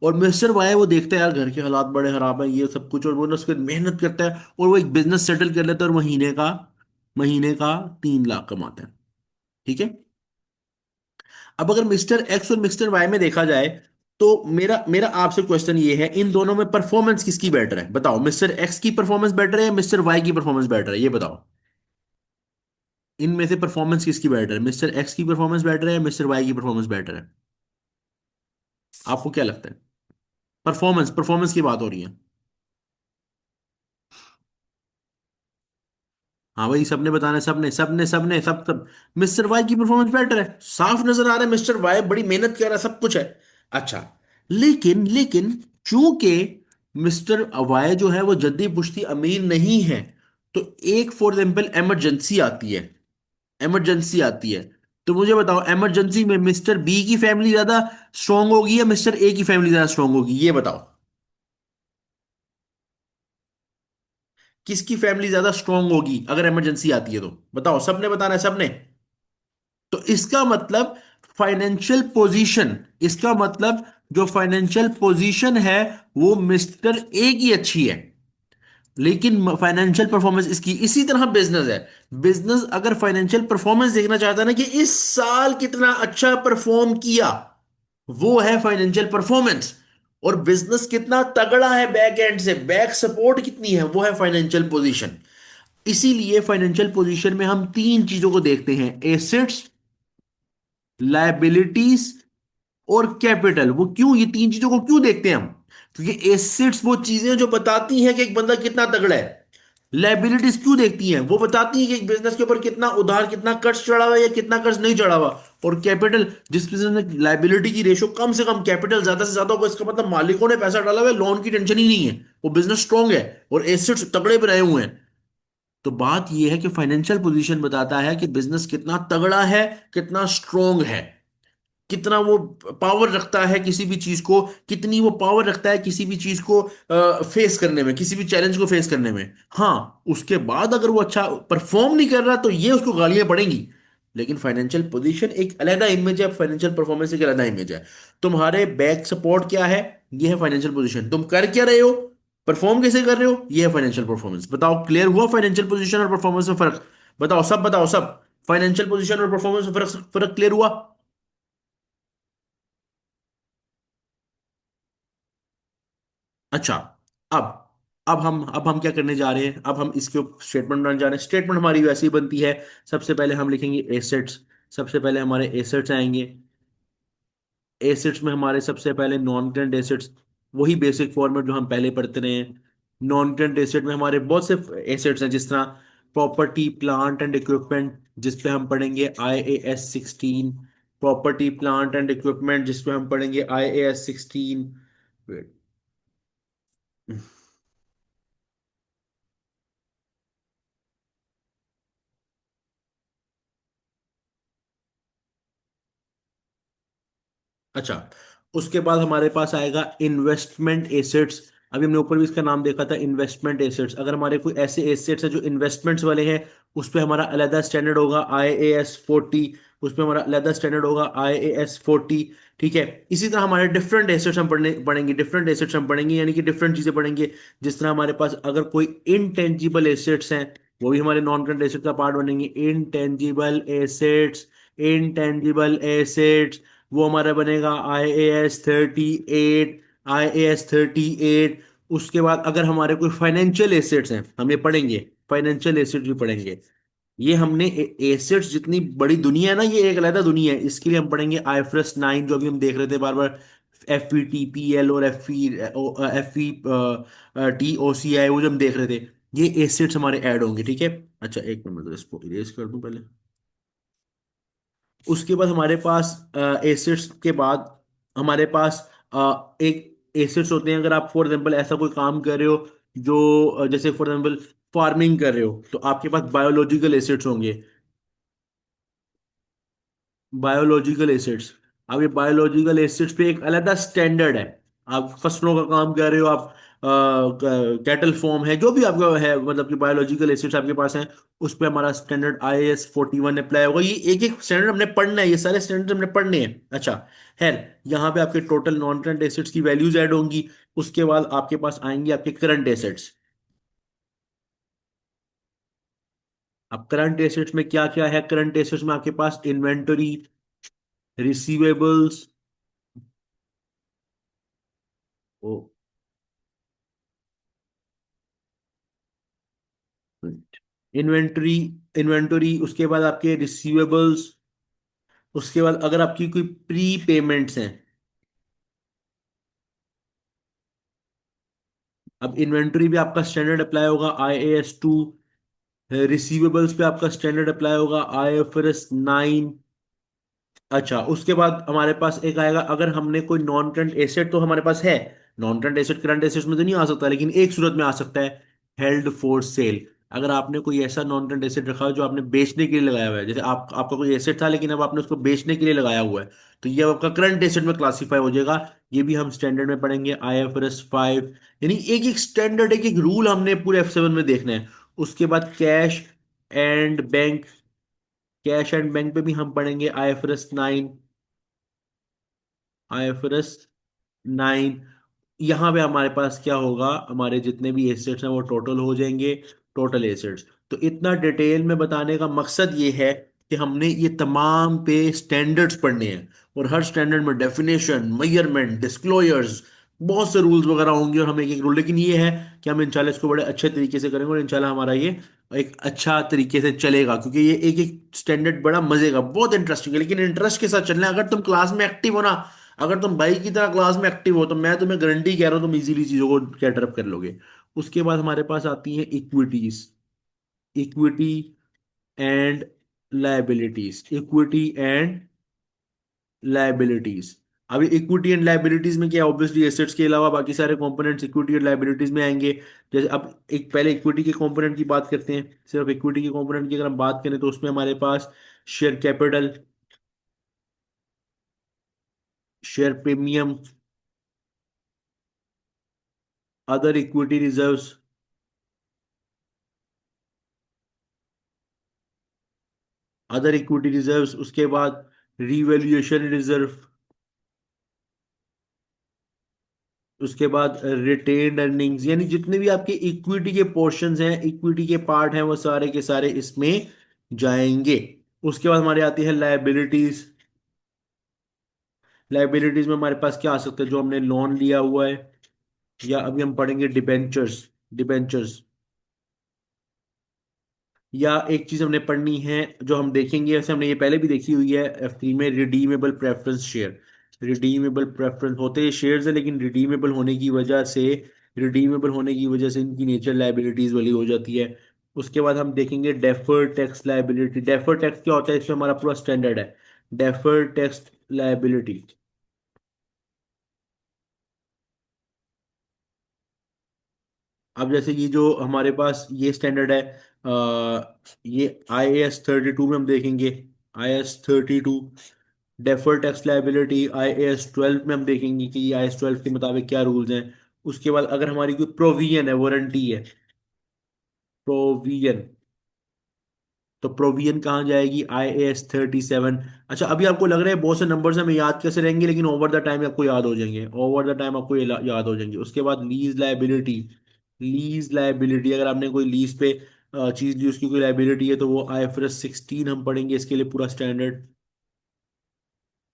और मिस्टर वाई वो देखता है यार घर के हालात बड़े खराब है ये सब कुछ, और वो ना उसके मेहनत करता है और वो एक बिजनेस सेटल कर लेता है और महीने का 3 लाख कमाता है, ठीक है। अब अगर मिस्टर एक्स और मिस्टर वाई में देखा जाए, तो मेरा मेरा आपसे क्वेश्चन ये है, इन दोनों में परफॉर्मेंस किसकी बेटर है बताओ, मिस्टर एक्स की परफॉर्मेंस बेटर है या मिस्टर वाई की परफॉर्मेंस बेटर है, ये बताओ। इनमें से परफॉर्मेंस किसकी बेटर है, मिस्टर एक्स की परफॉर्मेंस बेटर है या मिस्टर वाई की परफॉर्मेंस बेटर है? आपको क्या लगता है? परफॉर्मेंस परफॉर्मेंस की बात हो रही है। हाँ भाई, सबने बताना है, सबने सबने सबने सब सब। मिस्टर वाई की परफॉर्मेंस बेटर है, साफ नजर आ रहा है मिस्टर वाई बड़ी मेहनत कर रहा है, सब कुछ है। अच्छा, लेकिन लेकिन चूंकि मिस्टर वाई जो है वो जद्दी पुश्ती अमीर नहीं है, तो एक फॉर एग्जाम्पल इमरजेंसी आती है, तो मुझे बताओ इमरजेंसी में मिस्टर बी की फैमिली ज्यादा स्ट्रांग होगी या मिस्टर ए की फैमिली ज्यादा स्ट्रांग होगी, ये बताओ। किसकी फैमिली ज्यादा स्ट्रांग होगी अगर इमरजेंसी आती है तो? बताओ, सबने बताना है, सबने। तो इसका मतलब फाइनेंशियल पोजीशन, इसका मतलब जो फाइनेंशियल पोजीशन है वो मिस्टर ए की अच्छी है, लेकिन फाइनेंशियल परफॉर्मेंस इसकी। इसी तरह बिजनेस है, बिजनेस अगर फाइनेंशियल परफॉर्मेंस देखना चाहता है ना कि इस साल कितना अच्छा परफॉर्म किया, वो है फाइनेंशियल परफॉर्मेंस। और बिजनेस कितना तगड़ा है बैक एंड से, बैक सपोर्ट कितनी है, वो है फाइनेंशियल पोजीशन। इसीलिए फाइनेंशियल पोजीशन में हम तीन चीजों को देखते हैं, एसेट्स, लायबिलिटीज और कैपिटल। वो क्यों, ये तीन चीजों को क्यों देखते हैं हम? क्योंकि एसेट्स वो चीजें जो बताती हैं कि एक बंदा कितना तगड़ा है। लाइबिलिटीज क्यों देखती हैं? वो बताती हैं कि एक बिजनेस के ऊपर कितना उधार, कितना कर्ज चढ़ा हुआ है या कितना कर्ज नहीं चढ़ा हुआ। और कैपिटल, जिस बिजनेस में लाइबिलिटी की रेशो कम से कम, कैपिटल ज्यादा से ज्यादा होगा, इसका मतलब मालिकों ने पैसा डाला हुआ है, लोन की टेंशन ही नहीं है, वो बिजनेस स्ट्रांग है और एसेट्स तगड़े पे रहे हुए हैं। तो बात यह है कि फाइनेंशियल पोजीशन बताता है कि बिजनेस कितना तगड़ा है, कितना स्ट्रांग है, कितना वो पावर रखता है किसी भी चीज को, कितनी वो पावर रखता है किसी भी चीज को फेस करने में, किसी भी चैलेंज को फेस करने में। हाँ, उसके बाद अगर वो अच्छा परफॉर्म नहीं कर रहा तो ये उसको गालियां पड़ेंगी, लेकिन फाइनेंशियल पोजीशन एक अलग इमेज है, फाइनेंशियल परफॉर्मेंस एक अलग इमेज है। तुम्हारे बैक सपोर्ट क्या है? ये है फाइनेंशियल पोजीशन। तुम कर क्या रहे हो, परफॉर्म कैसे कर रहे हो, ये है फाइनेंशियल परफॉर्मेंस। बताओ, क्लियर हुआ फाइनेंशियल पोजीशन और परफॉर्मेंस में फर्क? बताओ सब, बताओ सब। फाइनेंशियल पोजीशन और परफॉर्मेंस में फर्क, फर्क क्लियर हुआ? अच्छा, अब अब हम क्या करने जा रहे हैं, अब हम इसके स्टेटमेंट बनाने जा रहे हैं। स्टेटमेंट हमारी वैसे ही बनती है, सबसे पहले हम लिखेंगे एसेट्स। सबसे पहले हमारे एसेट्स आएंगे। एसेट्स में हमारे सबसे पहले नॉन करंट एसेट्स, वही बेसिक फॉर्मेट जो हम पहले पढ़ते रहे हैं। नॉन करंट एसेट में हमारे बहुत से एसेट्स हैं, जिस तरह प्रॉपर्टी प्लांट एंड इक्विपमेंट, जिस पे हम पढ़ेंगे IAS 16। Property plant and equipment जिस पे हम पढ़ेंगे IAS 16। अच्छा, उसके बाद हमारे पास आएगा इन्वेस्टमेंट एसेट्स। अभी हमने ऊपर भी इसका नाम देखा था, इन्वेस्टमेंट एसेट्स। अगर हमारे कोई ऐसे एसेट्स हैं जो इन्वेस्टमेंट्स वाले हैं, उस पे हमारा अलग स्टैंडर्ड होगा IAS 40। उस पे हमारा अलग स्टैंडर्ड होगा IAS 40। ठीक है। इसी तरह हमारे डिफरेंट एसेट्स हम पढ़ेंगे, डिफरेंट एसेट्स हम पढ़ेंगे, यानी कि डिफरेंट चीजें पढ़ेंगे। जिस तरह हमारे पास अगर कोई इनटेंजिबल एसेट्स हैं, वो भी हमारे नॉन करंट एसेट का पार्ट बनेंगे। इनटेंजिबल एसेट्स वो हमारा बनेगा IAS 38। IAS 38। उसके बाद अगर हमारे कोई फाइनेंशियल एसेट्स हैं, हम ये पढ़ेंगे, फाइनेंशियल एसेट भी पढ़ेंगे। ये हमने एसेट्स, जितनी बड़ी दुनिया है ना, ये एक अलग दुनिया है, इसके लिए हम पढ़ेंगे IFRS 9, जो अभी हम देख रहे थे बार बार। FVTPL और FVTOCI, वो जो हम देख रहे थे, ये एसेट्स हमारे ऐड होंगे, ठीक है। अच्छा एक मिनट, इसको इरेज कर दूं पहले। उसके बाद हमारे पास एसेट्स के बाद हमारे पास एक एसेट्स होते हैं। अगर आप फॉर एग्जांपल ऐसा कोई काम कर रहे हो जो जैसे फॉर एग्जांपल फार्मिंग कर रहे हो, तो आपके पास बायोलॉजिकल एसेट्स होंगे। Biological acids. अब ये बायोलॉजिकल एसिड्स पे एक अलग स्टैंडर्ड है। आप फसलों का काम कर रहे हो, आप कैटल फॉर्म है, जो भी आपका है, मतलब कि बायोलॉजिकल एसिड्स आपके पास हैं, उस पे हमारा स्टैंडर्ड IAS 41 अप्लाई होगा। ये एक एक स्टैंडर्ड हमने पढ़ना है, ये सारे स्टैंडर्ड हमने पढ़ने हैं। अच्छा है। यहाँ पे आपके टोटल नॉन करंट एसिड्स की वैल्यूज ऐड होंगी। उसके बाद आपके पास आएंगे आपके करंट एसिड्स। अब करंट एसिड्स में क्या क्या है? करंट एसिड्स में आपके पास इन्वेंटरी, रिसीवेबल्स, इन्वेंटरी, इन्वेंटरी उसके बाद आपके रिसीवेबल्स, उसके बाद अगर आपकी कोई प्री पेमेंट्स हैं। अब इन्वेंटरी पे आपका स्टैंडर्ड अप्लाई होगा IAS 2। रिसीवेबल्स पे आपका स्टैंडर्ड अप्लाई होगा IFRS 9। अच्छा उसके बाद हमारे पास एक आएगा, अगर हमने कोई नॉन करंट एसेट तो हमारे पास है। Non current asset current assets में तो नहीं आ सकता, लेकिन एक सूरत में आ सकता है, हेल्ड फॉर सेल। अगर आपने कोई ऐसा नॉन करंट एसेट रखा है जो आपने बेचने के लिए लगाया हुआ है, जैसे आपका कोई एसेट था लेकिन अब आपने उसको बेचने के लिए लगाया हुआ है, तो ये अब आपका करंट एसेट में क्लासीफाई हो जाएगा। ये भी हम स्टैंडर्ड में पढ़ेंगे IFRS 5। यानी एक एक स्टैंडर्ड, एक एक रूल हमने पूरे F7 में देखना है। उसके बाद and bank cash and bank पे भी हम पढ़ेंगे IFRS 9। IFRS 9। यहाँ पे हमारे पास क्या होगा, हमारे जितने भी एसेट्स हैं वो टोटल हो जाएंगे, टोटल एसेट्स। तो इतना डिटेल में बताने का मकसद ये है कि हमने ये तमाम पे स्टैंडर्ड्स पढ़ने हैं, और हर स्टैंडर्ड में डेफिनेशन, मेजरमेंट, डिस्क्लोजर्स, बहुत से रूल्स वगैरह होंगे, और हम एक एक रूल, लेकिन ये है कि हम इंशाल्लाह इसको बड़े अच्छे तरीके से करेंगे, और इंशाल्लाह हमारा ये एक अच्छा तरीके से चलेगा, क्योंकि ये एक एक स्टैंडर्ड बड़ा मजे का, बहुत इंटरेस्टिंग है। लेकिन इंटरेस्ट के साथ चलना है। अगर तुम क्लास में एक्टिव हो ना, अगर तुम भाई की तरह क्लास में एक्टिव हो, तो मैं तुम्हें गारंटी कह रहा हूँ तुम इजीली चीजों को कैटर अप कर लोगे। उसके बाद हमारे पास आती है equities. Equity and liabilities. Equity and liabilities. अभी इक्विटी एंड लाइबिलिटीज में क्या, ऑब्वियसली एसेट्स के अलावा बाकी सारे कंपोनेंट्स इक्विटी एंड लाइबिलिटीज में आएंगे। जैसे अब एक पहले इक्विटी के कंपोनेंट की बात करते हैं। सिर्फ इक्विटी के कंपोनेंट की अगर हम बात करें तो उसमें हमारे पास share capital, share premium, other equity reserves, other equity reserves, उसके बाद रीवैल्यूएशन रिजर्व, उसके बाद रिटेन्ड अर्निंग्स। यानी जितने भी आपके इक्विटी के पोर्शंस हैं, इक्विटी के पार्ट हैं, वो सारे के सारे इसमें जाएंगे। उसके बाद हमारे आती है लाइबिलिटीज। लाइबिलिटीज में हमारे पास क्या आ सकता है, जो हमने लोन लिया हुआ है, या अभी हम पढ़ेंगे डिबेंचर्स। डिबेंचर्स, या एक चीज हमने पढ़नी है जो हम देखेंगे, वैसे हमने ये पहले भी देखी हुई है F3 में, redeemable preference share. Redeemable preference होते शेयर्स है, लेकिन रिडीमेबल होने की वजह से इनकी नेचर लाइबिलिटीज वाली हो जाती है। उसके बाद हम देखेंगे deferred tax liability. Deferred tax क्या होता है, इसमें हमारा पूरा स्टैंडर्ड है। Deferred tax liability. अब जैसे ये जो हमारे पास ये स्टैंडर्ड है, ये IAS 32 में हम देखेंगे। IAS 32 deferred tax liability. IAS 12 में हम देखेंगे कि IAS 12 के मुताबिक क्या रूल्स हैं। उसके बाद अगर हमारी कोई प्रोविजन है, वारंटी है, प्रोविजन, तो प्रोविजन कहाँ जाएगी, IAS 37। अच्छा अभी आपको लग रहा है बहुत से नंबर्स हमें याद कैसे रहेंगे, लेकिन ओवर द टाइम आपको याद हो जाएंगे, ओवर द टाइम आपको ये याद हो जाएंगे। उसके बाद लीज लाइबिलिटी। लीज लाइबिलिटी, अगर आपने कोई लीज पे चीज ली, उसकी कोई लाइबिलिटी है, तो वो IFRS 16 हम पढ़ेंगे इसके लिए पूरा स्टैंडर्ड।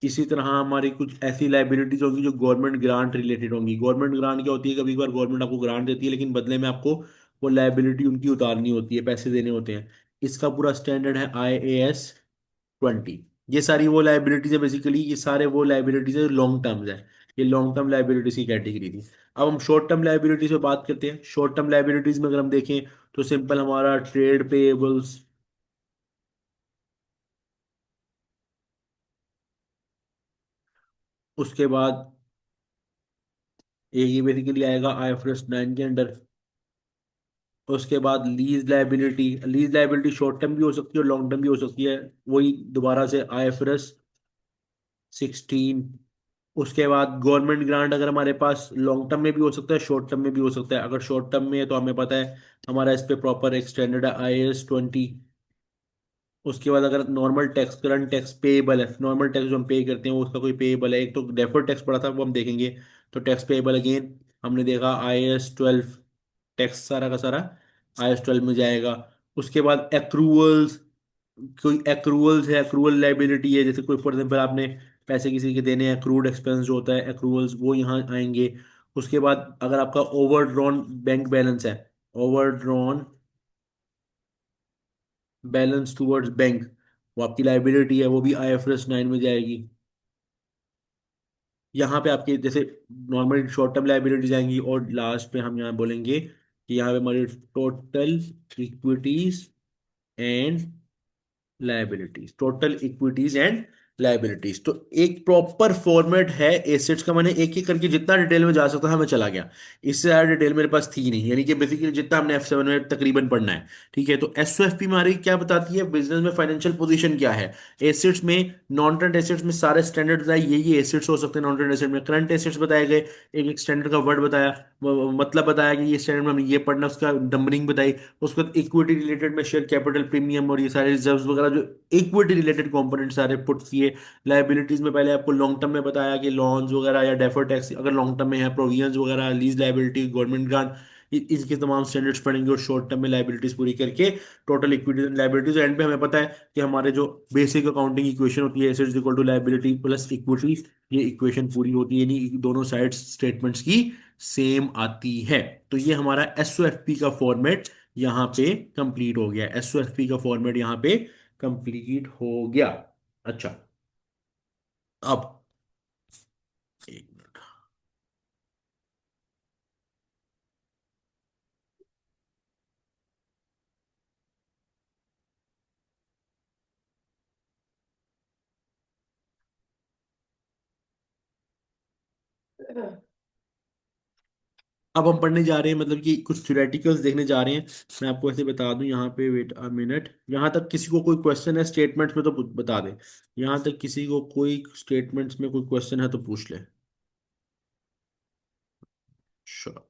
इसी तरह हमारी कुछ ऐसी लाइबिलिटीज होंगी जो गवर्नमेंट ग्रांट रिलेटेड होंगी। गवर्नमेंट ग्रांट क्या होती है, कभी कभार गवर्नमेंट आपको ग्रांट देती है, लेकिन बदले में आपको वो लाइबिलिटी उनकी उतारनी होती है, पैसे देने होते हैं। इसका पूरा स्टैंडर्ड है IAS 20। ये सारी वो लाइबिलिटीज है, बेसिकली ये सारे वो लाइबिलिटीज है लॉन्ग टर्म्स है। ये लॉन्ग टर्म लाइबिलिटीज की कैटेगरी थी। अब हम शॉर्ट टर्म लाइबिलिटीज पे बात करते हैं। शॉर्ट टर्म लाइबिलिटीज में अगर हम देखें तो सिंपल हमारा ट्रेड पेएबल्स, उसके बाद ये बेसिकली आएगा आईएफआरएस 9 के अंडर। उसके बाद lease liability, lease liability short term भी हो सकती है और लॉन्ग टर्म भी हो सकती है, वही दोबारा से आईएफआरएस 16। उसके बाद गवर्नमेंट ग्रांट अगर हमारे पास लॉन्ग टर्म में भी हो सकता है, शॉर्ट टर्म में भी हो सकता है। अगर शॉर्ट टर्म में है तो हमें पता है हमारा इस पे प्रॉपर एक स्टैंडर्ड है IAS 20। उसके बाद अगर normal tax, current tax payable है, नॉर्मल टैक्स जो हम पे करते हैं वो उसका कोई पेएबल है, एक तो डेफर्ड टैक्स पड़ा था वो हम देखेंगे। तो टैक्स पेएबल अगेन हमने देखा IAS 12, टैक्स सारा का सारा IAS 12 में जाएगा। उसके बाद एक्रूवल्स, कोई एक्रूवल्स है, एक्रूवल लाइबिलिटी है, जैसे कोई फॉर एग्जाम्पल आपने पैसे किसी के देने हैं, एक्रूड एक्सपेंस जो होता है एक्रूवल्स वो यहाँ आएंगे। उसके बाद अगर आपका ओवरड्रॉन बैंक बैलेंस है, ओवरड्रॉन बैलेंस टूवर्ड्स बैंक, वो आपकी लाइबिलिटी है, वो भी IFRS 9 में जाएगी। यहाँ पे आपके जैसे नॉर्मल शॉर्ट टर्म लाइबिलिटीज आएंगी, और लास्ट पे हम यहाँ बोलेंगे कि यहाँ पे हमारी total equities and liabilities, total equities and liabilities. तो एक प्रॉपर फॉर्मेट है एसेट्स का। मैंने एक एक करके जितना डिटेल में जा सकता था मैं चला गया, इससे ज्यादा डिटेल मेरे पास थी नहीं, यानी कि बेसिकली जितना हमने F7 में तकरीबन पढ़ना है। ठीक है, तो SOFP हमारी क्या बताती है, बिजनेस में फाइनेंशियल पोजीशन क्या है। एसेट्स में, नॉन करंट एसेट्स में सारे स्टैंडर्ड बताए, ये एसेट्स हो सकते हैं नॉन करंट एसेट में। करंट एसेट्स बताए गए, एक एक स्टैंडर्ड का वर्ड बताया, मतलब बताया कि ये स्टैंडर्ड में हमें ये पढ़ना, उसका नंबरिंग बताई। उसके बाद इक्विटी रिलेटेड में शेयर कैपिटल प्रीमियम और ये सारे रिजर्व्स वगैरह जो इक्विटी रिलेटेड कंपोनेंट सारे पुट किए। लाइबिलिटीज में पहले आपको लॉन्ग टर्म में बताया कि लॉन्स वगैरह या डेफर्ड टैक्स अगर लॉन्ग टर्म में है, प्रोविजंस वगैरह, लीज लाइबिलिटी, गवर्नमेंट ग्रांट, इसके तमाम स्टैंडर्ड्स पढ़ेंगे। और शॉर्ट टर्म में लाइबिलिटीज पूरी करके total equities and liabilities, and पे हमें पता है कि हमारे जो बेसिक अकाउंटिंग इक्वेशन होती है, assets equal to liability plus equity, ये इक्वेशन पूरी होती है, यानी दोनों साइड स्टेटमेंट्स की सेम आती है। तो ये हमारा SOFP का फॉर्मेट यहाँ पे कंप्लीट हो गया। SOFP का फॉर्मेट यहाँ पे कंप्लीट हो गया। अच्छा, अब एक मिनट। अब हम पढ़ने जा रहे हैं, मतलब कि कुछ थ्योरेटिकल्स देखने जा रहे हैं। मैं आपको ऐसे बता दूं यहाँ पे, वेट अ मिनट, यहाँ तक किसी को कोई क्वेश्चन है स्टेटमेंट्स में तो बता दे। यहाँ तक किसी को कोई स्टेटमेंट्स में कोई क्वेश्चन है तो पूछ ले। श्योर।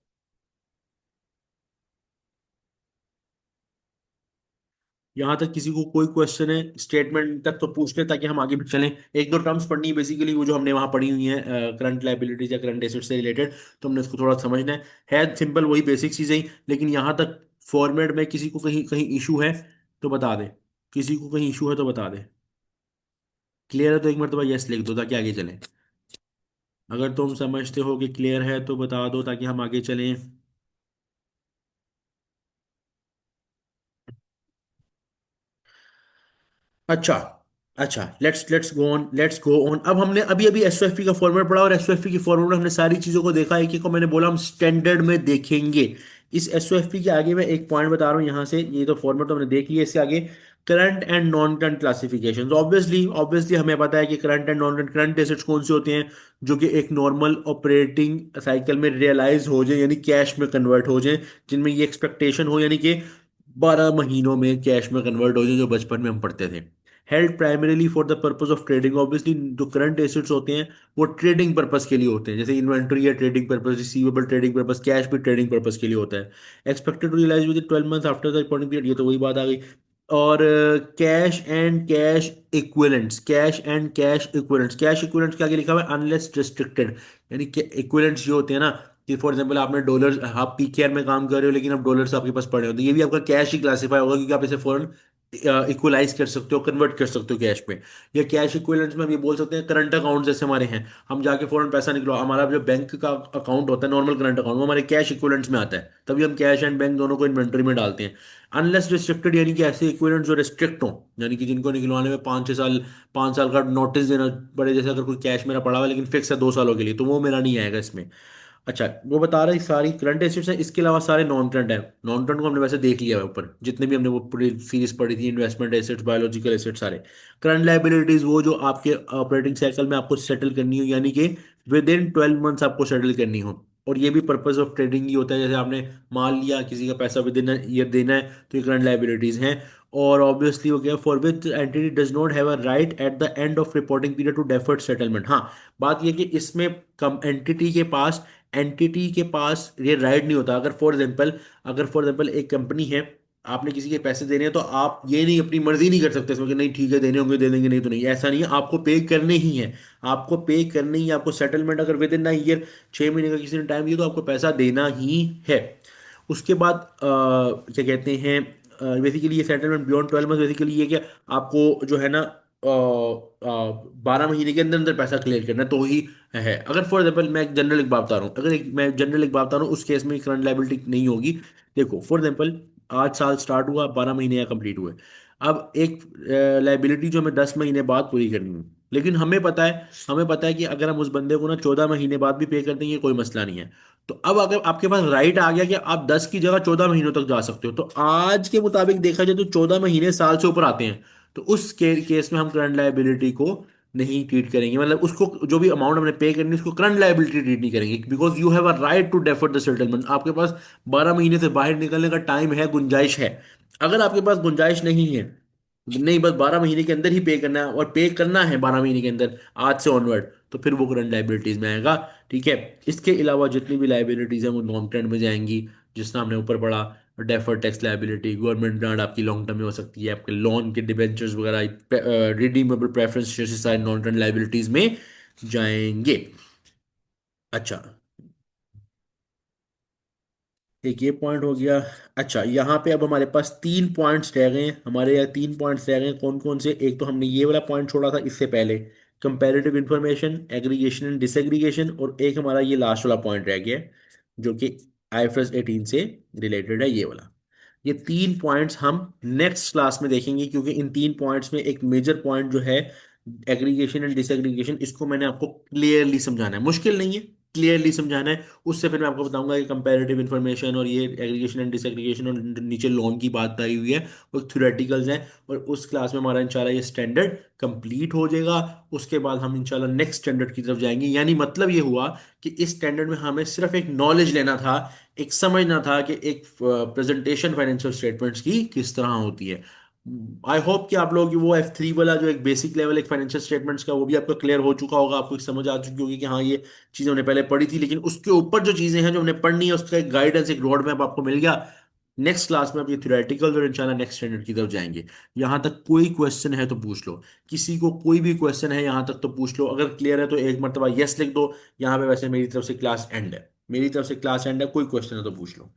यहाँ तक किसी को कोई क्वेश्चन है स्टेटमेंट तक तो पूछ ले, ताकि हम आगे भी चलें। एक दो टर्म्स पढ़नी है बेसिकली, वो जो हमने वहाँ पढ़ी हुई है करंट लाइबिलिटीज या करंट एसेट से रिलेटेड, तो हमने इसको थोड़ा समझना है सिंपल वही बेसिक चीज़ें ही, लेकिन यहाँ तक फॉर्मेट में किसी को कहीं कहीं इशू है तो बता दे। किसी को कहीं इशू है तो बता दे। क्लियर है तो एक मरतबा यस लिख दो ताकि आगे चलें। अगर तुम समझते हो कि क्लियर है तो बता दो ताकि हम आगे चलें। अच्छा, अच्छा, लेट्स गो ऑन। अब हमने अभी अभी SOFP का फॉर्मेट पढ़ा, और SOFP की फॉर्मेट में हमने सारी चीजों को देखा, एक एक को मैंने बोला हम स्टैंडर्ड में देखेंगे। इस SOFP के आगे मैं एक पॉइंट बता रहा हूँ यहाँ से, ये तो फॉर्मेट तो हमने देख लिया, इसके आगे current and non current classification. Obviously obviously हमें पता है कि current and non current, current assets कौन से होते हैं, जो कि एक नॉर्मल ऑपरेटिंग साइकिल में रियलाइज हो जाए, यानी कैश में कन्वर्ट हो जाए, जिनमें ये एक्सपेक्टेशन हो, यानी कि 12 महीनों में कैश में कन्वर्ट हो जाए, जो बचपन में हम पढ़ते थे। Held primarily for the purpose of trading, obviously जो करंट एसेट्स होते हैं वो ट्रेडिंग पर्पस के लिए होते हैं, जैसे इन्वेंट्री है trading purpose, receivable trading purpose, cash भी ट्रेडिंग पर्पस के लिए होता है। Expected to realise with 12 month after the reporting period, ये तो वही बात आ गई। और cash and cash equivalents, cash and cash equivalents, cash equivalents के आगे लिखा हुआ है अनलेस रिस्ट्रिक्टेड, यानी कि इक्विवेलेंट्स ये होते हैं ना, कि फॉर एग्जांपल आपने डॉलर, आप PKR में काम कर रहे हो लेकिन अब डॉलर्स आपके पास पड़े हो, तो ये भी आपका कैश ही क्लासीफाई होगा, क्योंकि आप इसे फॉरेन इक्वलाइज कर सकते हो, कन्वर्ट कर सकते हो कैश में। या कैश इक्विवेलेंट्स में हम ये बोल सकते हैं, करंट अकाउंट जैसे हमारे हैं, हम जाके फौरन पैसा निकलो, हमारा जो बैंक का अकाउंट होता है नॉर्मल करंट अकाउंट, वो हमारे कैश इक्विवेलेंट्स में आता है, तभी हम कैश एंड बैंक दोनों को इन्वेंटरी में डालते हैं। अनलेस रिस्ट्रिक्टेड, यानी कि ऐसे इक्विवेलेंट्स जो रिस्ट्रिक्ट हों, यानी कि जिनको निकलवाने में 5-6 साल, 5 साल का नोटिस देना पड़े, जैसे अगर कोई कैश मेरा पड़ा हुआ है लेकिन फिक्स है 2 सालों के लिए, तो वो मेरा नहीं आएगा इसमें। अच्छा, वो बता रहा है सारी करंट एसेट्स हैं, इसके अलावा सारे नॉन करंट है। नॉन करंट को हमने वैसे देख लिया है ऊपर, जितने भी हमने वो पूरी सीरीज पढ़ी थी, इन्वेस्टमेंट एसेट्स, बायोलॉजिकल एसेट्स सारे। करंट लाइबिलिटीज वो जो आपके ऑपरेटिंग साइकिल में आपको सेटल करनी हो, यानी कि विद इन 12 मंथ्स आपको सेटल करनी हो। और ये भी पर्पज ऑफ ट्रेडिंग ही होता है, जैसे आपने मान लिया किसी का पैसा विद इन ईयर देना है, तो ये करंट लाइबिलिटीज हैं। और ऑब्वियसली हो गया, for which entity does not have a right at the end of reporting period to deferred settlement. हाँ, बात ये कि इसमें कम एंटिटी के पास ये राइट नहीं होता। अगर फॉर एग्जांपल एक कंपनी है, आपने किसी के पैसे देने हैं, तो आप ये नहीं अपनी मर्जी नहीं कर सकते इसमें कि नहीं ठीक है देने होंगे दे देंगे, नहीं तो नहीं, ऐसा नहीं है, आपको पे करने ही है। आपको पे करने ही, आपको सेटलमेंट अगर विद इन 9 ईयर, 6 महीने का किसी ने टाइम दिया, तो आपको पैसा देना ही है। उसके बाद क्या कहते हैं, बेसिकली ये सेटलमेंट बियॉन्ड 12 मंथ, बेसिकली ये क्या, आपको जो है ना 12 महीने के अंदर अंदर पैसा क्लियर करना है, तो ही है। अगर फॉर एग्जाम्पल मैं एक जनरल एक बात बता रहा हूँ, मैं जनरल एक बात बता रहा हूँ, उस केस में करंट लाइबिलिटी नहीं होगी। देखो फॉर एग्जाम्पल, आज साल स्टार्ट हुआ, 12 महीने या कंप्लीट हुए। अब एक लाइबिलिटी जो हमें 10 महीने बाद पूरी करनी है, लेकिन हमें पता है कि अगर हम उस बंदे को ना 14 महीने बाद भी पे कर देंगे, कोई मसला नहीं है। तो अब अगर आपके पास राइट आ गया कि आप 10 की जगह 14 महीनों तक जा सकते हो, तो आज के मुताबिक देखा जाए तो 14 महीने साल से ऊपर आते हैं, तो उस केस में हम करंट लाइबिलिटी को नहीं ट्रीट करेंगे, मतलब उसको जो भी अमाउंट हमने पे करनी है उसको करंट लाइबिलिटी ट्रीट नहीं करेंगे, because you have a right to defer the settlement. आपके पास 12 महीने से बाहर निकलने का टाइम है, गुंजाइश है। अगर आपके पास गुंजाइश नहीं है, नहीं बस 12 महीने के अंदर ही पे करना है, और पे करना है 12 महीने के अंदर आज से ऑनवर्ड, तो फिर वो करंट लाइबिलिटीज में आएगा। ठीक है। इसके अलावा जितनी भी लाइबिलिटीज हैं वो लॉन्ग टर्म में जाएंगी, जिसका हमने ऊपर पढ़ा। Deferred tax liability, government grant आपकी लॉन्ग टर्म में हो सकती है, आपके लोन के डिबेंचर्स वगैरह, रिडीमेबल प्रेफरेंस शेयर, सारे नॉन टर्म लाइबिलिटीज में जाएंगे। अच्छा, एक ये पॉइंट हो गया। अच्छा, यहाँ पे अब हमारे पास 3 पॉइंट्स रह गए हैं, हमारे यहाँ 3 पॉइंट्स रह गए हैं, कौन कौन से? एक तो हमने ये वाला पॉइंट छोड़ा था इससे पहले, comparative information, aggregation and disaggregation, और एक हमारा ये लास्ट वाला पॉइंट रह गया है, जो कि आईएफआरएस 18 से रिलेटेड है, ये वाला। ये 3 पॉइंट्स हम नेक्स्ट क्लास में देखेंगे, क्योंकि इन 3 पॉइंट्स में एक मेजर पॉइंट जो है एग्रीगेशन एंड डिसएग्रीगेशन, इसको मैंने आपको क्लियरली समझाना है, मुश्किल नहीं है, क्लियरली समझाना है। उससे फिर मैं आपको बताऊंगा कि कंपैरेटिव इन्फॉर्मेशन और ये एग्रीगेशन एंड डिसएग्रीगेशन और नीचे लोन की बात आई हुई है, वो थ्योरेटिकल्स हैं। और उस क्लास में हमारा इंशाल्लाह ये स्टैंडर्ड कंप्लीट हो जाएगा। उसके बाद हम इंशाल्लाह नेक्स्ट स्टैंडर्ड की तरफ जाएंगे, यानी मतलब ये हुआ कि इस स्टैंडर्ड में हमें सिर्फ एक नॉलेज लेना था, एक समझना था कि एक प्रेजेंटेशन फाइनेंशियल स्टेटमेंट्स की किस तरह होती है। आई होप कि आप लोग की वो F3 वाला जो एक बेसिक लेवल एक फाइनेंशियल स्टेटमेंट्स का, वो भी आपको क्लियर हो चुका होगा, आपको एक समझ आ चुकी होगी कि हाँ ये चीज़ें हमने पहले पढ़ी थी, लेकिन उसके ऊपर जो चीज़ें हैं जो हमने पढ़नी है, उसका एक गाइडेंस, एक रोड मैप आपको मिल गया। नेक्स्ट क्लास में आप ये थ्योरेटिकल और इंशाल्लाह नेक्स्ट स्टैंडर्ड की तरफ जाएंगे। यहाँ तक कोई क्वेश्चन है तो पूछ लो, किसी को कोई भी क्वेश्चन है यहाँ तक तो पूछ लो, अगर क्लियर है तो एक मरतबा यस लिख दो यहाँ पे। वैसे मेरी तरफ से क्लास एंड है, मेरी तरफ से क्लास एंड है, कोई क्वेश्चन है तो पूछ लो।